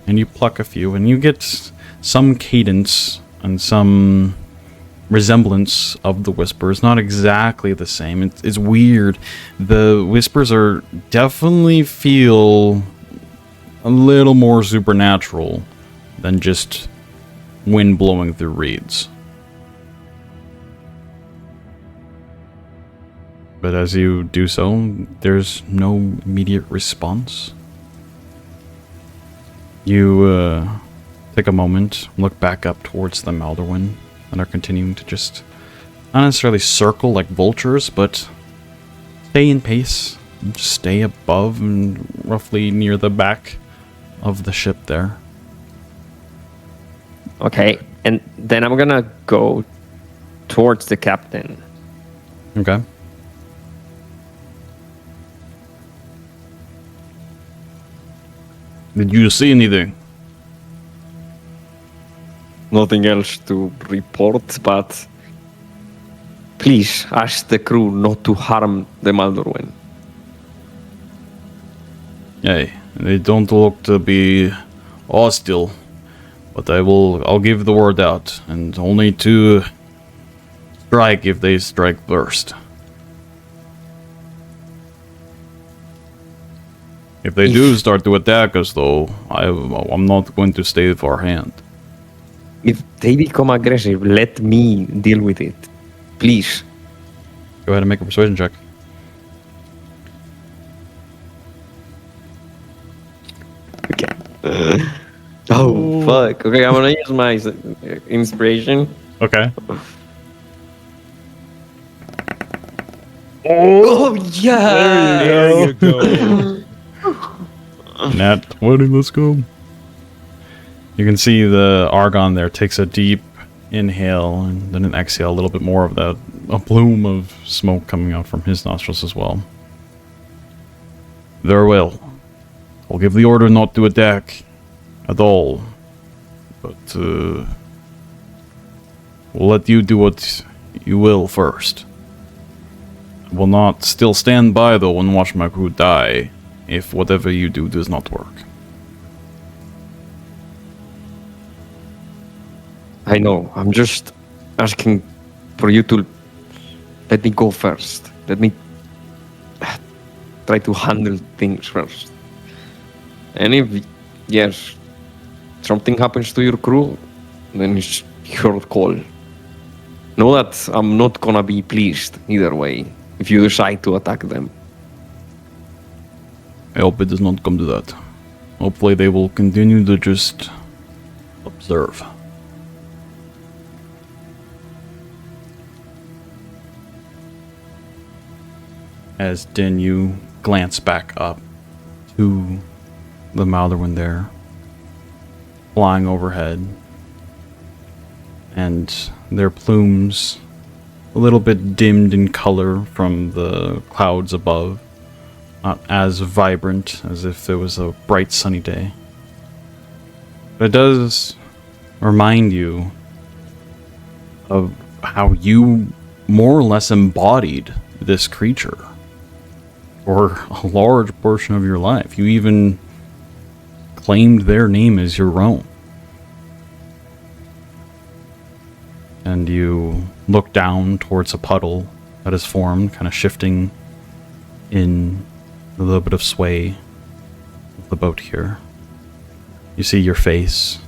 A: And you pluck a few, and you get some cadence and some resemblance of the whispers. Not exactly the same. It's weird. The whispers are definitely feel a little more supernatural than just wind blowing through reeds. But as you do so, there's no immediate response. You take a moment, look back up towards the Maldorwen, and are continuing to just not necessarily circle like vultures, but stay in pace, just stay above and roughly near the back of the ship there.
G: Okay, and then I'm gonna go towards the captain.
A: Okay. Did you see anything?
F: Nothing else to report, but please ask the crew not to harm the Maldorwen.
A: Hey, they don't look to be hostile, but I'll give the word out, and only to strike if they strike first. If they do start to attack us, though, I'm not going to stay for hand.
F: If they become aggressive, let me deal with it. Please.
A: Go ahead and make a persuasion check.
F: Oh, fuck. Okay, I'm gonna use my inspiration.
A: Okay.
F: Oh, yeah!
A: There you go. Nat 20, let's go. You can see the Argon there takes a deep inhale and then an exhale, a little bit more of that, a plume of smoke coming out from his nostrils as well. Very well. I'll give the order not to attack at all, but we'll let you do what you will first. I will not still stand by though and watch my crew die if whatever you do does not work.
F: I know. I'm just asking for you to let me go first. Let me try to handle things first. And if, yes, something happens to your crew, then it's your call. Know that I'm not gonna be pleased either way if you decide to attack them.
A: I hope it does not come to that. Hopefully they will continue to just observe. As Din, you glance back up to the Maldorwen there, flying overhead, and their plumes a little bit dimmed in color from the clouds above, not as vibrant as if it was a bright sunny day. But it does remind you of how you more or less embodied this creature for a large portion of your life. You even claimed their name as your own. And you look down towards a puddle that is formed, kind of shifting in a little bit of sway of the boat here. You see your face,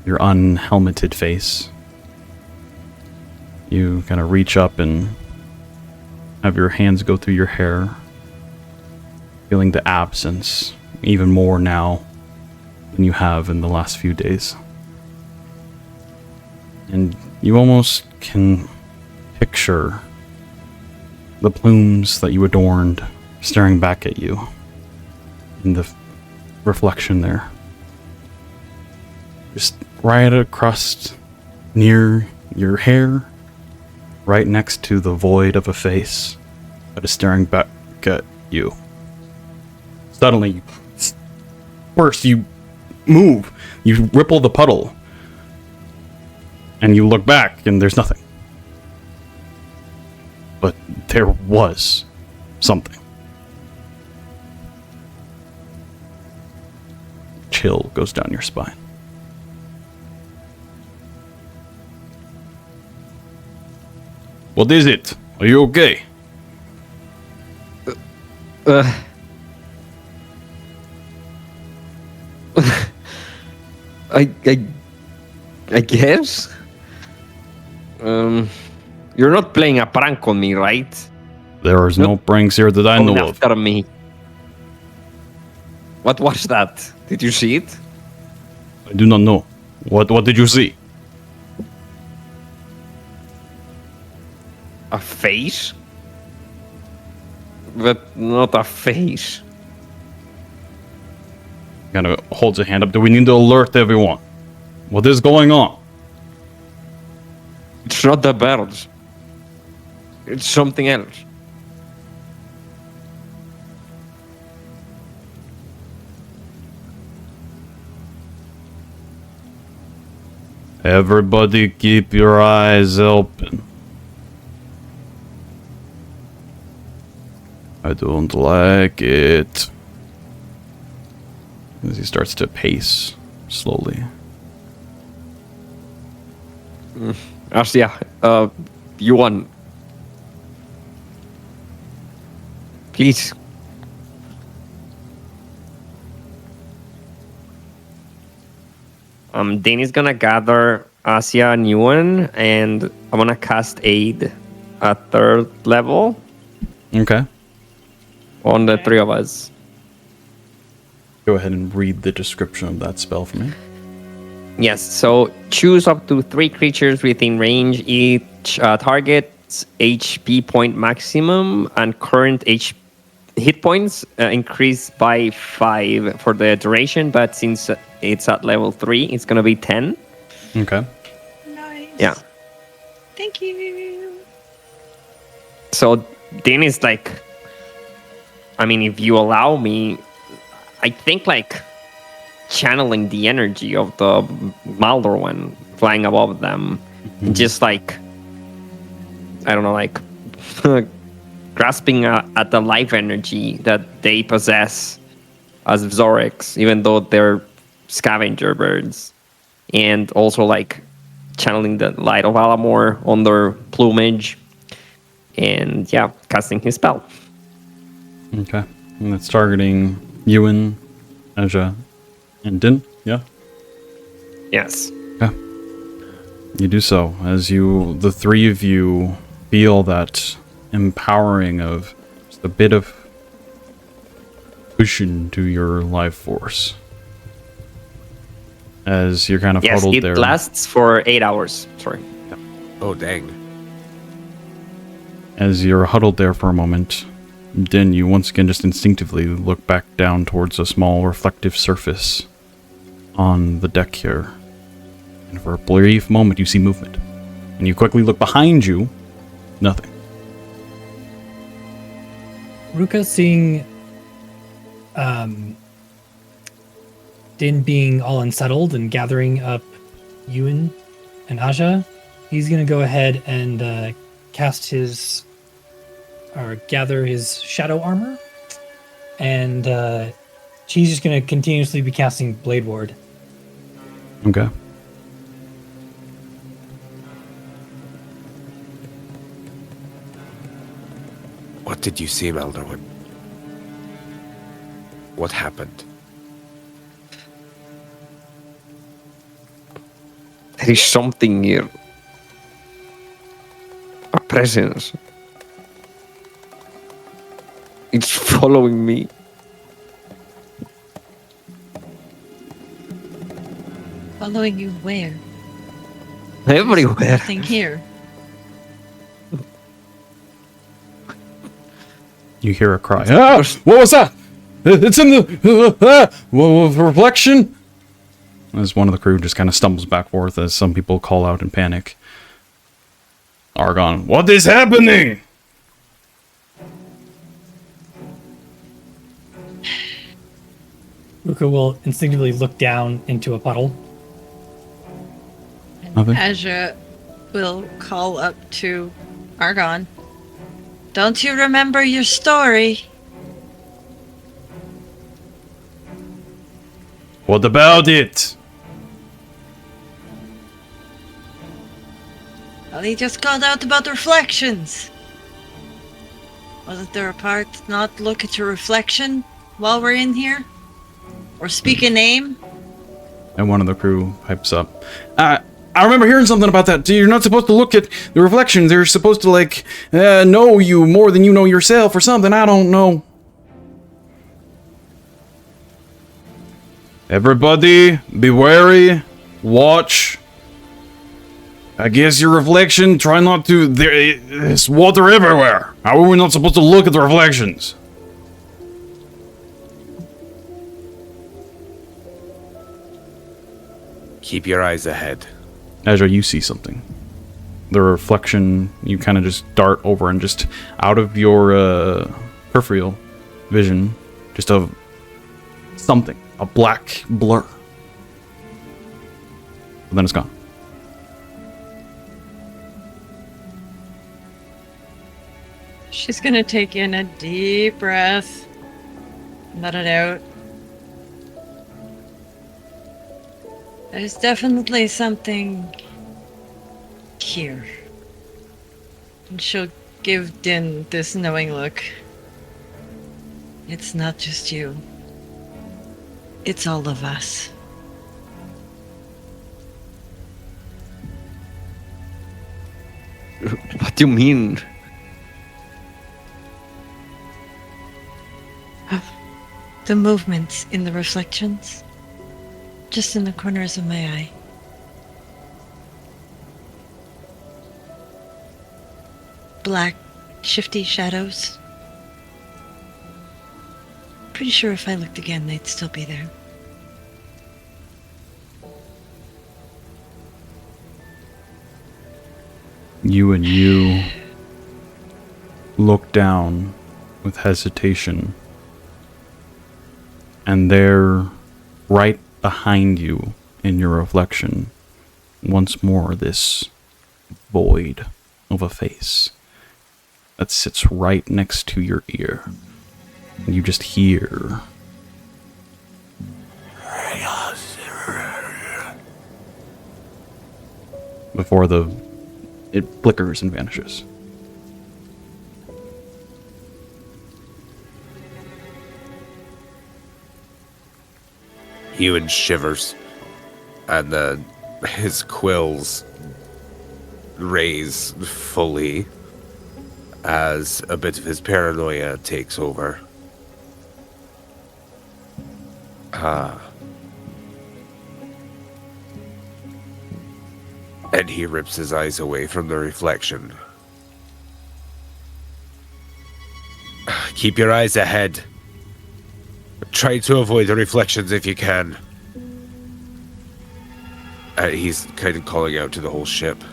A: your unhelmeted face. You kind of reach up and have your hands go through your hair, feeling the absence even more now than you have in the last few days. And you almost can picture the plumes that you adorned staring back at you in the reflection there. Just right across near your hair, right next to the void of a face that is staring back at you. Suddenly, first you move, you ripple the puddle, and you look back and there's nothing. But there was something. Chill goes down your spine. What is it? Are you okay?
F: I guess. You're not playing a prank on me, right?
A: There is no pranks here that I know
F: Going
A: of.
F: after me. What was that? Did you see it?
A: I do not know. What did you see?
F: A face? But not a face.
A: Kind of holds a hand up. Do we need to alert everyone? What is going on?
F: It's not the birds. It's something else.
A: Everybody keep your eyes open. I don't like it. As he starts to pace slowly.
F: Asja, Euan. Please.
G: Danny's gonna gather Asja and Euan, and I'm gonna cast Aid at 3rd level
A: Okay.
G: on the 3 of us.
A: Go ahead and read the description of that spell for me.
G: Yes, so choose up to 3 creatures within range. Each target's HP point maximum and current hit points increase by 5 for the duration, but since it's at level 3, it's gonna be 10.
A: Okay.
E: Nice.
G: Yeah.
E: Thank you.
G: So Danny's like, I mean, if you allow me, I think like channeling the energy of the Maldorwen flying above them, just like, I don't know, like grasping at the life energy that they possess as Zorix, even though they're scavenger birds, and also like channeling the light of Alamor on their plumage, and yeah, casting his spell.
A: Okay. And that's targeting Euan, Asja, and Din. Yeah.
G: Yes.
A: Okay. You do so as the 3 of you feel that empowering of just a bit of cushion to your life force. As you're kind of
G: Yes,
A: huddled
G: it
A: there.
G: lasts for 8 hours. Sorry.
D: Oh, dang.
A: As you're huddled there for a moment, Din, you once again just instinctively look back down towards a small reflective surface on the deck here. And for a brief moment, you see movement. And you quickly look behind you. Nothing.
C: Ruka seeing Din being all unsettled and gathering up Euan and Asja, he's gonna go ahead and gather his shadow armor and She's just gonna continuously be casting Blade Ward.
A: Okay.
D: What did you see, Maldorwen? What happened?
G: There is something here. A presence. It's following me.
E: Following you where?
G: Everywhere.
E: Nothing here.
A: You hear a cry. Ah! What was that? It's in the reflection. As one of the crew just kind of stumbles back forth, as some people call out in panic. Argon, what is happening?
C: Ruka will instinctively look down into a puddle.
A: Nothing.
E: Asja will call up to Argon. Don't you remember your story?
A: What about it?
E: Well, he just called out about reflections. Wasn't there a part not look at your reflection while we're in here? Or speak a name?
A: And one of the crew pipes up. I remember hearing something about that. You're not supposed to look at the reflections. They're supposed to, like, know you more than you know yourself or something. I don't know. Everybody, be wary. Watch. I guess your reflection, try not to... There's water everywhere. How are we not supposed to look at the reflections?
D: Keep your eyes ahead.
A: Asja, you see something. The reflection, you kind of just dart over and just out of your peripheral vision, just a something, a black blur. But then it's gone.
E: She's gonna take in a deep breath. Let it out. There's definitely something here. And she'll give Din this knowing look. It's not just you. It's all of us.
G: What do you mean?
E: The movements in the reflections. Just in the corners of my eye. Black, shifty shadows. Pretty sure if I looked again, they'd still be there.
A: You look down with hesitation. And there, right behind you in your reflection, once more this void of a face that sits right next to your ear. And you just hear... before it flickers and vanishes.
D: Euan shivers, and then his quills raise fully as a bit of his paranoia takes over. And he rips his eyes away from the reflection. Keep your eyes ahead. Try to avoid the reflections if you can. He's kind of calling out to the whole ship.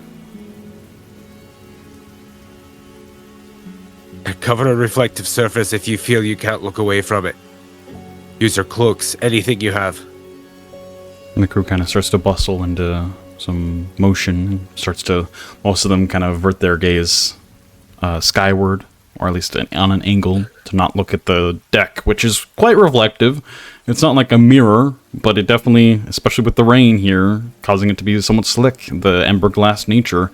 D: Cover a reflective surface if you feel you can't look away from it. Use your cloaks, anything you have.
A: And the crew kind of starts to bustle into some motion. Starts to, most of them kind of avert their gaze skyward or at least on an angle to not look at the deck, which is quite reflective. It's not like a mirror, but it definitely, especially with the rain here, causing it to be somewhat slick, the ember glass nature,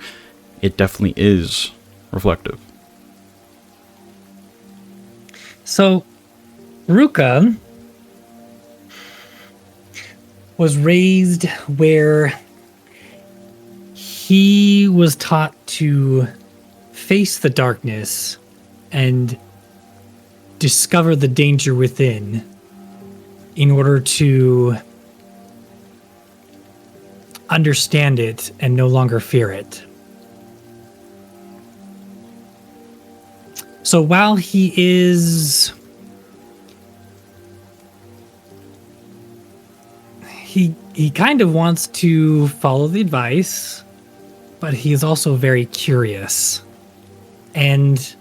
A: it definitely is reflective.
C: So, Ruka was raised where he was taught to face the darkness and discover the danger within in order to understand it and no longer fear it. So while he is... He kind of wants to follow the advice, but he is also very curious. And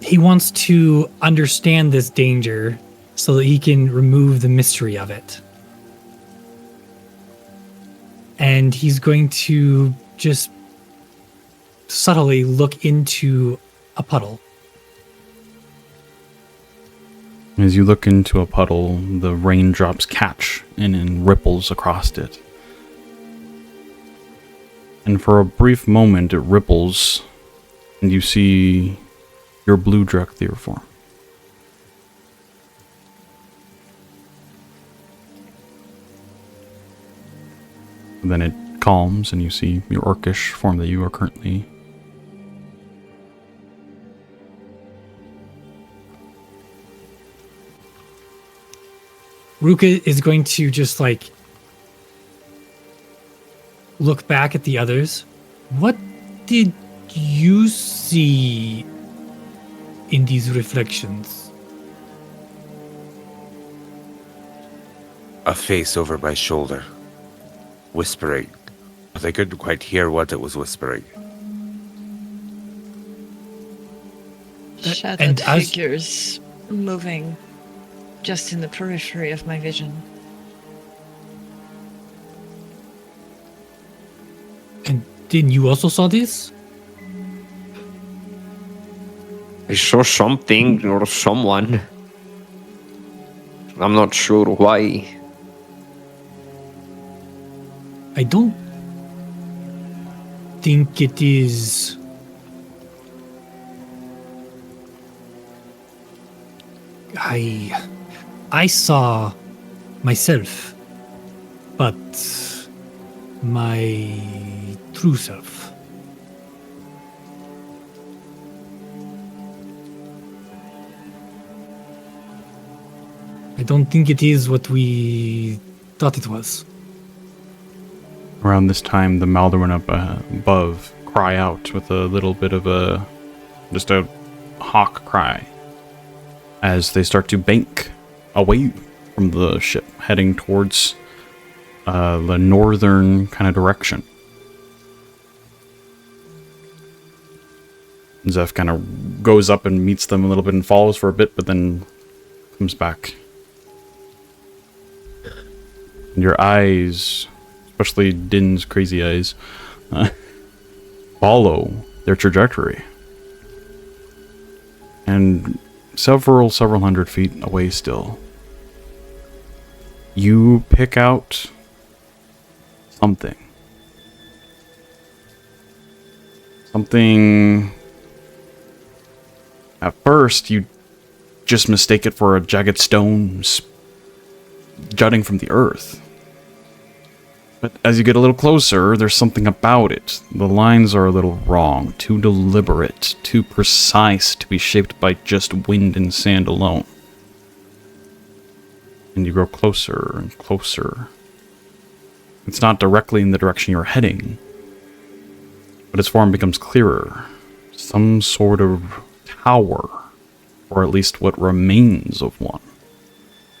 C: he wants to understand this danger so that he can remove the mystery of it. And he's going to just subtly look into a puddle.
A: As you look into a puddle, the raindrops catch and ripples across it. And for a brief moment, it ripples, and you see your blue Drakthir form. And then it calms, and you see your orcish form that you are currently.
C: Ruka is going to just like look back at the others. What did you see in these reflections?
D: A face over my shoulder, whispering, but I couldn't quite hear what it was whispering.
E: Shadowed
C: and as-
E: figures moving just in the periphery of my vision.
C: And then you also saw this?
G: I saw something or someone. I'm not sure why.
C: I don't think it is. I saw myself, but my true self. I don't think it is what we thought it was.
A: Around this time, the Maldorwen up above cry out with a little bit of just a hawk cry as they start to bank away from the ship, heading towards the northern kind of direction. Zeph kind of goes up and meets them a little bit and follows for a bit, but then comes back. And your eyes, especially Din's crazy eyes, follow their trajectory. And several hundred feet away still, you pick out something. Something. At first, you just mistake it for a jagged stone jutting from the earth. But as you get a little closer, there's something about it. The lines are a little wrong, too deliberate, too precise to be shaped by just wind and sand alone. And you grow closer and closer. It's not directly in the direction you're heading, but its form becomes clearer. Some sort of tower, or at least what remains of one.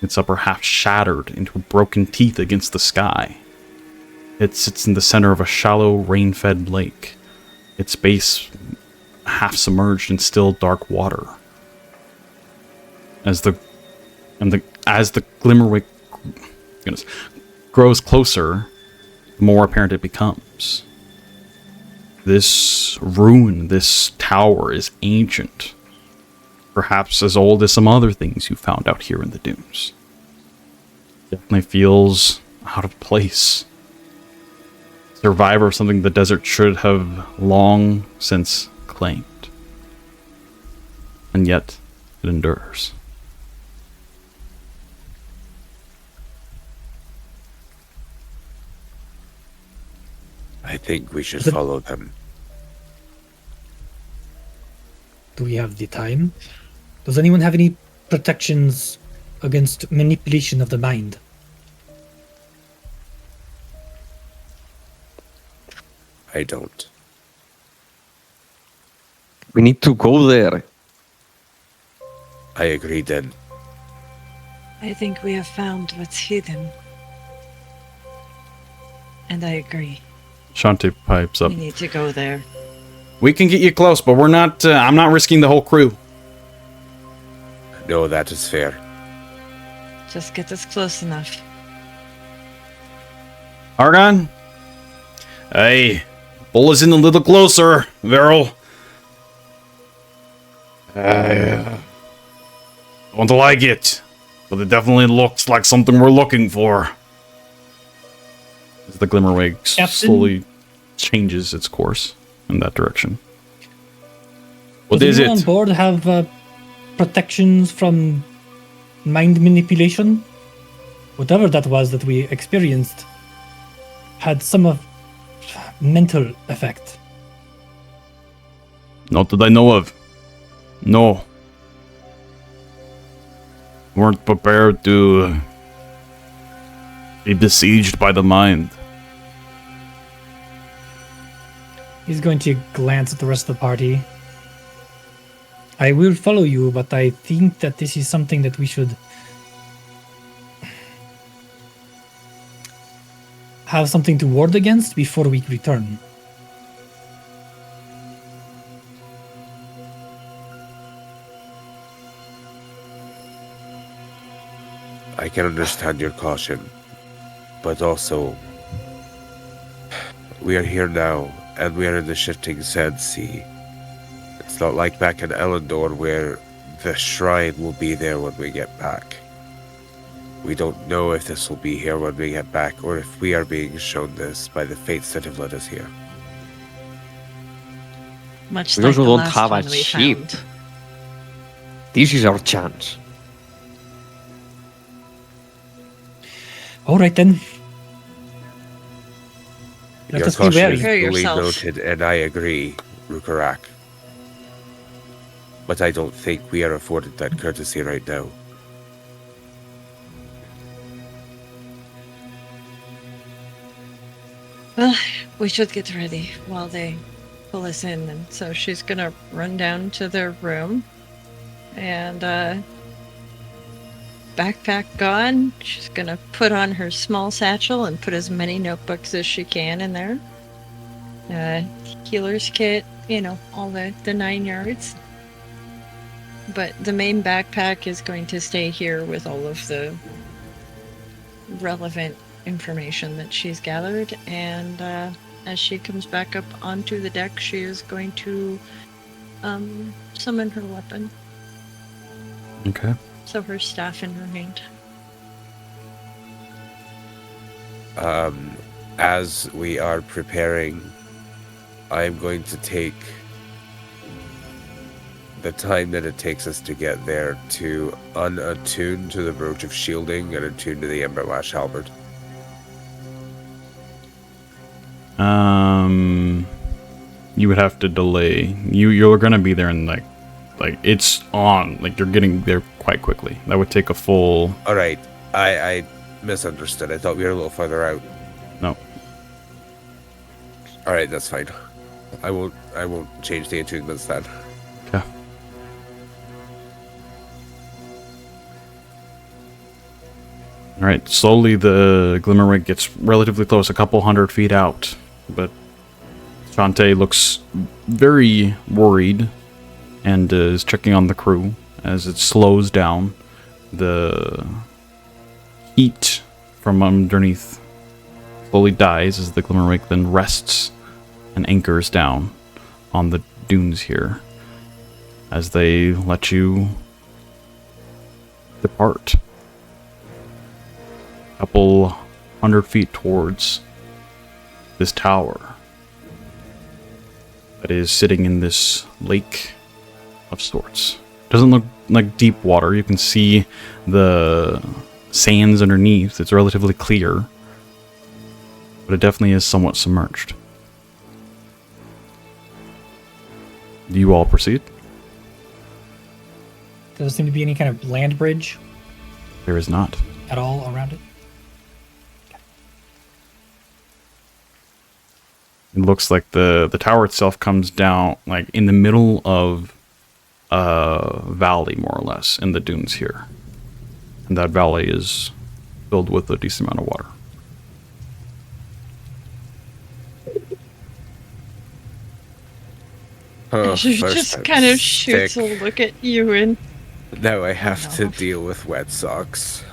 A: Its upper half shattered into broken teeth against the sky. It sits in the center of a shallow, rain-fed lake, its base half submerged in still dark water. As the glimmerwick grows closer, the more apparent it becomes. This ruin, this tower is ancient. Perhaps as old as some other things you found out here in the dunes. Definitely feels out of place. Survivor of something the desert should have long since claimed. And yet, it endures.
D: I think we should follow them.
C: Do we have the time? Does anyone have any protections against manipulation of the mind?
D: I don't.
F: We need to go there.
D: I agree then.
E: I think we have found what's hidden. And I agree.
A: Shantae pipes up.
E: We need to go there.
A: We can get you close, but we're not. I'm not risking the whole crew.
D: No, that is fair.
E: Just get us close enough.
A: Argon? Hey, pull us in a little closer, Veril. Don't like it, but it definitely looks like something we're looking for. As the Glimmerwig slowly changes its course in that direction. What
C: Does
A: is
C: anyone
A: it?
C: on board have protections from mind manipulation? Whatever that was that we experienced had some of mental effect.
A: Not that I know of. No. Weren't prepared to be besieged by the mind.
C: He's going to glance at the rest of the party. I will follow you, but I think that this is something that we should have something to ward against before we return.
D: I can understand your caution, but also, we are here now, and we are in the shifting sand sea. It's not like back in Elendor where the shrine will be there when we get back. We don't know if this will be here when we get back, or if we are being shown this by the fates that have led us here.
E: Much
G: We
E: like
G: also
E: the
G: don't
E: last
G: have
E: one
G: a
E: we
G: ship.
E: found.
G: This is our chance.
C: All right then. Let
D: Your
C: us be
D: caution
C: wary.
D: is
E: Prepare
D: duly
E: yourself.
D: noted, and I agree, Rhukkarrak. But I don't think we are afforded that courtesy right now.
E: Well, we should get ready while they pull us in. And so she's gonna run down to their room. And, backpack gone. She's gonna put on her small satchel and put as many notebooks as she can in there. Healer's kit, you know, all the 9 yards. But the main backpack is going to stay here with all of the relevant information that she's gathered. And as she comes back up onto the deck, she is going to summon her weapon.
A: Okay.
E: So her staff in her hand.
D: As we are preparing, I am going to take the time that it takes us to get there to unattune to the brooch of shielding and attune to the Emberlash halberd.
A: You would have to delay. You're gonna be there in like it's on. Like you're getting there quite quickly. That would take a full.
D: All right, I misunderstood. I thought we were a little further out.
A: No.
D: All right, that's fine. I won't change the attunements then.
A: Okay. All right. Slowly, the Glimmerwig gets relatively close, a couple 100 feet out, but Shantae looks very worried and is checking on the crew as it slows down. The heat from underneath slowly dies as the Glimmerwig then rests and anchors down on the dunes here as they let you depart. A couple 100 feet towards this tower that is sitting in this lake of sorts. Doesn't look like deep water. You can see the sands underneath. It's relatively clear, but it definitely is somewhat submerged. Do you all proceed?
C: Does there seem to be any kind of land bridge
A: There is not.
C: at all around it?
A: It looks like the tower itself comes down like in the middle of a valley, more or less, in the dunes here. And that valley is filled with a decent amount of water.
E: She
D: first
E: just
D: I'm
E: kind of shoots
D: sick.
E: a look at Ewan.
D: Now I have to
E: No.
D: deal with wet socks.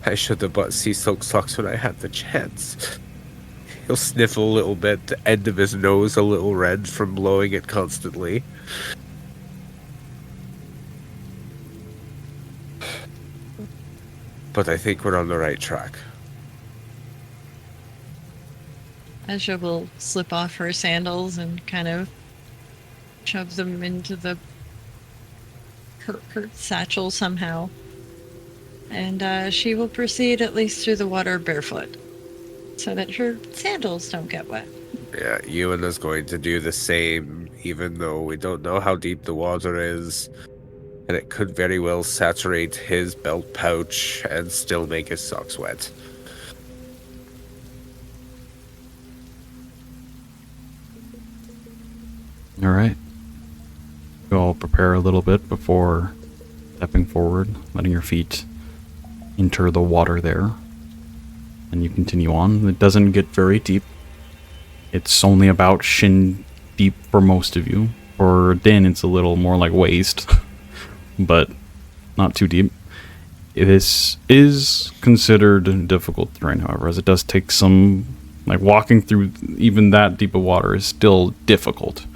D: I should have bought sea soaked socks when I had the chance. He'll sniffle a little bit, the end of his nose a little red from blowing it constantly. But I think we're on the right track.
E: Asja will slip off her sandals and kind of shove them into her satchel somehow. And she will proceed at least through the water barefoot, so that her sandals don't get wet.
D: Yeah, Euan is going to do the same, even though we don't know how deep the water is. And it could very well saturate his belt pouch and still make his socks wet.
A: All right. You all prepare a little bit before stepping forward, letting your feet enter the water there. And you continue on. It doesn't get very deep. It's only about shin deep for most of you. For Din, it's a little more like waist, but not too deep. This is considered difficult terrain, however, as it does take some, like walking through even that deep of water is still difficult.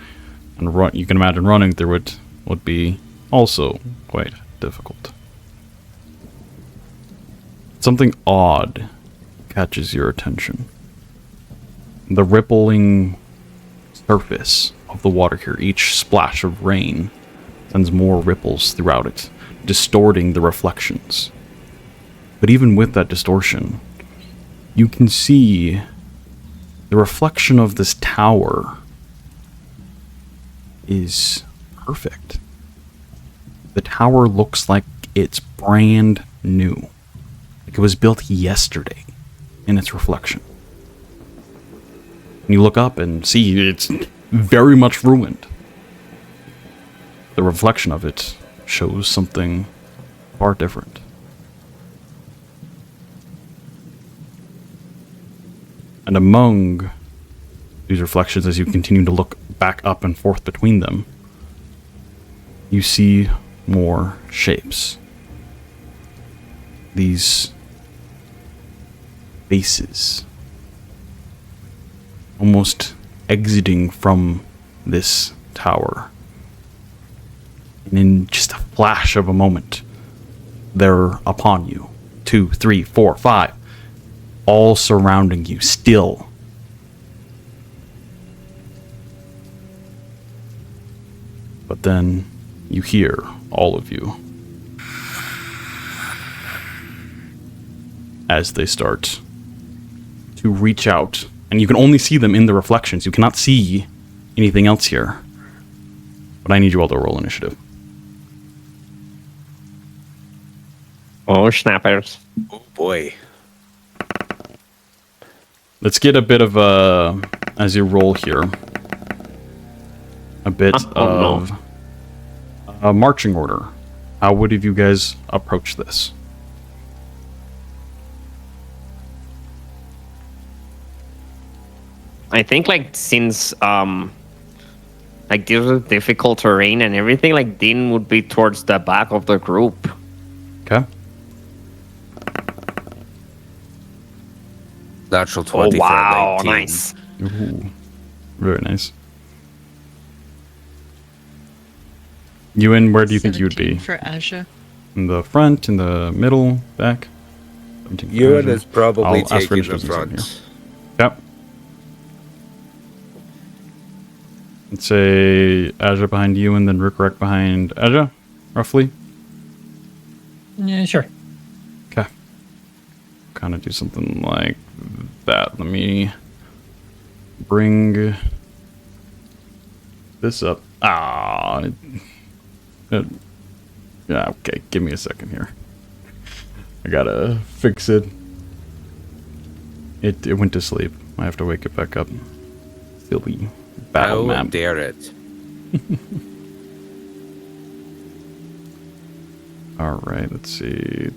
A: And you can imagine running through it would be also quite difficult. Something odd catches your attention. The rippling surface of the water here, each splash of rain sends more ripples throughout it, distorting the reflections. But even with that distortion, you can see the reflection of this tower is perfect. The tower looks like it's brand new. Like it was built yesterday in its reflection. And you look up and see it's very much ruined. The reflection of it shows something far different. And among these reflections, as you continue to look back up and forth between them, you see more shapes. These faces, almost exiting from this tower. And in just a flash of a moment, they're upon you. 2, 3, 4, 5. All surrounding you, still. But then you hear, all of you, as they start to reach out. And you can only see them in the reflections. You cannot see anything else here. But I need you all to roll initiative.
G: Oh, snappers.
D: Oh boy.
A: Let's get a bit of a, as you roll here, a bit of a marching order. How would you guys approach this?
G: I think like since like this is difficult terrain and everything, like Din would be towards the back of the group.
A: Okay.
D: Natural
G: Oh
D: 20
G: wow,
D: for 19.
G: nice.
A: Ooh. Very nice. Euan, where do you think you would
E: 17
A: be?
E: for Asja.
A: In the front, in the middle, back? 17 for
D: Ewan
A: Asja.
D: is probably
A: I'll ask for
D: taking the
A: initiatives in a second
D: front.
A: here. Yep. Let's say Asja behind you and then Rhukkarrak behind Asja, roughly.
C: Yeah, sure.
A: Okay. Kind of do something like that. Let me bring this up. Yeah, okay. Give me a second here. I gotta fix it. It went to sleep. I have to wake it back up. Silly battle
D: How
A: map.
D: dare it?
A: All right, let's see.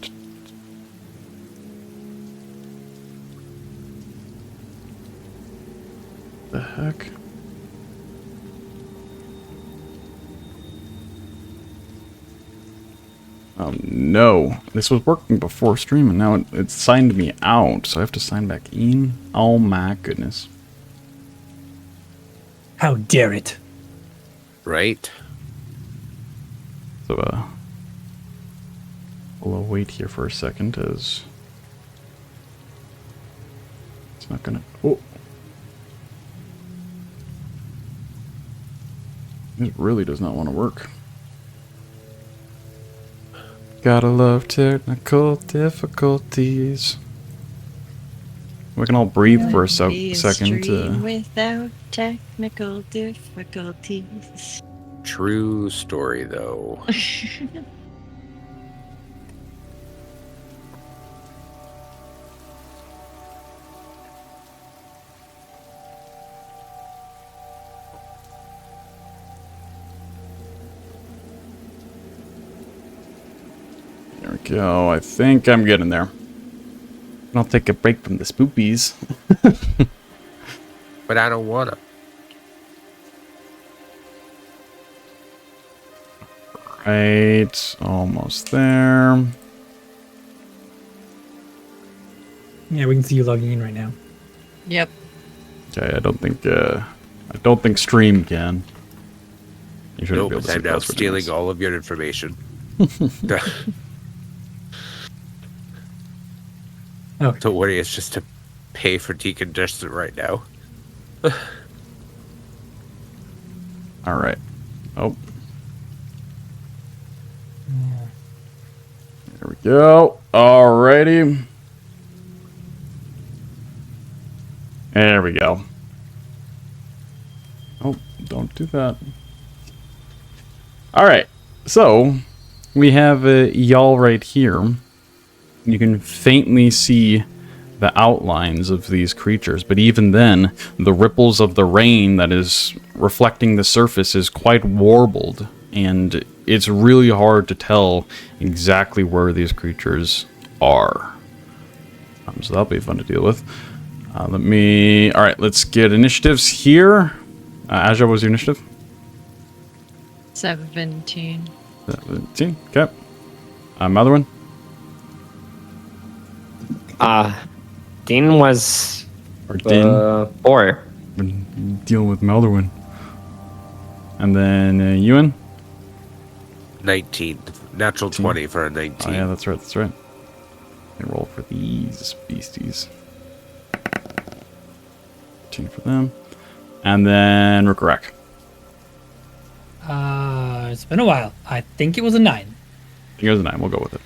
A: The heck? Oh no, this was working before stream and now it signed me out, so I have to sign back in. Oh my goodness.
C: How dare it?
D: Right?
A: So, we'll wait here for a second as it's not gonna. Oh, it really does not want to work. Gotta love technical difficulties. We can all breathe for a
E: Be
A: second.
E: stream without technical difficulties.
D: True story, though.
A: There we go. I think I'm getting there. I'll take a break from the spoopies.
D: But I don't want to.
A: Right, almost there.
C: Yeah, we can see you logging in right now.
E: Yep.
A: Okay, I don't think stream can. You shouldn't
D: No,
A: be able
D: but
A: to see
D: I'm now
A: password
D: stealing
A: names.
D: all of your information.
C: Okay.
D: Don't worry, it's just to pay for decongestant right now.
A: All right. Oh. There we go. Alrighty. There we go. Oh, don't do that. All right. So we have y'all right here. You can faintly see the outlines of these creatures, but even then, the ripples of the rain that is reflecting the surface is quite warbled, and it's really hard to tell exactly where these creatures are. So that'll be fun to deal with. All right, let's get initiatives here. Asja, what was your initiative?
E: 17.
A: 17, okay. Maldorwen?
G: Dean was
A: Or Din?
G: 4.
A: Been dealing with Maldorwen. And then Euan?
D: 19. Natural 20 for a 19.
A: Oh yeah, that's right, that's right. And roll for these beasties. 13 for them. And then Rhukkarrak.
C: It's been a while. I think it was a 9.
A: Here's a 9, we'll go with it.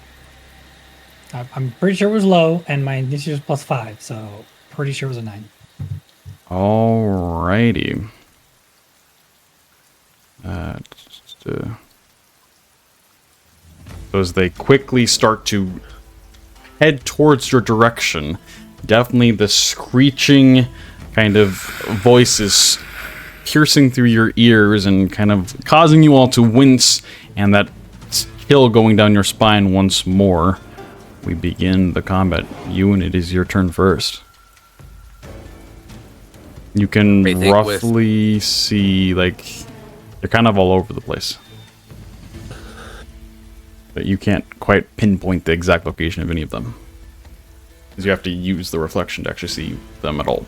C: I'm pretty sure it was low, and my initiative was +5, so pretty sure it was a 9.
A: Alrighty. So as they quickly start to head towards your direction, definitely the screeching kind of voices piercing through your ears and kind of causing you all to wince, and that chill going down your spine once more. We begin the combat. Euan, it is your turn first. You can
D: I think
A: roughly see, like, they're kind of all over the place. But you can't quite pinpoint the exact location of any of them, because you have to use the reflection to actually see them at all.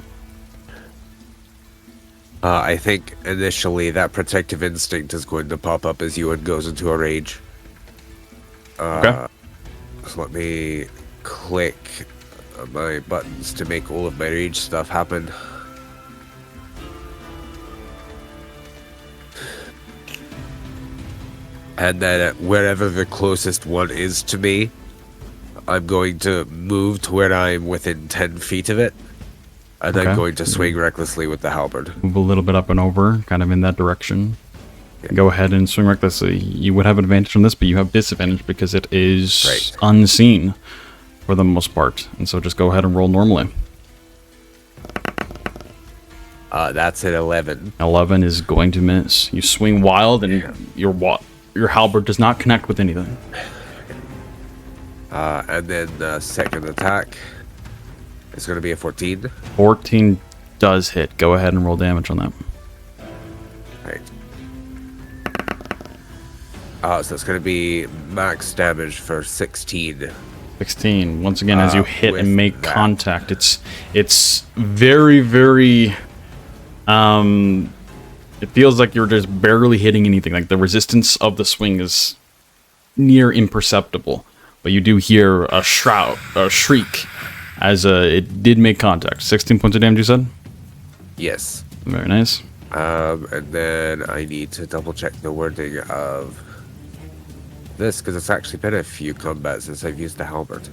D: I think initially that protective instinct is going to pop up as Euan goes into a rage.
A: Okay.
D: So let me click my buttons to make all of my rage stuff happen. And then wherever the closest one is to me, I'm going to move to where I'm within 10 feet of it. And
A: Okay.
D: I'm going to swing recklessly with the halberd.
A: Move a little bit up and over, kind of in that direction. Go ahead and swing recklessly. You would have an advantage on this, but you have disadvantage because it is
D: Right.
A: unseen for the most part. And so just go ahead and roll normally.
D: That's at 11.
A: 11 is going to miss. You swing wild, and your halberd does not connect with anything.
D: And then the second attack is going to be a 14.
A: 14 does hit. Go ahead and roll damage on that.
D: Right. So it's going to be max damage for 16.
A: 16. Once again, as you hit
D: with
A: and make
D: that.
A: contact, it's very, very. It feels like you're just barely hitting anything. Like the resistance of the swing is near imperceptible, but you do hear a shriek as it did make contact. 16 points of damage, you said?
D: Yes.
A: Very nice.
D: And then I need to double check the wording of this because it's actually been a few combats since I've used the halberd.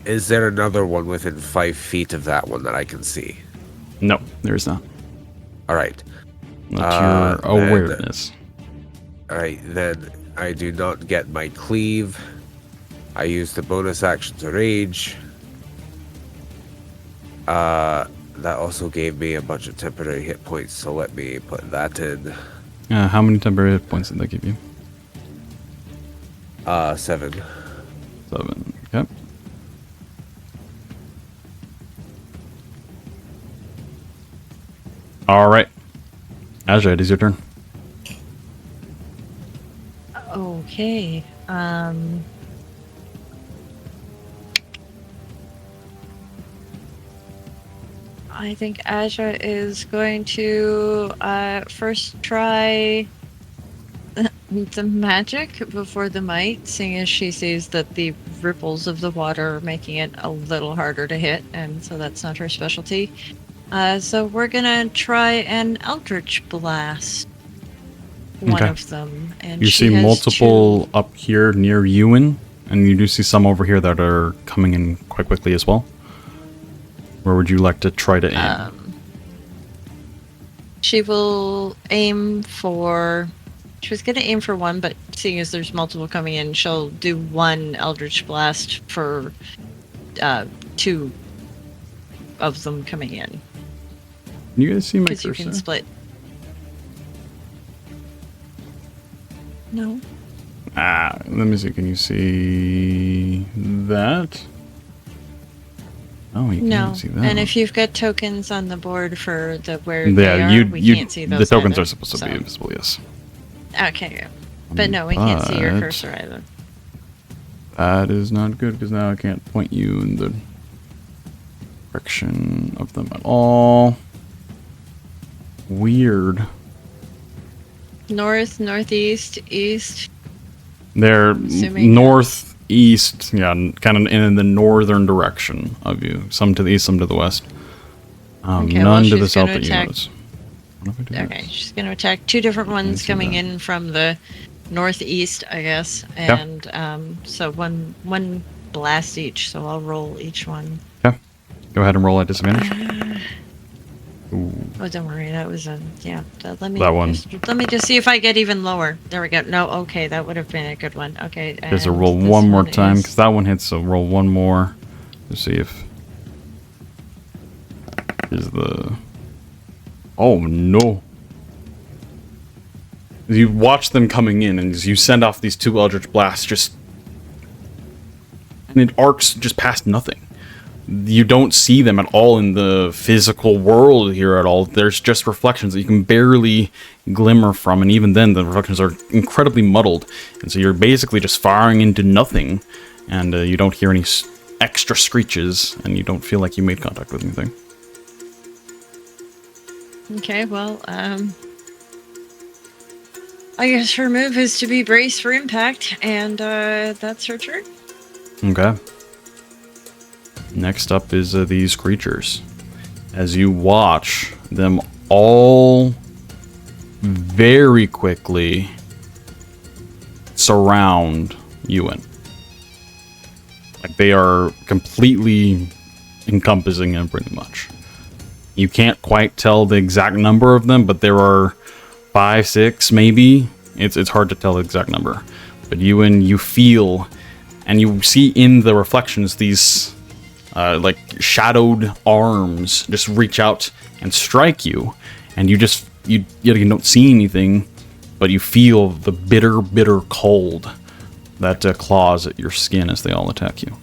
D: Is there another one within 5 feet of that one that I can see?
A: No, there is not.
D: All right.
A: That's your
D: then-
A: awareness.
D: All right, then I do not get my cleave. I use the bonus action to rage. That also gave me a bunch of temporary hit points, so let me put that in.
A: How many temporary hit points did that give you?
D: 7.
A: 7. Okay. All right. Asja, it is your turn.
E: Okay. I think Asja is going to first try the magic before the might, seeing as she sees that the ripples of the water are making it a little harder to hit, and so that's not her specialty. So we're gonna try an Eldritch Blast. One
A: Okay.
E: of them. And
A: You
E: she
A: see
E: has
A: multiple up here near Euan, and you do see some over here that are coming in quite quickly as well. Where would you like to try to aim?
E: She will aim for. She was going to aim for one, but seeing as there's multiple coming in, she'll do one Eldritch Blast for 2 of them coming in.
A: Can you guys see my
E: Because you
A: cursor?
E: can split. No.
A: Let me see. Can you see that? Oh, you
E: No.
A: can't see that.
E: And if you've got tokens on the board for where
A: yeah,
E: they are, we can't see those.
A: the tokens
E: either,
A: are supposed to
E: so.
A: be invisible. Yes.
E: Okay, yeah. But no, we can't see your
A: But-
E: cursor either.
A: That is not good because now I can't point you in the direction of them at all. Weird.
E: North, northeast, east.
A: They're
E: Assuming-
A: northeast, yeah, kind of in the northern direction of you. Some to the east, some to the west.
E: Okay,
A: None
E: well,
A: to the
E: she's
A: south
E: gonna
A: that you
E: attack-
A: notice. What if I do
E: Okay,
A: this?
E: she's going to attack 2 different ones
A: see
E: coming
A: that.
E: in from the northeast, I guess.
A: Yeah.
E: And so one blast each, so I'll roll each one.
A: Okay. Go ahead and roll at disadvantage. Ooh.
E: Oh, don't worry, that was a let me
A: That one.
E: let me just see if I get even lower. There we go. No, okay, that would have been a good one. Okay,
A: Just a
E: and
A: roll
E: this
A: one more
E: one
A: time
E: is-
A: because that one hits. So roll one more to see if is the. Oh no! You watch them coming in, and as you send off these 2 Eldritch Blasts, and it arcs just past nothing. You don't see them at all in the physical world here at all. There's just reflections that you can barely glimmer from, and even then the reflections are incredibly muddled. And so you're basically just firing into nothing, and you don't hear any extra screeches, and you don't feel like you made contact with anything.
E: Okay, well, I guess her move is to be braced for impact, and that's her turn.
A: Okay. Next up is these creatures. As you watch them all very quickly surround Euan. Like they are completely encompassing him pretty much. You can't quite tell the exact number of them, but there are 5, 6 maybe. It's hard to tell the exact number. But Euan, you feel and you see in the reflections these like shadowed arms just reach out and strike you, and you don't see anything, but you feel the bitter cold that claws at your skin as they all attack you.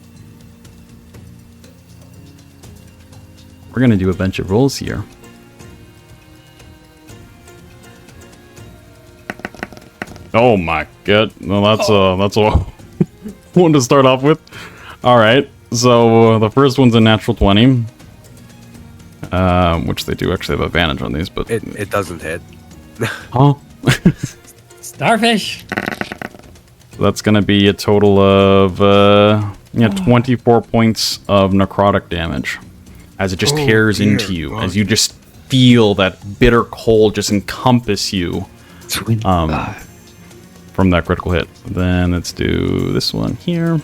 A: We're gonna do a bunch of rolls here. Oh my god! Well, that's a one to start off with. All right, so the first one's a natural 20, which they do actually have advantage on these, but
D: It doesn't hit.
A: huh?
C: Starfish.
A: That's gonna be a total of 24 points of necrotic damage as it just tears into you,
D: God.
A: as you just feel that bitter cold just encompass you from that critical hit. Then let's do this one here.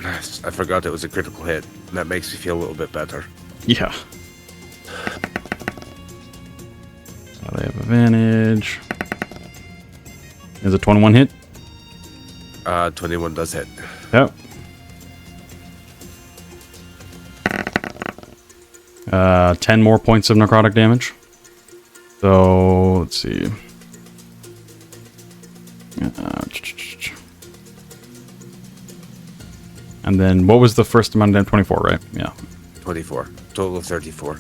D: I forgot it was a critical hit. That makes me feel a little bit better.
A: Yeah. They have advantage. Is a 21 hit?
D: 21 does hit.
A: Yep. 10 more points of necrotic damage. So, let's see. And then, what was the first amount of damage? 24, right? Yeah.
D: 24. Total of 34.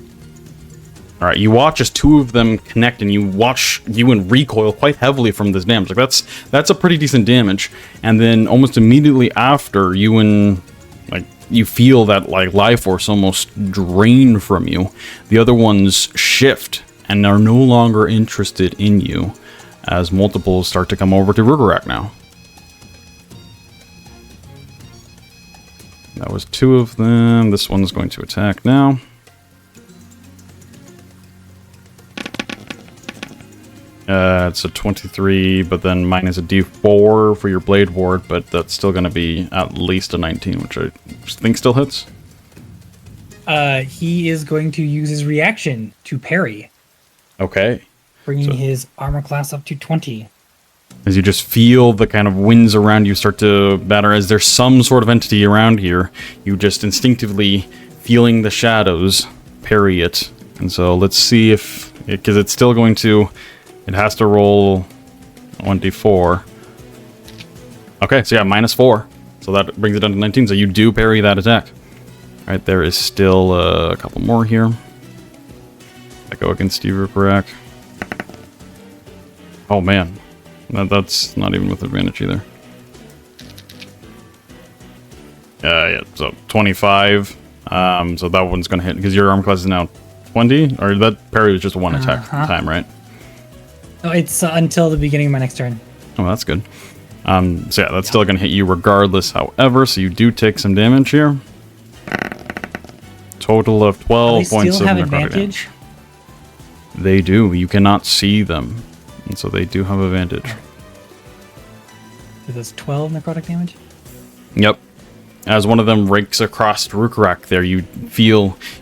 A: All right, you watch as two of them connect, and you watch Euan recoil quite heavily from this damage. Like that's a pretty decent damage. And then almost immediately after, Euan, like you feel that like life force almost drain from you. The other ones shift and are no longer interested in you, as multiples start to come over to Rhukkarrak now. That was 2 of them. This one's going to attack now. It's a 23, but then minus a d4 for your blade ward, but that's still going to be at least a 19, which I think still hits.
C: He is going to use his reaction to parry,
A: Okay.
C: bringing
A: So-
C: his armor class up to 20.
A: As you just feel the kind of winds around you start to batter, as there's some sort of entity around here, you just instinctively, feeling the shadows, parry it. And so let's see if, because it's still going to, it has to roll 1d4. Okay, so yeah, -4. So that brings it down to 19, so you do parry that attack. Alright, there is still a couple more here. I go against you, Rhukkarrak. Oh man. That's not even with advantage either. Yeah, so 25. So that one's gonna hit because your armor class is now 20, or that parry was just a one attack time, right?
C: No, it's until the beginning of my next turn.
A: Oh, that's good. So yeah, that's still gonna hit you regardless. However, so you do take some damage here. Total of 12
C: They
A: points
C: still
A: of
C: have
A: necrotic
C: advantage.
A: damage. They do. You cannot see them, and so they do have advantage.
C: So that's 12 necrotic damage.
A: Yep. As one of them rakes across Rhukkarrak there, you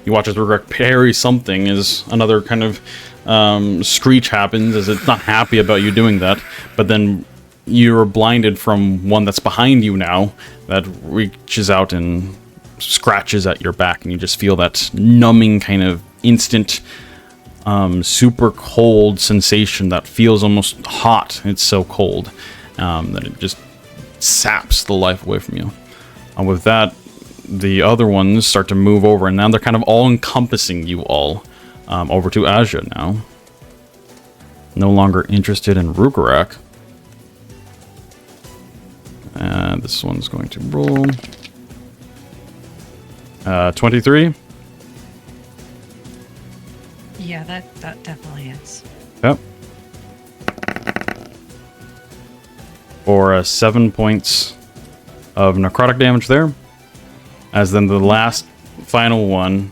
A: watch as Rhukkarrak parry something, as another kind of screech happens, as it's not happy about you doing that, but then you're blinded from one that's behind you now, that reaches out and scratches at your back, and you just feel that numbing kind of instant, super cold sensation that feels almost hot. It's so cold that it just saps the life away from you. And with that, the other ones start to move over, and now they're kind of all encompassing you all over to Asja now. No longer interested in Rhukkarrak. And this one's going to roll. 23.
E: Yeah. Yeah, that definitely is.
A: Yep. For 7 points of necrotic damage there. As then the last final one,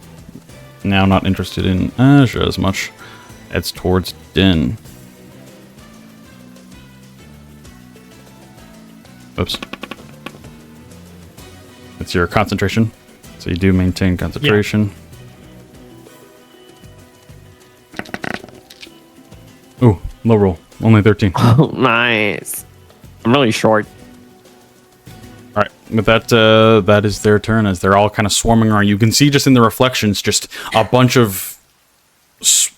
A: now not interested in Asja as much, it's towards Din. Oops. It's your concentration. So you do maintain concentration. Ooh, low roll. Only 13.
G: Oh, nice. I'm really short.
A: All right, with that, that is their turn as they're all kind of swarming around. You can see just in the reflections, just a bunch of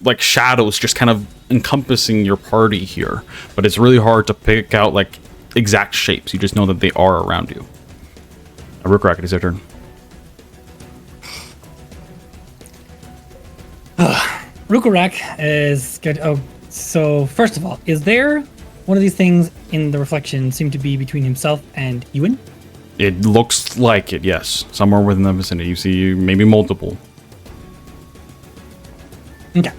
A: like shadows just kind of encompassing your party here. But it's really hard to pick out like exact shapes. You just know that they are around you. Rhukkarrak, it is your turn.
C: Rhukkarrak is good. Oh, so first of all, is there one of these things in the reflection seem to be between himself and Euan?
A: It looks like it, yes. Somewhere within the vicinity. You see maybe multiple.
C: Okay.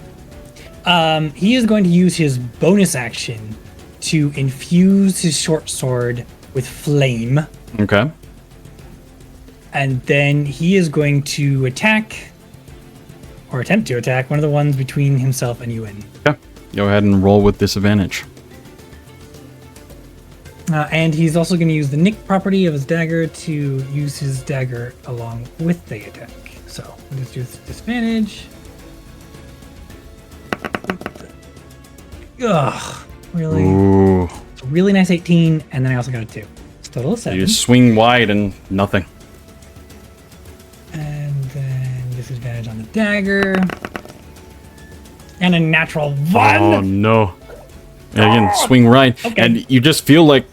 C: He is going to use his bonus action to infuse his short sword with flame.
A: Okay.
C: And then he is going to attack, or attempt to attack, one of the ones between himself and Euan.
A: Okay. Go ahead and roll with disadvantage.
C: And he's also going to use the nick property of his dagger to use his dagger along with the attack. So let's do disadvantage. Ugh, really?
A: Ooh.
C: Really nice 18, and then I also got a 2. It's total of 7.
A: You swing wide and nothing.
C: And then disadvantage on the dagger. And a natural 1!
A: Oh no. And again, swing right.
C: Okay.
A: And you just feel like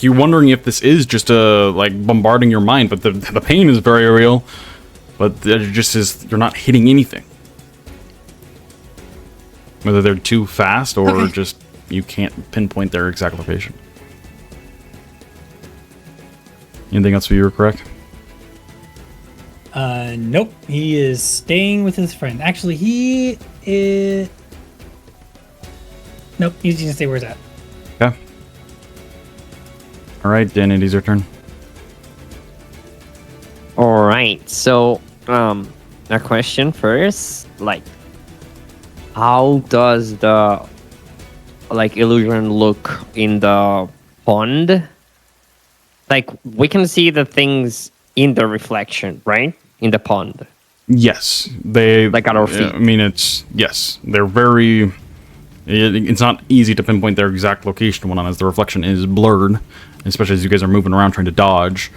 A: you're wondering if this is just like bombarding your mind, but the pain is very real. But it just is, you're not hitting anything. Whether they're too fast or just you can't pinpoint their exact location. Anything else for you, correct?
C: Nope. He is staying with his friend. Actually, he is... Nope, he's gonna stay where he's at.
A: Okay. Alright, Dan, it is your turn.
G: All right. So, a question first. Like, how does the illusion look in the pond? Like, we can see the things in the reflection, right? In the pond.
A: Yes, they
G: Like at our feet.
A: I mean, yes, they're very. It's not easy to pinpoint their exact location as the reflection is blurred, especially as you guys are moving around trying to dodge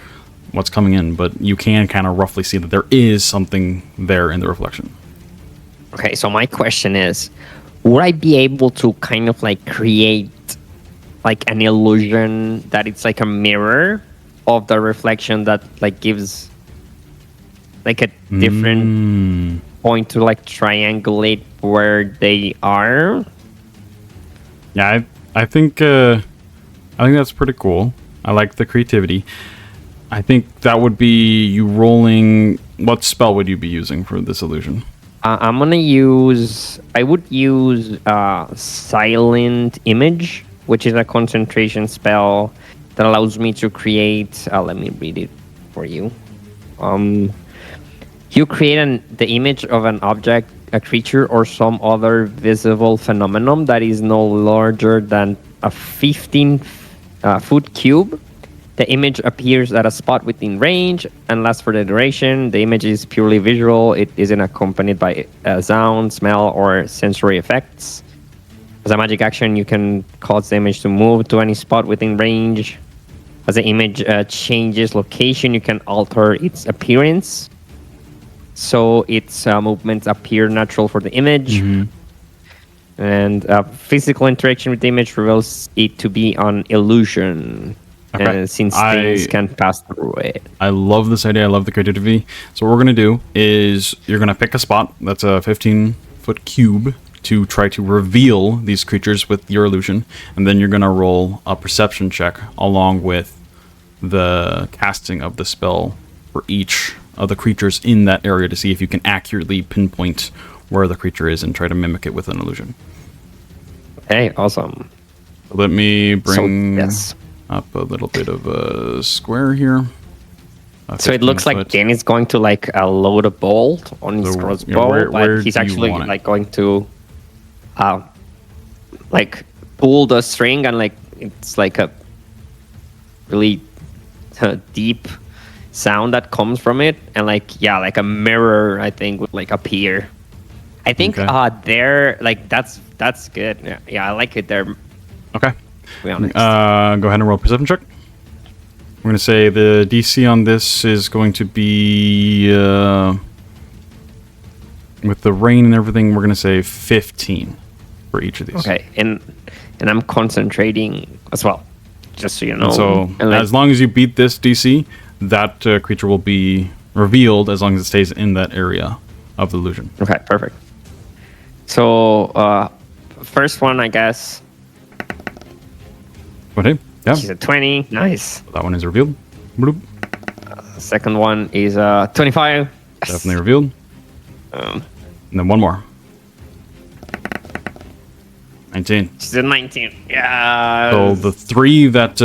A: what's coming in. But you can kind of roughly see that there is something there in the reflection.
G: Okay, so my question is, would I be able to kind of like create like an illusion that it's like a mirror of the reflection that like gives like a different point to like triangulate where they are?
A: Yeah, I think that's pretty cool. I like the creativity. I think that would be you rolling. What spell would you be using for this illusion?
G: I'm gonna use. I would use Silent Image, which is a concentration spell that allows me to create. Let me read it for you. You create the image of an object, a creature, or some other visible phenomenon that is no larger than a 15-foot cube. The image appears at a spot within range and lasts for the duration. The image is purely visual. It isn't accompanied by sound, smell, or sensory effects. As a magic action, you can cause the image to move to any spot within range. As the image changes location, you can alter its appearance, so its movements appear natural for the image. And physical interaction with the image reveals it to be an illusion.
A: Okay.
G: Since things can pass through it.
A: I love this idea. I love the creativity. So what we're going to do is you're going to pick a spot that's a 15-foot cube to try to reveal these creatures with your illusion. And then you're going to roll a perception check along with the casting of the spell for each of the creatures in that area to see if you can accurately pinpoint where the creature is and try to mimic it with an illusion.
G: Hey, awesome.
A: Let me bring
G: yes.
A: up a little bit of a square here.
G: So it looks like Danny's going to like load a bolt on his crossbow,
A: where
G: but he's
A: do you
G: actually
A: want it?
G: like going to like pull the string, and like it's like a really deep sound that comes from it, and like like a mirror I think would like appear. I think there, like that's good. Yeah, I like it there.
A: Okay.
G: To be honest.
A: Go ahead and roll a perception check. We're going to say the DC on this is going to be, with the rain and everything, we're going to say 15 for each of these.
G: Okay, and I'm concentrating as well, just so you know.
A: And so
G: And, like,
A: as long as you beat this DC, that creature will be revealed as long as it stays in that area of the illusion.
G: okay, perfect. So, first one, I guess,
A: Okay. Yeah.
G: she's a 20. Nice.
A: That one is revealed. Bloop.
G: Second one is 25. Yes.
A: Definitely revealed. And then one more. 19.
G: She's a 19. Yeah.
A: So the three that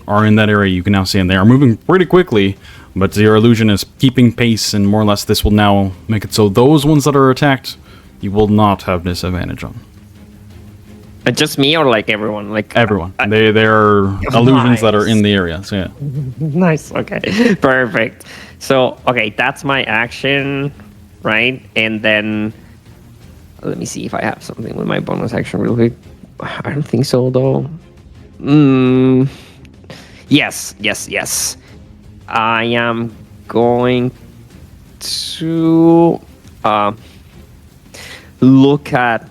A: are in that area you can now see, and they are moving pretty quickly, but your illusion is keeping pace, and more or less this will now make it so those ones that are attacked, you will not have disadvantage on.
G: Just me or like everyone? Like
A: Everyone. They are illusions that are in the area. So yeah.
G: Nice. Okay. Perfect. So, okay, that's my action, right? And then let me see if I have something with my bonus action real quick. I don't think so, though. Yes. I am going to look at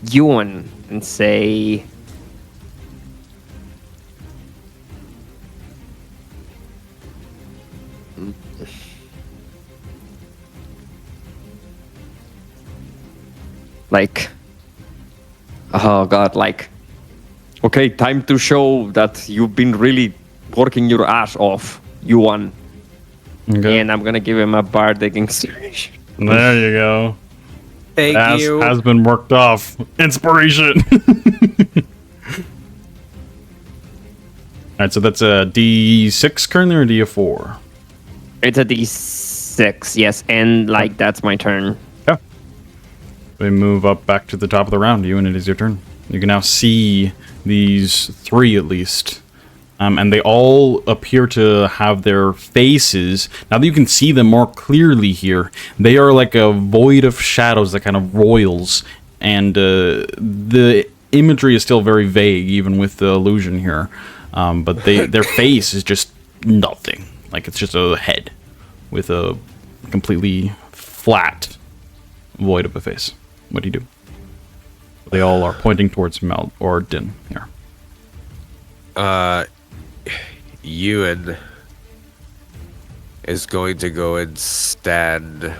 G: Euan and say, like, oh god, like, okay, time to show that you've been really working your ass off, Yuan.
A: Okay.
G: And I'm gonna give him a bardic inspiration.
A: There you go.
D: Thank you.
A: Has been worked off. Inspiration. Alright, so that's a D6 currently or D4?
G: It's a D6, yes, and like that's my turn.
A: Yeah. We move up back to the top of the round, you, and it is your turn. You can now see these three at least. And they all appear to have their faces. Now that you can see them more clearly here, they are like a void of shadows that kind of roils. And the imagery is still very vague, even with the illusion here. But their face is just nothing. Like it's just a head with a completely flat void of a face. What do you do? They all are pointing towards Maldorwen here.
D: Euan is going to go and stand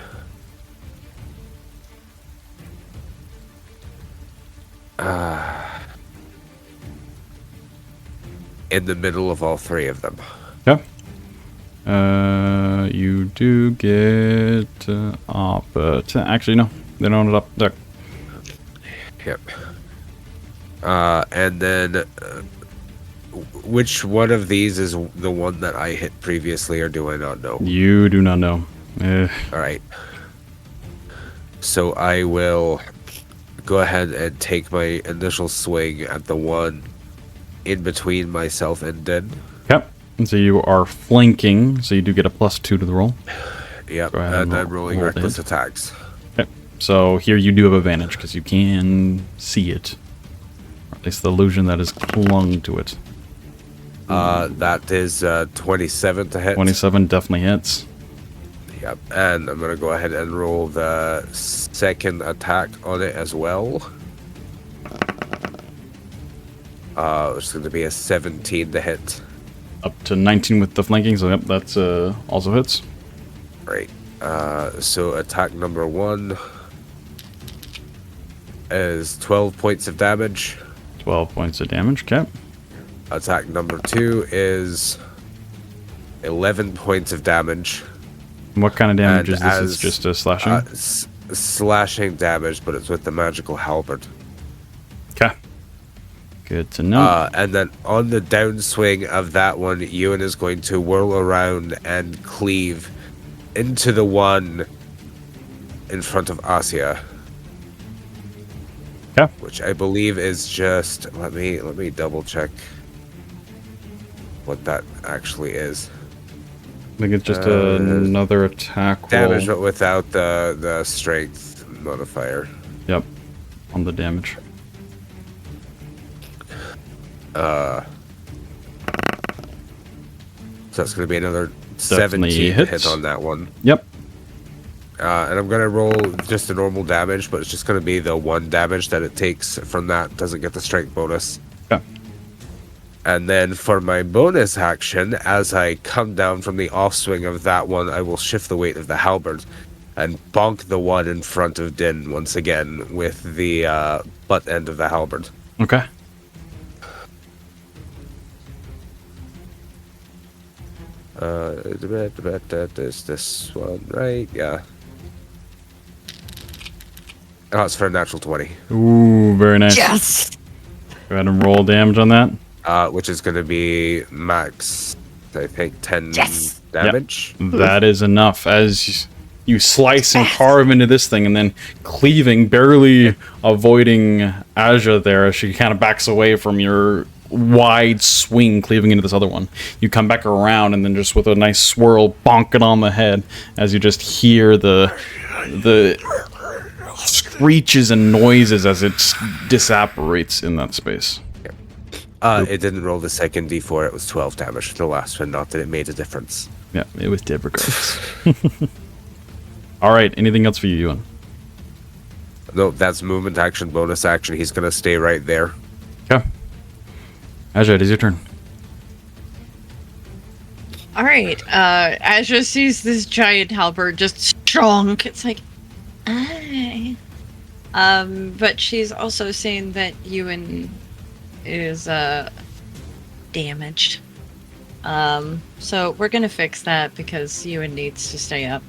D: in the middle of all three of them.
A: Yeah. You do get actually no, they don't up there.
D: Yep. And then which one of these is the one that I hit previously, or do I not know?
A: You do not know.
D: All right. So I will go ahead and take my initial swing at the one in between myself and Den.
A: Yep. And so you are flanking, so you do get a +2 to the roll.
D: Yep.
A: Go ahead
D: And
A: and
D: then rolling
A: roll
D: reckless
A: it.
D: attacks.
A: Okay. So here you do have advantage because you can see it. Or at least the illusion that is clung to it.
D: That is 27 to hit.
A: 27 definitely hits.
D: Yep. And I'm gonna go ahead and roll the second attack on it as well. It's going to be a 17 to hit.
A: Up to 19 with the flanking, so yep, that's also hits.
D: Right. So attack number 1 is 12 points of damage.
A: 12 points of damage, okay.
D: Attack number 2 is 11 points of damage.
A: What kind of damage
D: And
A: is this?
D: as,
A: It's just a slashing?
D: Slashing damage, but it's with the magical halberd.
A: Okay. Good to know.
D: And then on the downswing of that one, Euan is going to whirl around and cleave into the one in front of Asja.
A: Okay.
D: Which I believe is just let me double check what that actually is.
A: I think it's just another attack
D: Damage,
A: roll.
D: but without the strength modifier.
A: Yep. On the damage.
D: So that's going to be another
A: Definitely
D: 17
A: hits.
D: hit on that one.
A: Yep.
D: And I'm going to roll just a normal damage, but it's just going to be the 1 damage that it takes from that. Doesn't get the strength bonus.
A: Okay.
D: And then for my bonus action, as I come down from the offswing of that one, I will shift the weight of the halberd and bonk the one in front of Din once again with the butt end of the halberd.
A: Okay.
D: Is this one right? Yeah. Oh, it's for a natural 20.
A: Ooh, very nice.
E: Yes.
A: Go ahead and roll damage on that.
D: Which is going to be max, I think, 10 damage.
A: That is enough as you slice and carve into this thing and then cleaving, barely avoiding Asja there as she kind of backs away from your wide swing, cleaving into this other one. You come back around and then just with a nice swirl, bonk it on the head as you just hear the screeches and noises as it disapparates in that space.
D: It didn't roll the second d4, it was 12 damage for the last one, not that it made a difference.
A: Yeah, it was dead regardless. All right, anything else for you, Euan?
D: No, that's movement action, bonus action. He's going to stay right there.
A: Okay. Asja, it is your turn.
E: All right. Asja sees this giant halberd just strong. It's like, ah. But she's also saying that Euan is damaged. So we're gonna fix that because Euan needs to stay up.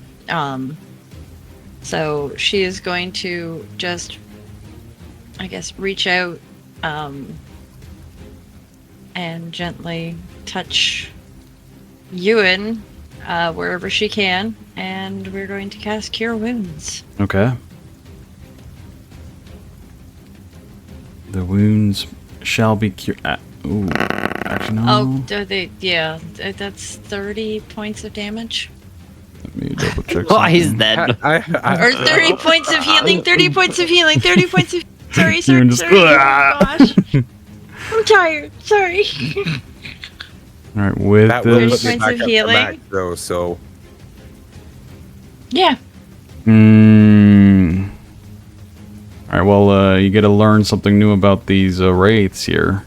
E: So she is going to just, I guess, reach out and gently touch Euan wherever she can, and we're going to cast Cure Wounds.
A: Okay. The wounds shall be cured. Ooh, actually no.
E: Oh, that's 30 points of damage.
A: Let me double check.
G: Oh, he's
A: something.
G: dead.
E: Or 30 points of healing, 30 points of healing, 30 points of... Sorry.
A: You're just-
E: Oh my gosh. I'm tired. Sorry.
A: All right, with
D: That will
A: this.
D: put me
E: Points
D: back
E: of
D: up to
E: healing.
D: max, though, so
E: Yeah.
A: All right, well, you get to learn something new about these wraiths here.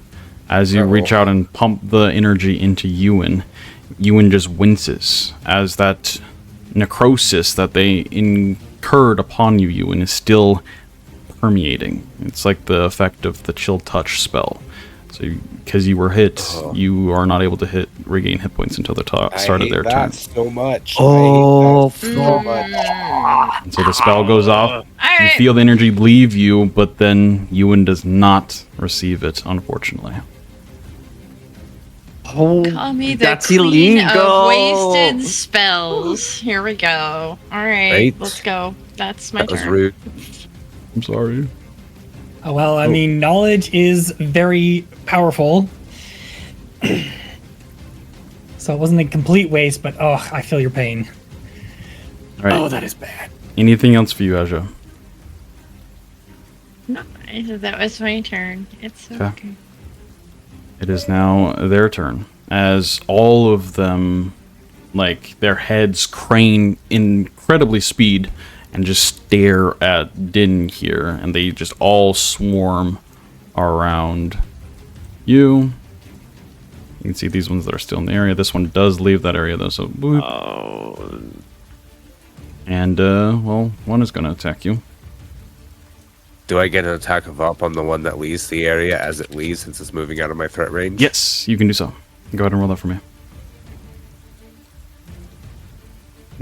A: As you reach out and pump the energy into Euan, Euan just winces as that necrosis that they incurred upon you, Euan, is still permeating. It's like the effect of the chill touch spell. So, because you were hit, you are not able to regain hit points until the start of their turn.
D: so much.
G: Oh,
D: so much.
A: And so the spell goes off. You
E: Alright.
A: feel the energy leave you, but then Euan does not receive it, unfortunately.
G: oh,
E: Call me the
G: that's
E: queen
G: illegal.
E: of wasted spells. Here we go. Alright,
D: Right.
E: let's go. That's my
D: That was
E: turn.
D: rude.
A: I'm sorry.
C: Well, I mean, knowledge is very powerful. So it wasn't a complete waste, but oh, I feel your pain.
A: All right.
C: Oh, that is bad.
A: Anything else for you, Asja?
E: No, that was my turn. It's
A: Okay.
E: okay.
A: It is now their turn. As all of them, like, their heads crane incredibly speed and just stare at Din here, and they just all swarm around you. You can see these ones that are still in the area. This one does leave that area, though, so boop. And, well, one is going to attack you.
D: Do I get an attack of up on the one that leaves the area as it leaves since it's moving out of my threat range?
A: Yes, you can do so. Go ahead and roll that for me.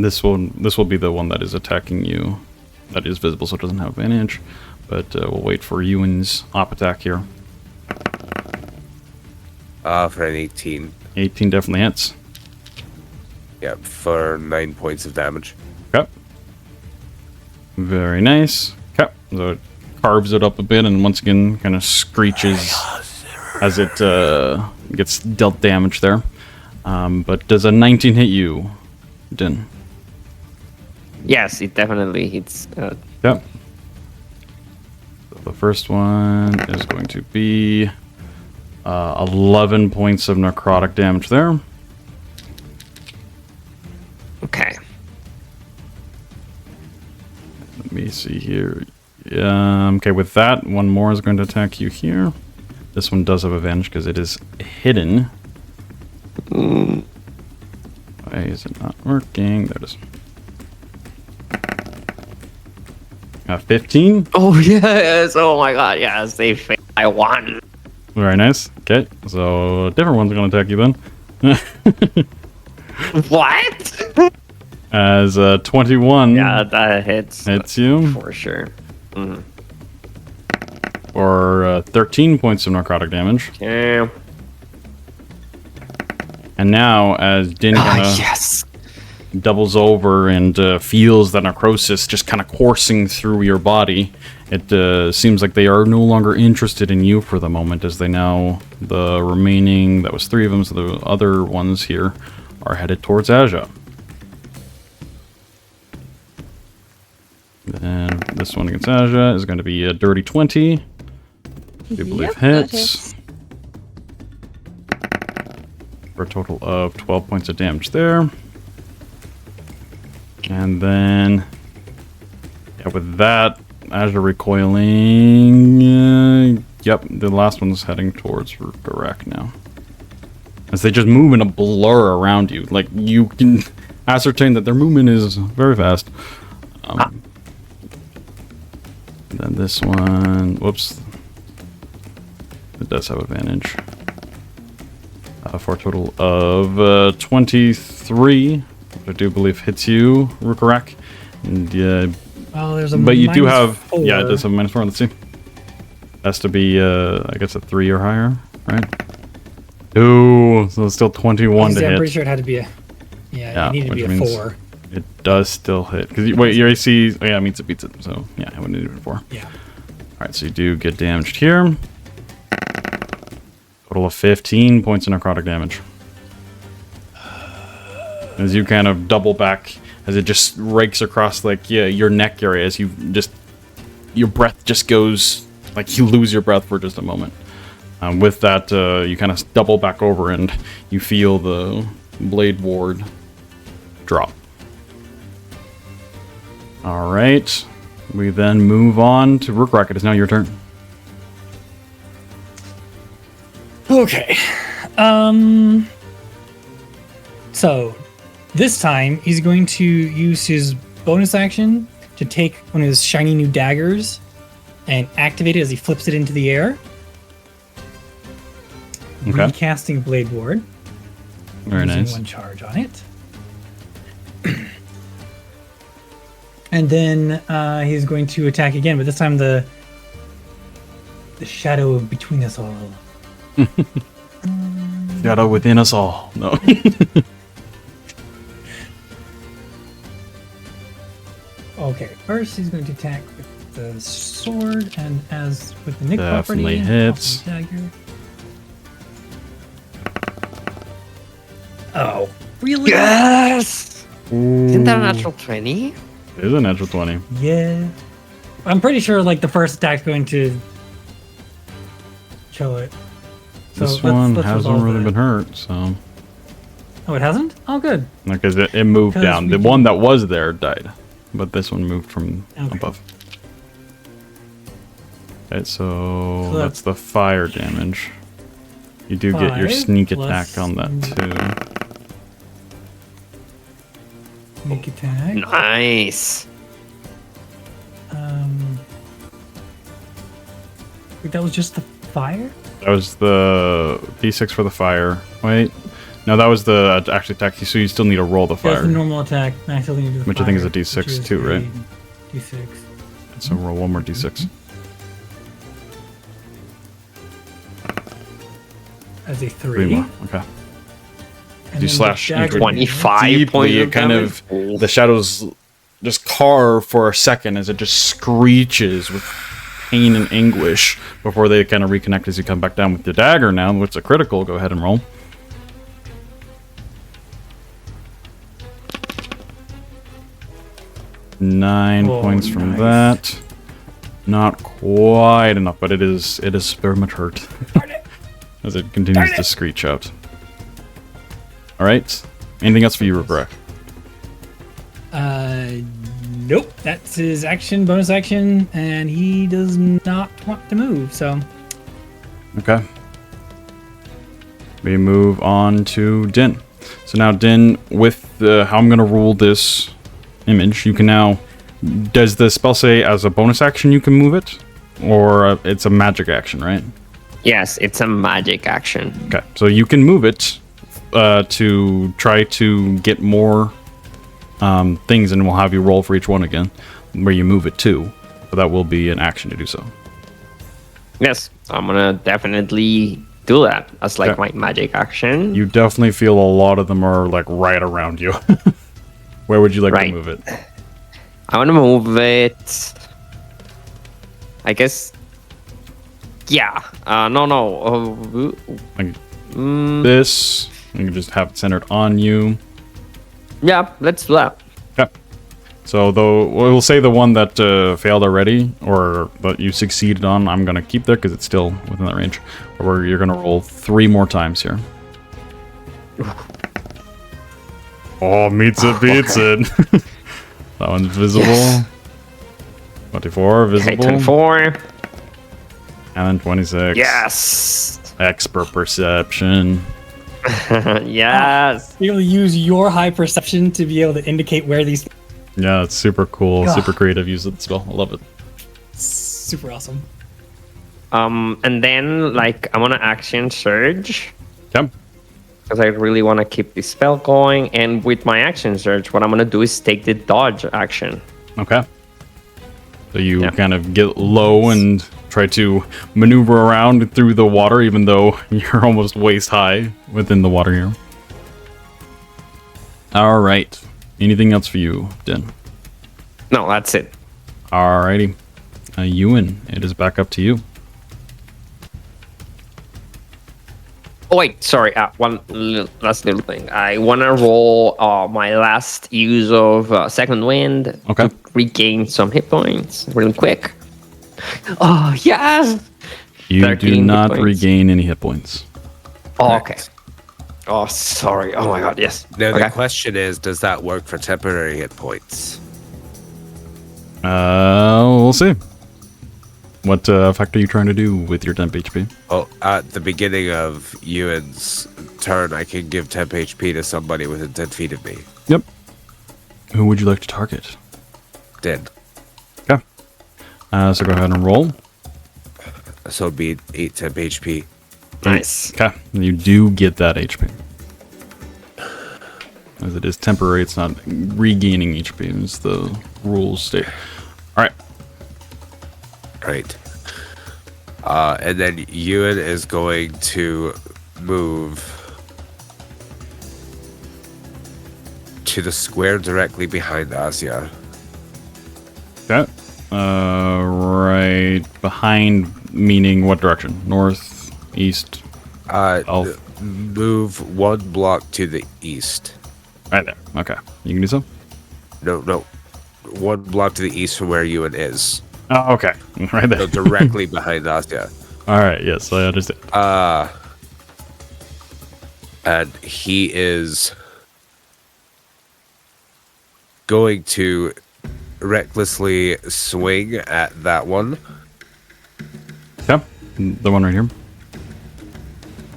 A: This will be the one that is attacking you. That is visible, so it doesn't have advantage. But we'll wait for Euan's op attack here.
D: For an 18.
A: 18 definitely hits.
D: Yeah, for 9 points of damage.
A: Okay. Very nice. Okay. So it carves it up a bit and once again kind of screeches as it gets dealt damage there. But does a 19 hit you, Din?
G: Yes, it definitely hits.
A: Yep. So the first one is going to be 11 points of necrotic damage there.
G: Okay.
A: Let me see here. Okay, with that, one more is going to attack you here. This one does have advantage because it is hidden. Why is it not working? There it is. 15.
G: Oh yes! Oh my god! Yes, they failed. I won.
A: Very nice. Okay, so a different one's going to attack you then.
G: What?
A: As 21
G: Yeah, that hits
A: you
G: for sure. Mm.
A: for 13 points of necrotic damage.
G: Okay.
A: And now, as Din kind of
G: Yes.
A: doubles over and feels that necrosis just kind of coursing through your body, it seems like they are no longer interested in you for the moment, as they now, the remaining, that was 3 of them, so the other ones here are headed towards Asja. And this one against Asja is going to be a dirty 20. I do believe
E: Yep, that
A: hits. For a total of 12 points of damage there. And then, yeah, with that, Asja recoiling. Yep, the last one's heading towards Rhukkarrak now. As they just move in a blur around you. Like, you can ascertain that their movement is very fast. Then this one, whoops. It does have advantage. For a total of 23, which I do believe hits you, Rhukkarrak. And
C: Well, there's a
A: but you do have,
C: -4.
A: yeah, it does have -4. Let's see. Has to be, I guess, a 3 or higher, right? Ooh, so it's still 21 to
C: I'm
A: hit.
C: pretty sure it had to be a. Yeah, it needed to
A: which
C: be a
A: means
C: 4.
A: It does still hit. Because wait, your AC, oh, yeah, it means it beats it. So yeah, I would need it a 4.
C: Yeah.
A: All right, so you do get damaged here. Total of 15 points of necrotic damage. As you kind of double back, as it just rakes across like your neck area, as you just, your breath just goes, like you lose your breath for just a moment. With that, you kind of double back over and you feel the blade ward drop. All right, we then move on to Rhukkarrak. It is now your turn.
C: Okay. So this time he's going to use his bonus action to take one of his shiny new daggers and activate it as he flips it into the air.
A: Okay.
C: Recasting Blade Ward.
A: Very
C: using
A: nice.
C: 1 charge on it. And then he's going to attack again, but this time the shadow between us all.
A: Shadow within us all. No.
C: Okay, first he's going to attack with the sword, and as with the Nick
A: Definitely
C: property,
A: hits.
C: dagger. Oh, really?
G: Yes. Isn't that a natural 20?
A: It is a natural 20.
C: Yeah. I'm pretty sure like the first attack's going to kill it. So
A: This
C: let's
A: one
C: resolve
A: hasn't really
C: that.
A: been hurt, so.
C: Oh, it hasn't? Oh, good.
A: Because it moved
C: 'Cause
A: down.
C: we
A: The
C: can-
A: one that was there died, but this one moved from
C: Okay.
A: above. Okay, so
C: So
A: that's the fire damage. You do get your
C: 5
A: sneak
C: plus
A: attack on that too.
C: Sneak attack.
G: Nice.
C: Wait, that was just the fire?
A: That was the D6 for the fire. Wait. No, that was the actual attack. So you still need to roll the
C: That's
A: fire.
C: the normal attack. I still need to do the
A: Which I think is a
C: fire,
A: D6
C: which is
A: too, right?
C: a D6.
A: So roll one more D6.
C: As a 3.
A: 3 more. Okay.
C: And
A: You
C: then the
A: slash
C: dagger
A: into it
G: 25 points
A: deeply.
G: of
A: It kind
G: damage.
A: of the shadows just carve for a second as it just screeches with pain and anguish before they kind of reconnect as you come back down with your dagger now, which is a critical. Go ahead and roll. Nine
C: Oh,
A: points from
C: nice.
A: that. Not quite enough, but it is very much hurt as it continues to screech out. All right. Anything else for you, Rhukkarrak?
C: Nope. That's his action, bonus action, and he does not want to move. So
A: Okay. We move on to Din. So now, Din, with how I'm going to rule this image, you can now... Does the spell say as a bonus action you can move it? Or it's a magic action, right?
G: Yes, it's a magic action.
A: Okay, so you can move it to try to get more things, and we'll have you roll for each one again, where you move it to. But that will be an action to do so.
G: Yes, I'm gonna definitely do that as like
A: Okay.
G: my magic action.
A: You definitely feel a lot of them are like right around you. Where would you like to
G: Right.
A: move it?
G: I want to move it. I guess. Yeah. No.
A: Like this. You can just have it centered on you.
G: Yeah, let's do that.
A: Okay. So though we'll say the one that failed already, or that you succeeded on, I'm gonna keep there because it's still within that range. Or you're gonna roll 3 more times here. Oh, meets it, beats it. That one's visible.
G: Yes.
A: 24,
G: Okay,
A: visible.
G: 24.
A: And then 26.
G: Yes.
A: Expert perception.
G: Yes.
C: be able to use your high perception to be able to indicate where these.
A: Yeah, it's super cool,
C: Ugh.
A: super creative use of the spell. I love it.
C: Super awesome.
G: And then like I want to action surge
A: Okay.
G: because I really want to keep this spell going. And with my action surge, what I'm gonna do is take the dodge action.
A: Okay. So you
G: Yeah.
A: kind of get low and try to maneuver around through the water, even though you're almost waist high within the water here. All right. Anything else for you, Din?
G: No, that's it.
A: Alrighty. Euan, it is back up to you.
G: Oh wait, sorry. Last little thing. I want to roll my last use of second wind
A: Okay.
G: to regain some hit points really quick. Oh yes.
A: You
G: 13
A: do
G: hit
A: not
G: points.
A: regain any hit points.
G: Oh, okay. Oh, sorry. Oh my god. Yes.
D: Now
G: Okay.
D: the question is, does that work for temporary hit points?
A: We'll see. What effect are you trying to do with your temp HP?
D: Oh, at the beginning of Ewan's turn, I can give temp HP to somebody within 10 feet of me.
A: Yep. Who would you like to target?
D: Din.
A: Okay. So go ahead and roll.
D: So it'd be 8 temp HP.
G: Nice.
A: Okay. You do get that HP. As it is temporary, it's not regaining HP, as the rules state. Alright.
D: Right. And then Ewan is going to move to the square directly behind Asja.
A: Okay. Right behind, meaning what direction? North, east, south?
D: Move 1 block to the east.
A: Right there. Okay. You can do so?
D: No. 1 block to the east from where Ewan is.
A: Oh, okay. Right there.
D: So directly behind Asja.
A: Alright, yes, I understand.
D: And he is going to recklessly swing at that one.
A: Okay. The one right here.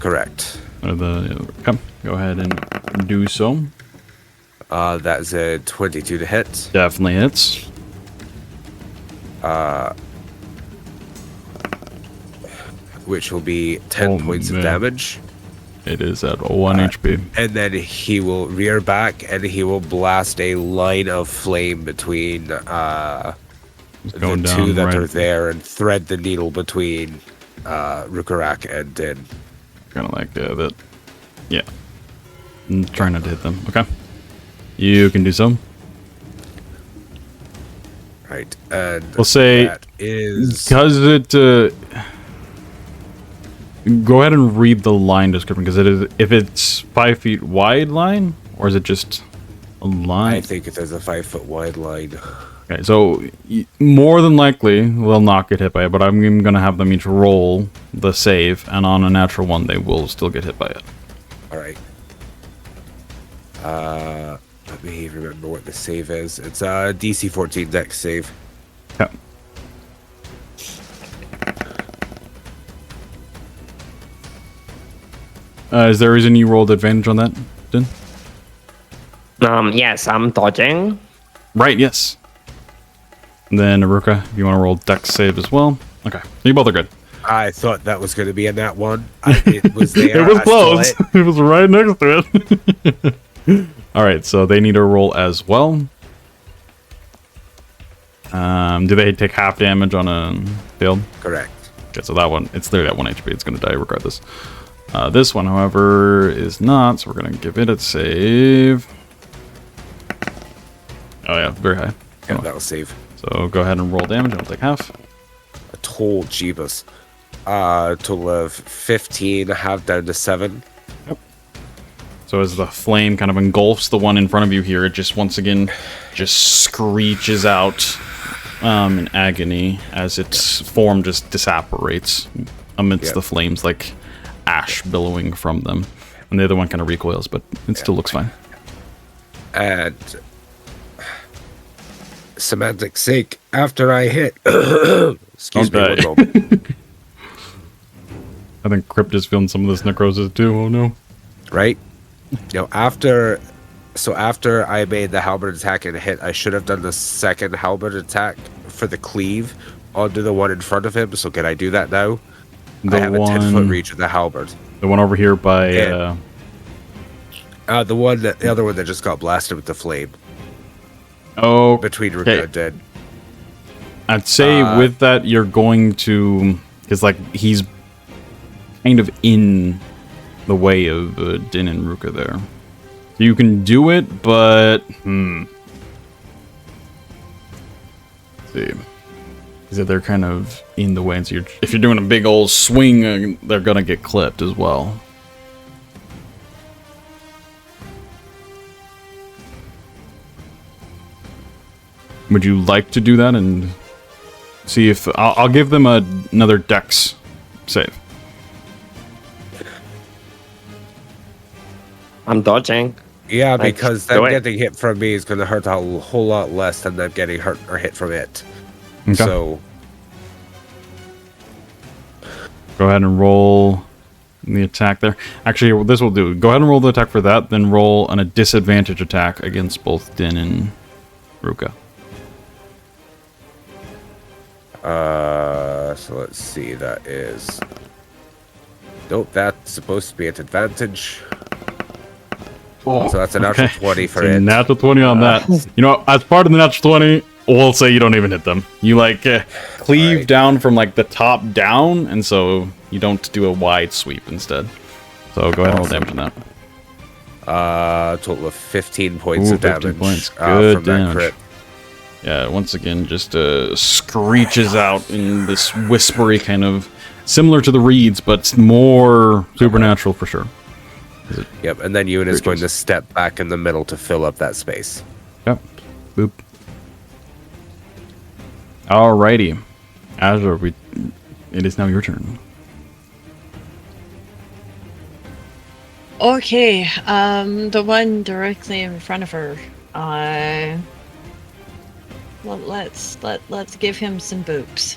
D: Correct.
A: Okay. Go ahead and do so.
D: That's a 22 to hit.
A: Definitely hits.
D: Which will be 10
A: Oh,
D: points
A: man.
D: of damage.
A: It is at 1 HP.
D: And then he will rear back and he will blast a line of flame between the
A: going
D: two
A: down,
D: that
A: right.
D: are there and thread the needle between Rhukkarrak and Din.
A: Kind of like that. Yeah. I'm trying not to hit them. Okay. You can do so.
D: Right. And
A: We'll say
D: that is
A: because it. Go ahead and read the line description because it is. If it's 5 feet wide line, or is it just a line?
D: I think it is a 5 foot wide line.
A: Okay, so more than likely they'll not get hit by it, but I'm gonna have them each roll the save, and on a natural one they will still get hit by it.
D: All right. Let me remember what the save is. It's a DC 14 dex save.
A: Okay. Is there a reason you rolled advantage on that, Din?
G: Yes, I'm dodging.
A: Right, yes. And then Aruka, if you want to roll dex save as well. Okay, you both are good.
D: I thought that was going to be in that one. It was there.
A: It was
D: I saw
A: close.
D: it.
A: It was right next to it. All right, so they need a roll as well. Do they take half damage on a failed?
D: Correct.
A: Okay, so that one, it's literally at 1 HP. It's going to die regardless. This one, however, is not, so we're going to give it a save. Oh, yeah, very high.
D: Yeah, that'll save.
A: So go ahead and roll damage. I'll take half.
D: A total Jeebus. Total of 15, half down to 7.
A: So as the flame kind of engulfs the one in front of you here, it just once again just screeches out in agony as its form just disapparates amidst the flames like ash billowing from them. And the other one kind of recoils, but it still looks fine.
D: And semantics sake, after I hit excuse me
A: Don't
D: one moment.
A: I think Crypt is feeling some of this necrosis too. Oh no.
D: Right? Now after I made the halberd attack and hit, I should have done the second halberd attack for the cleave onto the one in front of him. So can I do that now? I have a 10-foot reach with the halberd.
A: The one over here by
D: the other one that just got blasted with the flame.
A: Oh,
D: Between Rhukkarrak and Din.
A: I'd say with that you're going to, because like he's kind of in the way of Din and Ruka there. You can do it, but let's see. Is that they're kind of in the way, and so if you're doing a big old swing, they're gonna get clipped as well. Would you like to do that and see if I'll give them another dex save?
G: I'm dodging.
D: Yeah,
G: Like,
D: because
G: do
D: them
G: it.
D: getting hit from me is going to hurt a whole lot less than them getting hurt or hit from it.
A: Okay.
D: So
A: Go ahead and roll the attack there. Actually, this will do. Go ahead and roll the attack for that, then roll a disadvantage attack against both Din and Ruka.
D: So let's see. That is. Nope, that's supposed to be an advantage.
A: Oh,
D: So that's a natural 20 for
A: So
D: it.
A: natural 20 on that. You know, as part of the natural 20, we'll say you don't even hit them. You like cleave
D: Right.
A: down from like the top down, and so you don't do a wide sweep instead. So go ahead and roll damage on that.
D: Total of 15 points
A: Ooh,
D: of
A: 15
D: damage
A: points. Good
D: from that
A: damage.
D: crit.
A: Yeah, once again, just screeches out in this whispery kind of similar to the reeds, but more supernatural for sure.
D: Yep, and then Euan is going
A: Creatures.
D: to step back in the middle to fill up that space.
A: Yep. Boop. Alrighty. Asja, it is now your turn.
E: Okay, the one directly in front of her. Well, let's give him some boops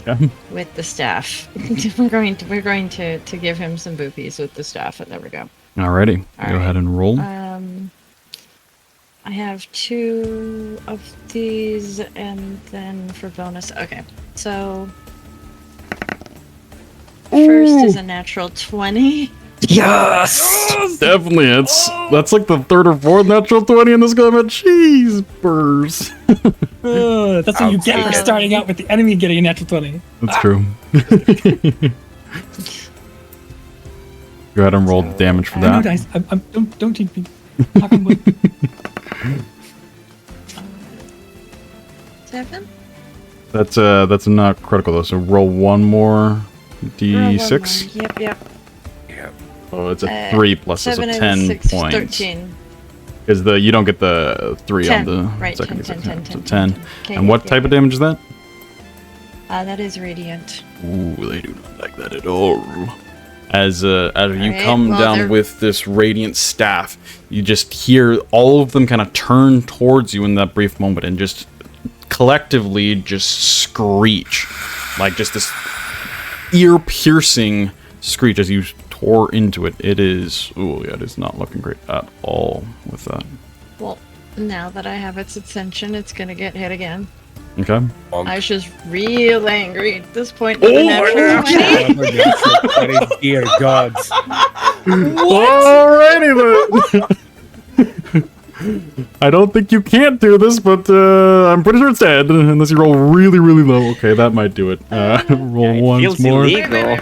A: Yeah.
E: with the staff. we're going to give him some boopies with the staff. There we go.
A: Alrighty.
E: All
A: Go
E: right.
A: ahead and roll.
E: I have 2 of these, and then for bonus. Okay, so first is a natural 20.
G: Yes!
A: Definitely hits. That's like the third or fourth natural 20 in this combat. Jeez, burrs.
C: That's what you get
D: take
C: for
D: it.
C: starting out with the enemy getting a natural 20.
A: That's true. Go ahead and roll the damage for
C: No,
A: that.
C: guys, don't teach me. Knock on wood.
E: 7?
A: That's not critical though. So roll one more d6.
E: Yep.
D: Yeah.
A: Oh, it's a 3 plus this, so
E: 7
A: 10
E: and 6,
A: points.
E: 13.
A: Because you don't get the 3
E: 10,
A: on the
E: right,
A: second
E: 10,
A: d6.
E: 10, 10,
A: So
E: 10,
A: 10.
E: 10. Okay,
A: And what
E: yeah,
A: type
E: yeah.
A: of damage is that?
E: That is radiant.
A: Ooh, they do not like that at all. As you
E: Right,
A: come
E: well,
A: down
E: they're-
A: with this radiant staff, you just hear all of them kind of turn towards you in that brief moment and just collectively just screech. Like just this ear-piercing screech as you tore into it. It is... Ooh, yeah, it is not looking great at all with that.
E: Well, now that I have its attention, it's gonna get hit again.
A: Okay.
E: I was just real angry at this point. With the natural 20.
D: Dear gods.
A: Alrighty then. I don't think you can't do this, but I'm pretty sure it's dead. Unless you roll really, really low. Okay, that might do it. Roll once
G: feels
A: more.
G: illegal.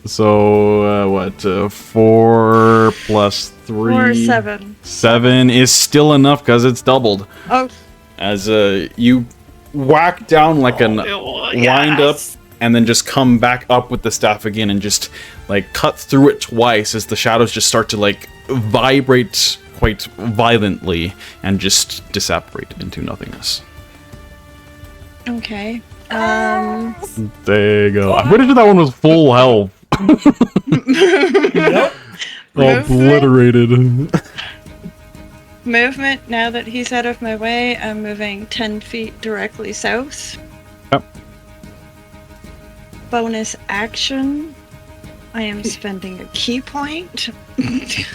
A: So, what? 4 plus 3.
E: 4, 7.
A: 7 is still enough because it's doubled.
E: Oh,
A: As you whack down like an wind up and then just come back up with the staff again and just like cut through it twice as the shadows just start to like vibrate quite violently and just disapparate into nothingness.
E: okay.
A: There you go. I'm pretty sure that one was full health. Obliterated.
E: Movement, now that he's out of my way, I'm moving 10 feet directly south.
A: Yep.
E: Bonus action, I am spending a key point.
A: Do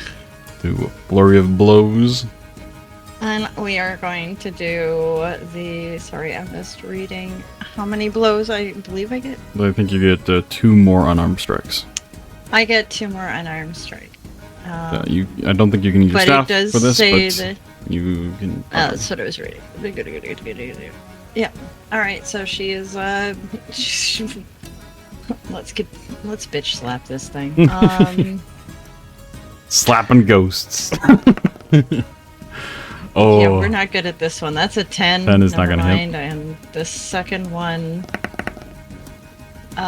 A: a flurry of blows.
E: And we are going to do the... Sorry, I'm just reading how many blows I believe I get.
A: I think you get 2 more unarmed strikes.
E: I get 2 more unarmed strike.
A: I don't think you can use your
E: But
A: staff
E: it does
A: for this,
E: say
A: but
E: that...
A: you can.
E: Oh, that's what I was reading. Yeah. All right. So she is. Let's bitch slap this thing.
A: Slapping ghosts.
E: Yeah,
A: Oh,
E: we're not good at this one. That's a 10.
A: 10 is not
E: Never
A: gonna hit.
E: mind. And the second one.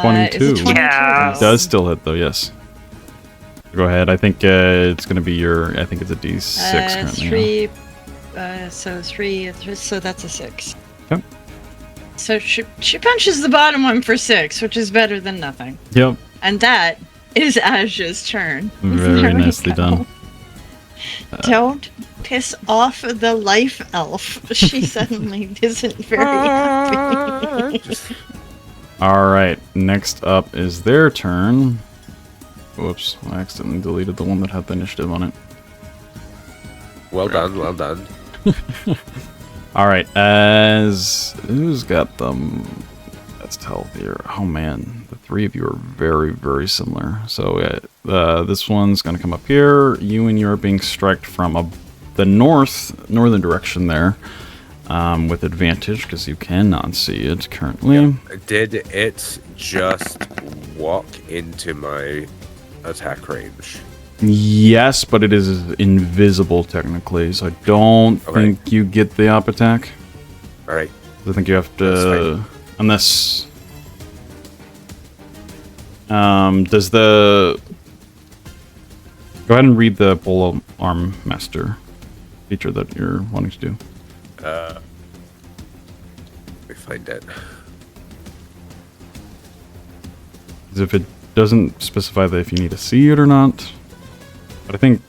A: 22.
E: Is it 22
G: Yes.
A: it does still hit though. Yes. Go ahead. I think it's gonna be your. I think it's a D6 currently.
E: 3. So 3. So that's a 6.
A: Yep.
E: So she punches the bottom one for 6, which is better than nothing.
A: Yep.
E: And that is Asja's turn.
A: Very
E: There we
A: nicely
E: go.
A: done.
E: Don't piss off the life elf. She suddenly isn't very happy.
A: All right. Next up is their turn. Whoops! I accidentally deleted the one that had the initiative on it.
D: Well done, well done.
A: All right. As who's got them? Let's tell here. Oh man, the 3 of you are very, very similar. So this one's gonna come up here. You and you are being striked from the northern direction there, with advantage because you cannot see it currently.
D: Did it just walk into my attack range?
A: Yes, but it is invisible technically, so I don't think you get the op attack.
D: All right.
A: I think you have to, unless. Does the? Go ahead and read the pole arm master feature that you're wanting to do.
D: Let me find it.
A: 'Cause if it doesn't specify that if you need to see it or not, but I think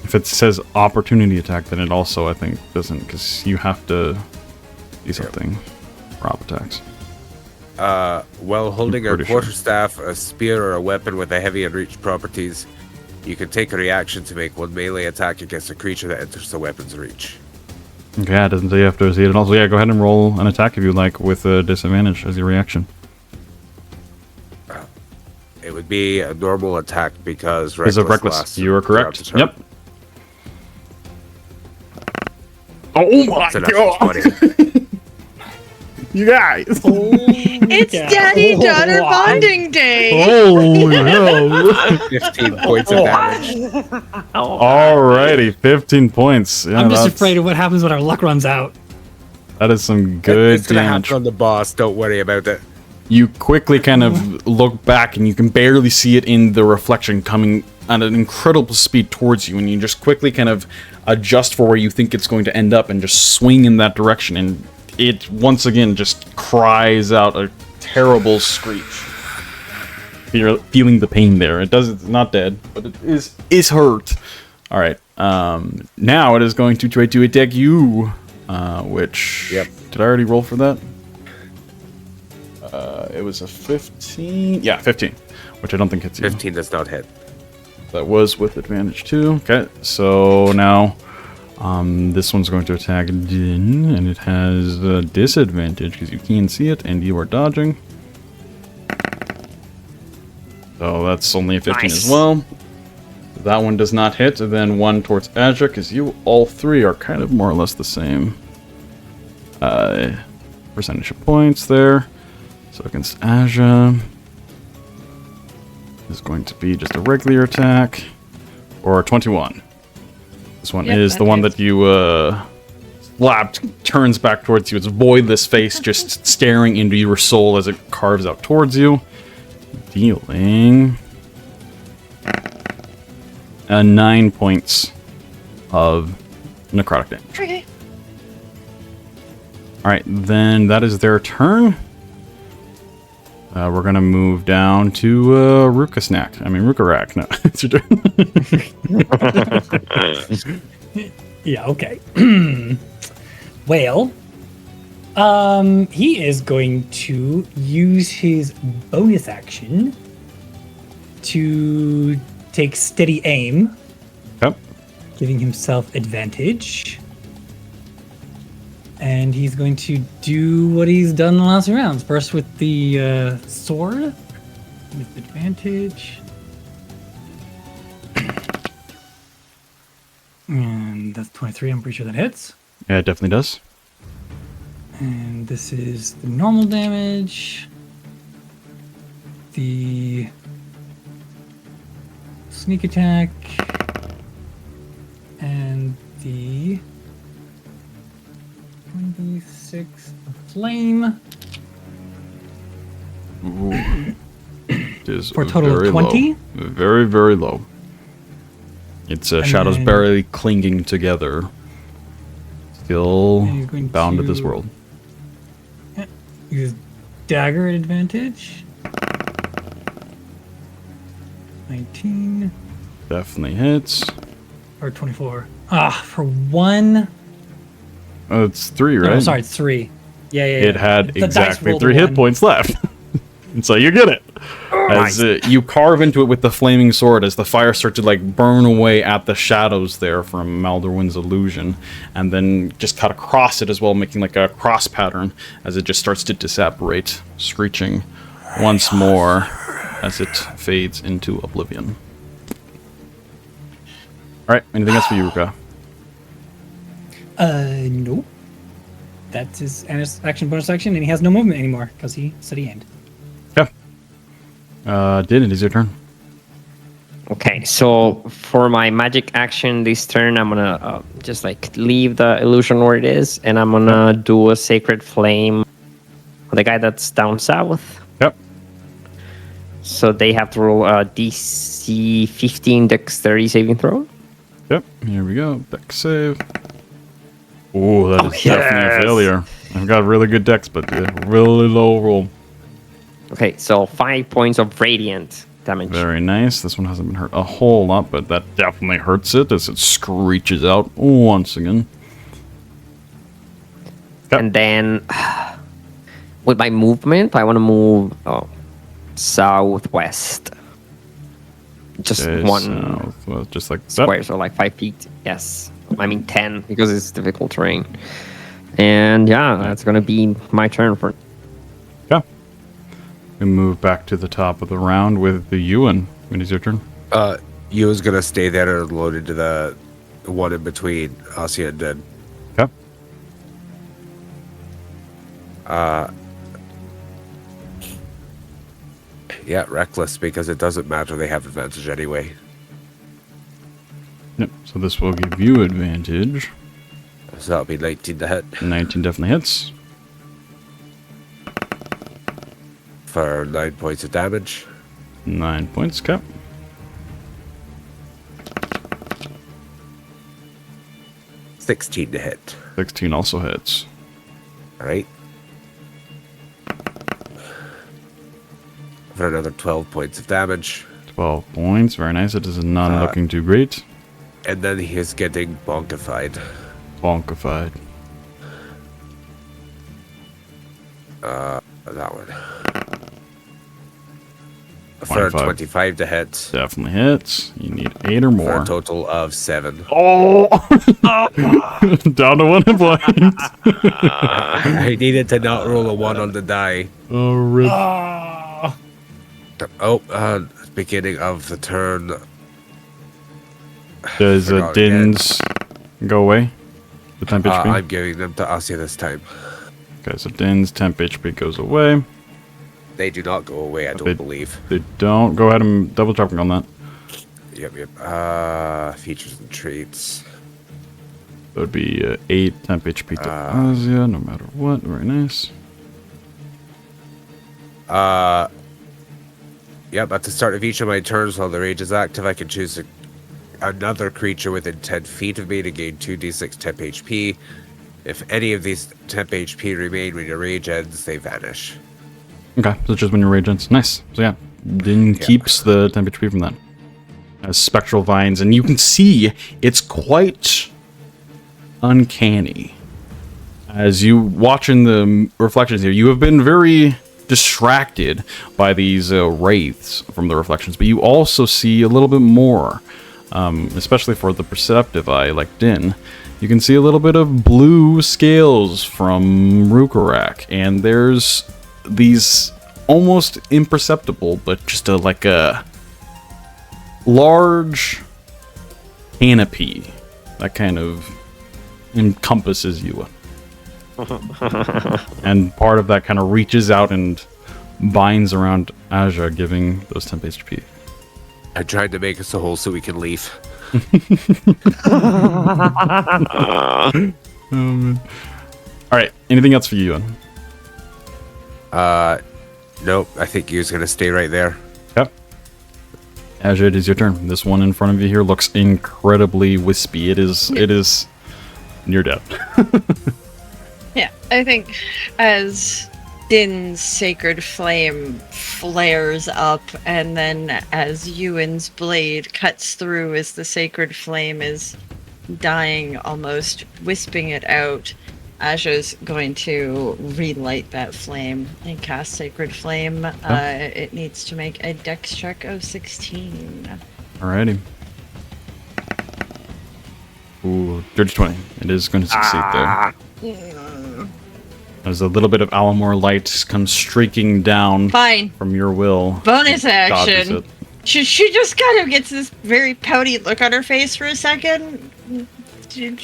A: if it says opportunity attack, then it also I think doesn't, because you have to do something for op attacks.
D: While holding a
A: pretty sure.
D: quarterstaff, a spear, or a weapon with a heavy and reach properties, you can take a reaction to make one melee attack against a creature that enters the weapon's reach.
A: Okay, it doesn't say you have to see it. And also, yeah, go ahead and roll an attack if you like with a disadvantage as your reaction.
D: It would would be a normal attack because
A: Is it reckless?
D: lasts
A: You are
D: throughout the
A: correct.
D: turn.
A: Yep.
B: Oh my
D: It's a natural
B: god!
D: 20.
B: You guys!
E: It's daddy daughter bonding day.
A: Holy hell.
D: 15 points of damage.
A: Alrighty, 15 points. Yeah,
C: I'm just
A: that's-
C: afraid of what happens when our luck runs out.
A: That is some good
D: It's gonna
A: damage.
D: happen on the boss. Don't worry about it.
A: You quickly kind of look back and you can barely see it in the reflection coming at an incredible speed towards you, and you just quickly kind of adjust for where you think it's going to end up and just swing in that direction, and it once again just cries out a terrible screech. You're feeling the pain there. It's not dead, but it is hurt. All right. Now it is going to try to attack you, which
D: Yep.
A: did I already roll for that? It was a 15. Yeah, 15, which I don't think hits you.
D: 15 does not hit.
A: That was with advantage too. Okay, so now this one's going to attack Din, and it has a disadvantage because you can't see it and you are dodging. So that's only a 15 as
G: Nice.
A: well. That one does not hit, and then one towards Asja because you all three are kind of more or less the same. Percentage of points there. So against Asja is going to be just a regular attack, or 21. This one
E: Yep,
A: is
E: that
A: the one
E: hits.
A: that you slapped, turns back towards you. Its voidless face just staring into your soul as it carves out towards you, dealing 9 points of necrotic damage.
E: Okay.
A: All right, then that is their turn. We're gonna move down to Rhukkarrak. No, it's your turn.
C: Yeah, okay. Well, he is going to use his bonus action to take steady aim,
A: Yep.
C: giving himself advantage. And he's going to do what he's done the last rounds. First with the sword, with advantage. And that's 23, I'm pretty sure that hits.
A: Yeah, it definitely does.
C: And this is the normal damage. The sneak attack. And the 26 flame.
A: Ooh. It is
C: For a total of
A: very
C: 20?
A: low. Very, very low. Its shadows
C: then-
A: barely clinging together. Still
C: And he's going
A: bound to this
C: to-
A: world.
C: Use dagger at advantage. 19
A: Definitely hits.
C: or 24. For one.
A: Oh, it's 3, right?
C: No, sorry, it's 3. Yeah.
A: It had
C: The dice
A: exactly
C: rolled a
A: 3 hit
C: 1.
A: points left. And so you get it. As you carve into it with the flaming sword, as the fire starts to like burn away at the shadows there from Maldorwen's illusion, and then just cut across it as well, making like a cross pattern as it just starts to disapparate, screeching once more as it fades into oblivion. All right, anything else for you, Rhukkarrak?
C: Nope. That's his action, bonus action, and he has no movement anymore because he said he aimed.
A: Yeah. Din, it is your turn.
G: Okay, so for my magic action this turn, I'm gonna just like leave the illusion where it is, and I'm gonna do a sacred flame on the guy that's down south.
A: Yep.
G: So they have to roll a DC 15 dexterity saving throw.
A: Yep. Here we go. Dex save. Ooh, that is definitely a
G: yes.
A: failure. I've got really good dex, but really low roll.
G: Okay, so 5 points of radiant damage.
A: Very nice. This one hasn't been hurt a whole lot, but that definitely hurts it as it screeches out once again. Yep.
G: And then with my movement, I want to move southwest. Just
A: Okay,
G: one
A: south, well, just like that.
G: square, so like 5 feet. Yes. I mean 10 because it's difficult terrain. And yeah, that's going to be my turn for.
A: Yeah. We move back to the top of the round with the Euan. When is your turn?
D: Yua's gonna stay there and load into the one in between Asja and Den.
A: Okay.
D: Yeah, reckless because it doesn't matter. They have advantage anyway.
A: Yep. So this will give you advantage.
D: So that'll be 19 to hit
A: 19 definitely hits.
D: for 9 points of damage.
A: 9 points, okay.
D: $16 to hit.
A: 16 also hits.
D: All right. For another 12 points of damage.
A: 12 points, very nice. It is not looking too great.
D: And then he is getting bonkified.
A: Bonkified.
D: That one. For 25 to hit.
A: Definitely hits. You need 8 or
D: For
A: more.
D: a total of 7.
A: Oh! Down to 1 hit point.
D: I needed to not roll a 1 on the die.
A: Oh, rip.
D: Beginning of the turn.
A: Does
D: Forgot
A: Din's go away? The temp HP?
D: I'm giving them to Asja this time.
A: Okay, so Din's temp HP goes away.
D: They do not go away, I don't believe.
A: They don't. Go ahead and double check on that.
D: Yep. Features and traits.
A: That would be 8 temp HP to Asja, no matter what. Very nice.
D: Yep, at the start of each of my turns while the rage is active, I can choose another creature within 10 feet of me to gain 2d6 temp HP. If any of these temp HP remain when your rage ends, they vanish.
A: Okay, so just when your rage ends. Nice. So yeah, Din keeps the temp HP from that. As spectral vines, and you can see it's quite uncanny. As you watch in the reflections here, you have been very distracted by these wraiths from the reflections, but you also see a little bit more, especially for the perceptive eye like Din. You can see a little bit of blue scales from Rhukkarrak, and there's these almost imperceptible, but just like a large canopy that kind of encompasses you. And part of that kind of reaches out and binds around Asja, giving those temp HP.
D: I tried to make us a hole so we can leave.
A: Alright, anything else for you, Euan?
D: Nope, I think you's gonna stay right there.
A: Yep. Asja, it is your turn. This one in front of you here looks incredibly wispy. It is near death.
E: Yeah, I think as Din's sacred flame flares up, and then as Euan's blade cuts through as the sacred flame is dying, almost wisping it out, Asja's going to relight that flame and cast Sacred Flame. It needs to make a dex check of 16.
A: Alrighty. Ooh, dirty 20. It is going to succeed there. As a little bit of Alamore light comes streaking down
E: Fine.
A: from your will.
E: Bonus
A: Dodges
E: action.
A: it.
E: She just kind of gets this very pouty look on her face for a second.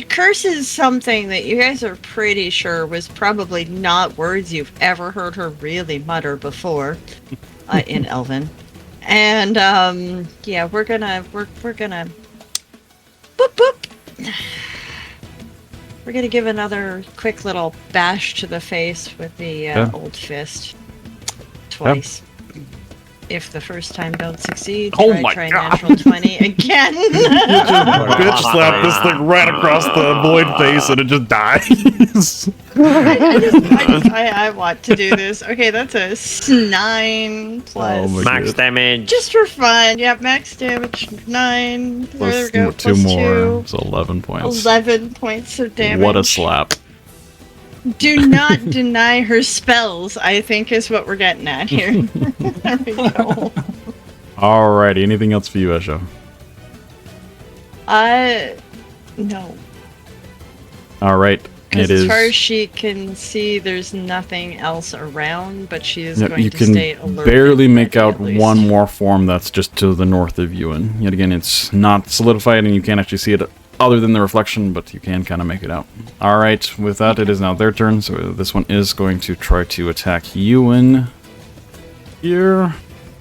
E: Curses something that you guys are pretty sure was probably not words you've ever heard her really mutter before in Elven. And yeah, we're gonna boop boop. We're gonna give another quick little bash to the face with the old fist twice. If the first time don't succeed, try natural 20 again.
A: Bitch slap this thing right across the void face and it just dies.
E: I want to do this. Okay, that's a 9 plus.
G: Max damage.
E: Just for fun. Yeah, max damage 9.
A: Plus
E: There we go.
A: 2
E: plus
A: more.
E: 2.
A: So 11 points.
E: 11 points of damage.
A: What a slap.
E: Do not deny her spells, I think is what we're getting at here. There we go.
A: Alrighty, anything else for you, Asja?
E: No.
A: Alright.
E: Because
A: It
E: as
A: is.
E: far as she can see, there's nothing else around, but she is
A: Yep,
E: going
A: you
E: to
A: can
E: stay alert.
A: barely
E: and
A: make
E: ready,
A: out
E: at least.
A: one more form that's just to the north of Euan. Yet again, it's not solidified and you can't actually see it other than the reflection, but you can kind of make it out. Alright, with that, it is now their turn, so this one is going to try to attack Euan here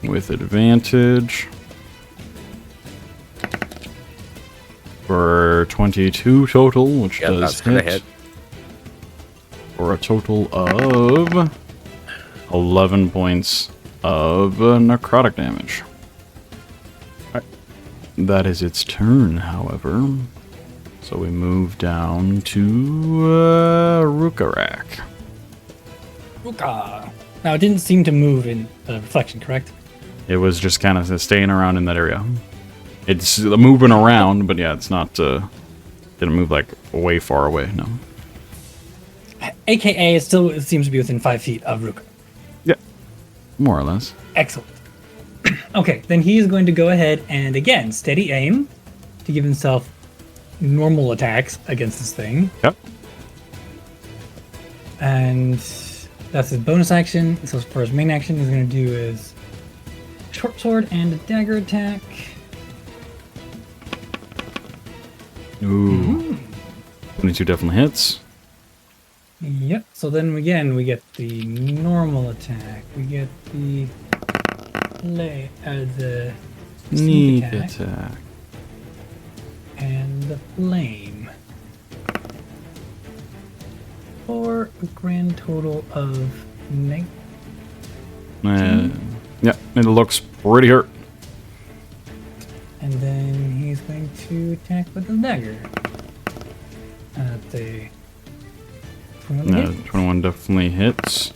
A: with advantage. For 22 total, which
D: Yeah,
A: does
D: that's gonna hit.
A: For a total of 11 points of necrotic damage. Alright. That is its turn, however. So we move down to Rhukkarrak.
C: Ruka. Now, it didn't seem to move in the reflection, correct?
A: It was just kind of staying around in that area. It's moving around, but yeah, it's not, didn't move like way far away, no.
C: AKA, it seems to be within 5 feet of Ruka.
A: Yeah, more or less.
C: Excellent. Okay, then he is going to go ahead and again steady aim to give himself normal attacks against this thing.
A: Yep.
C: And that's his bonus action. So for his main action, he's going to do his short sword and a dagger attack.
A: Ooh. 22 definitely hits.
C: Yep. So then again, we get the normal attack. We get the the
A: Sneak
C: sneak attack
A: attack.
C: and the flame for a grand total of
A: Yeah, it looks pretty hurt.
C: and then he's going to attack with the dagger. The 21
A: No,
C: hit.
A: 21 definitely hits.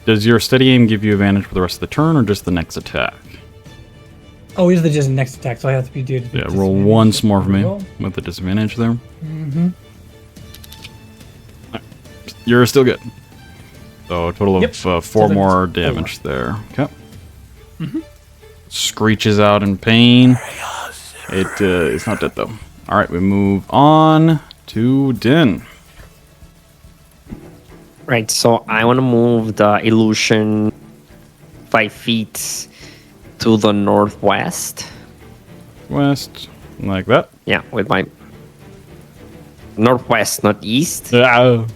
A: Does your steady aim give you advantage for the rest of the turn, or just the next attack?
C: Oh, is the just next attack? So I have to be doing.
A: Yeah, roll once more for me with the disadvantage there.
C: Mm-hmm.
A: You're still good. So a total of
C: Yep.
A: 4
C: So then
A: more
C: it's
A: damage there. Okay. Screeches out in pain. It is not dead though. All right, we move on to Din.
G: Right, so I want to move the illusion 5 feet to the northwest.
A: West, like that.
G: Yeah, with my northwest, not east.
A: Ah.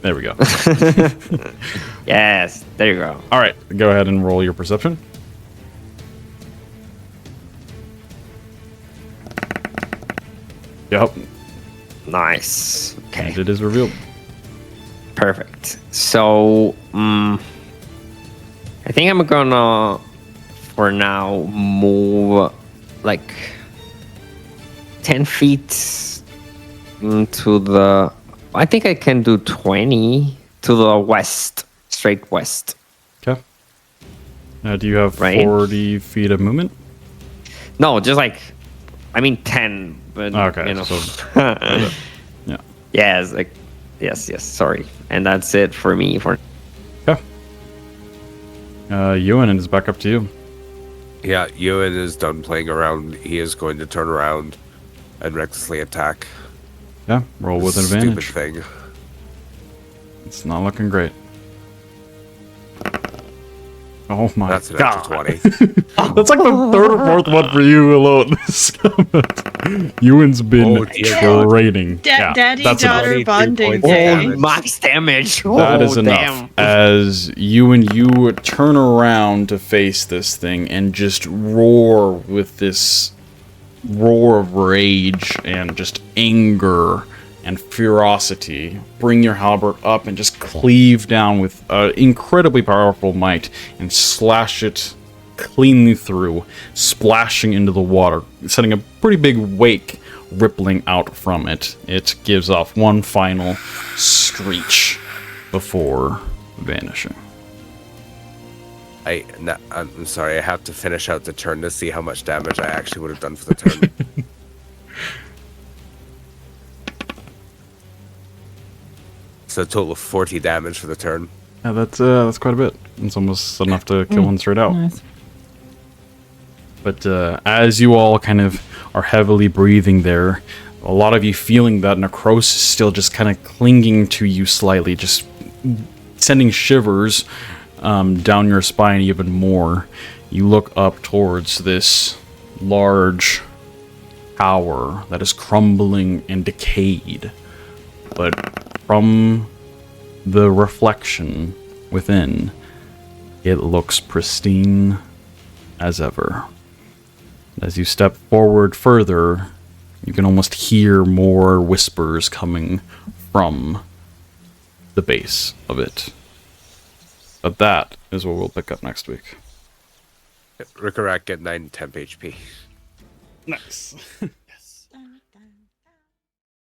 A: There we go.
G: Yes, there you go.
A: All right, go ahead and roll your perception. Yep,
G: Nice. Okay,
A: and it is revealed.
G: perfect. So, I think I'm gonna, for now, move like 10 feet into the. I think I can do 20 to the west, straight west.
A: Okay. Do you have
G: Right.
A: 40 feet of movement?
G: No, just like, I mean 10, but
A: Okay,
G: you know.
A: so yeah.
G: Yes, like, yes, sorry. And that's it for me. For
A: Okay. Euan, it is back up to you.
D: Yeah, Euan is done playing around. He is going to turn around and recklessly attack.
A: Yeah, roll with
D: this
A: advantage.
D: Stupid thing.
A: It's not looking great. Oh my
D: That's an
A: god.
D: extra 20.
A: That's like the third or fourth one for you alone. Ewan's been
D: Oh, dear God.
A: trading. Yeah,
E: Daddy
A: that's
E: daughter
D: 23
E: bonding
D: points of
E: day.
D: damage.
G: max damage.
A: That is
G: Oh,
A: enough.
G: damn.
A: As you turn around to face this thing and just roar with this roar of rage and just anger and ferocity, bring your halberd up and just cleave down with incredibly powerful might and slash it cleanly through, splashing into the water, setting a pretty big wake rippling out from it. It gives off one final screech before vanishing.
D: I'm sorry, I have to finish out the turn to see how much damage I actually would have done for the turn. So a total of 40 damage for the turn.
A: Yeah, that's quite a bit. It's almost enough to kill one straight out.
C: Nice.
A: But as you all kind of are heavily breathing there, A lot of you feeling that necrosis still just kind of clinging to you slightly, just sending shivers down your spine even more. You look up towards this large tower that is crumbling and decayed, but from the reflection within, it looks pristine as ever. As you step forward further, you can almost hear more whispers coming from the base of it. But that is what we'll pick up next week.
D: Rhukkarrak get 9 temp HP.
A: Nice.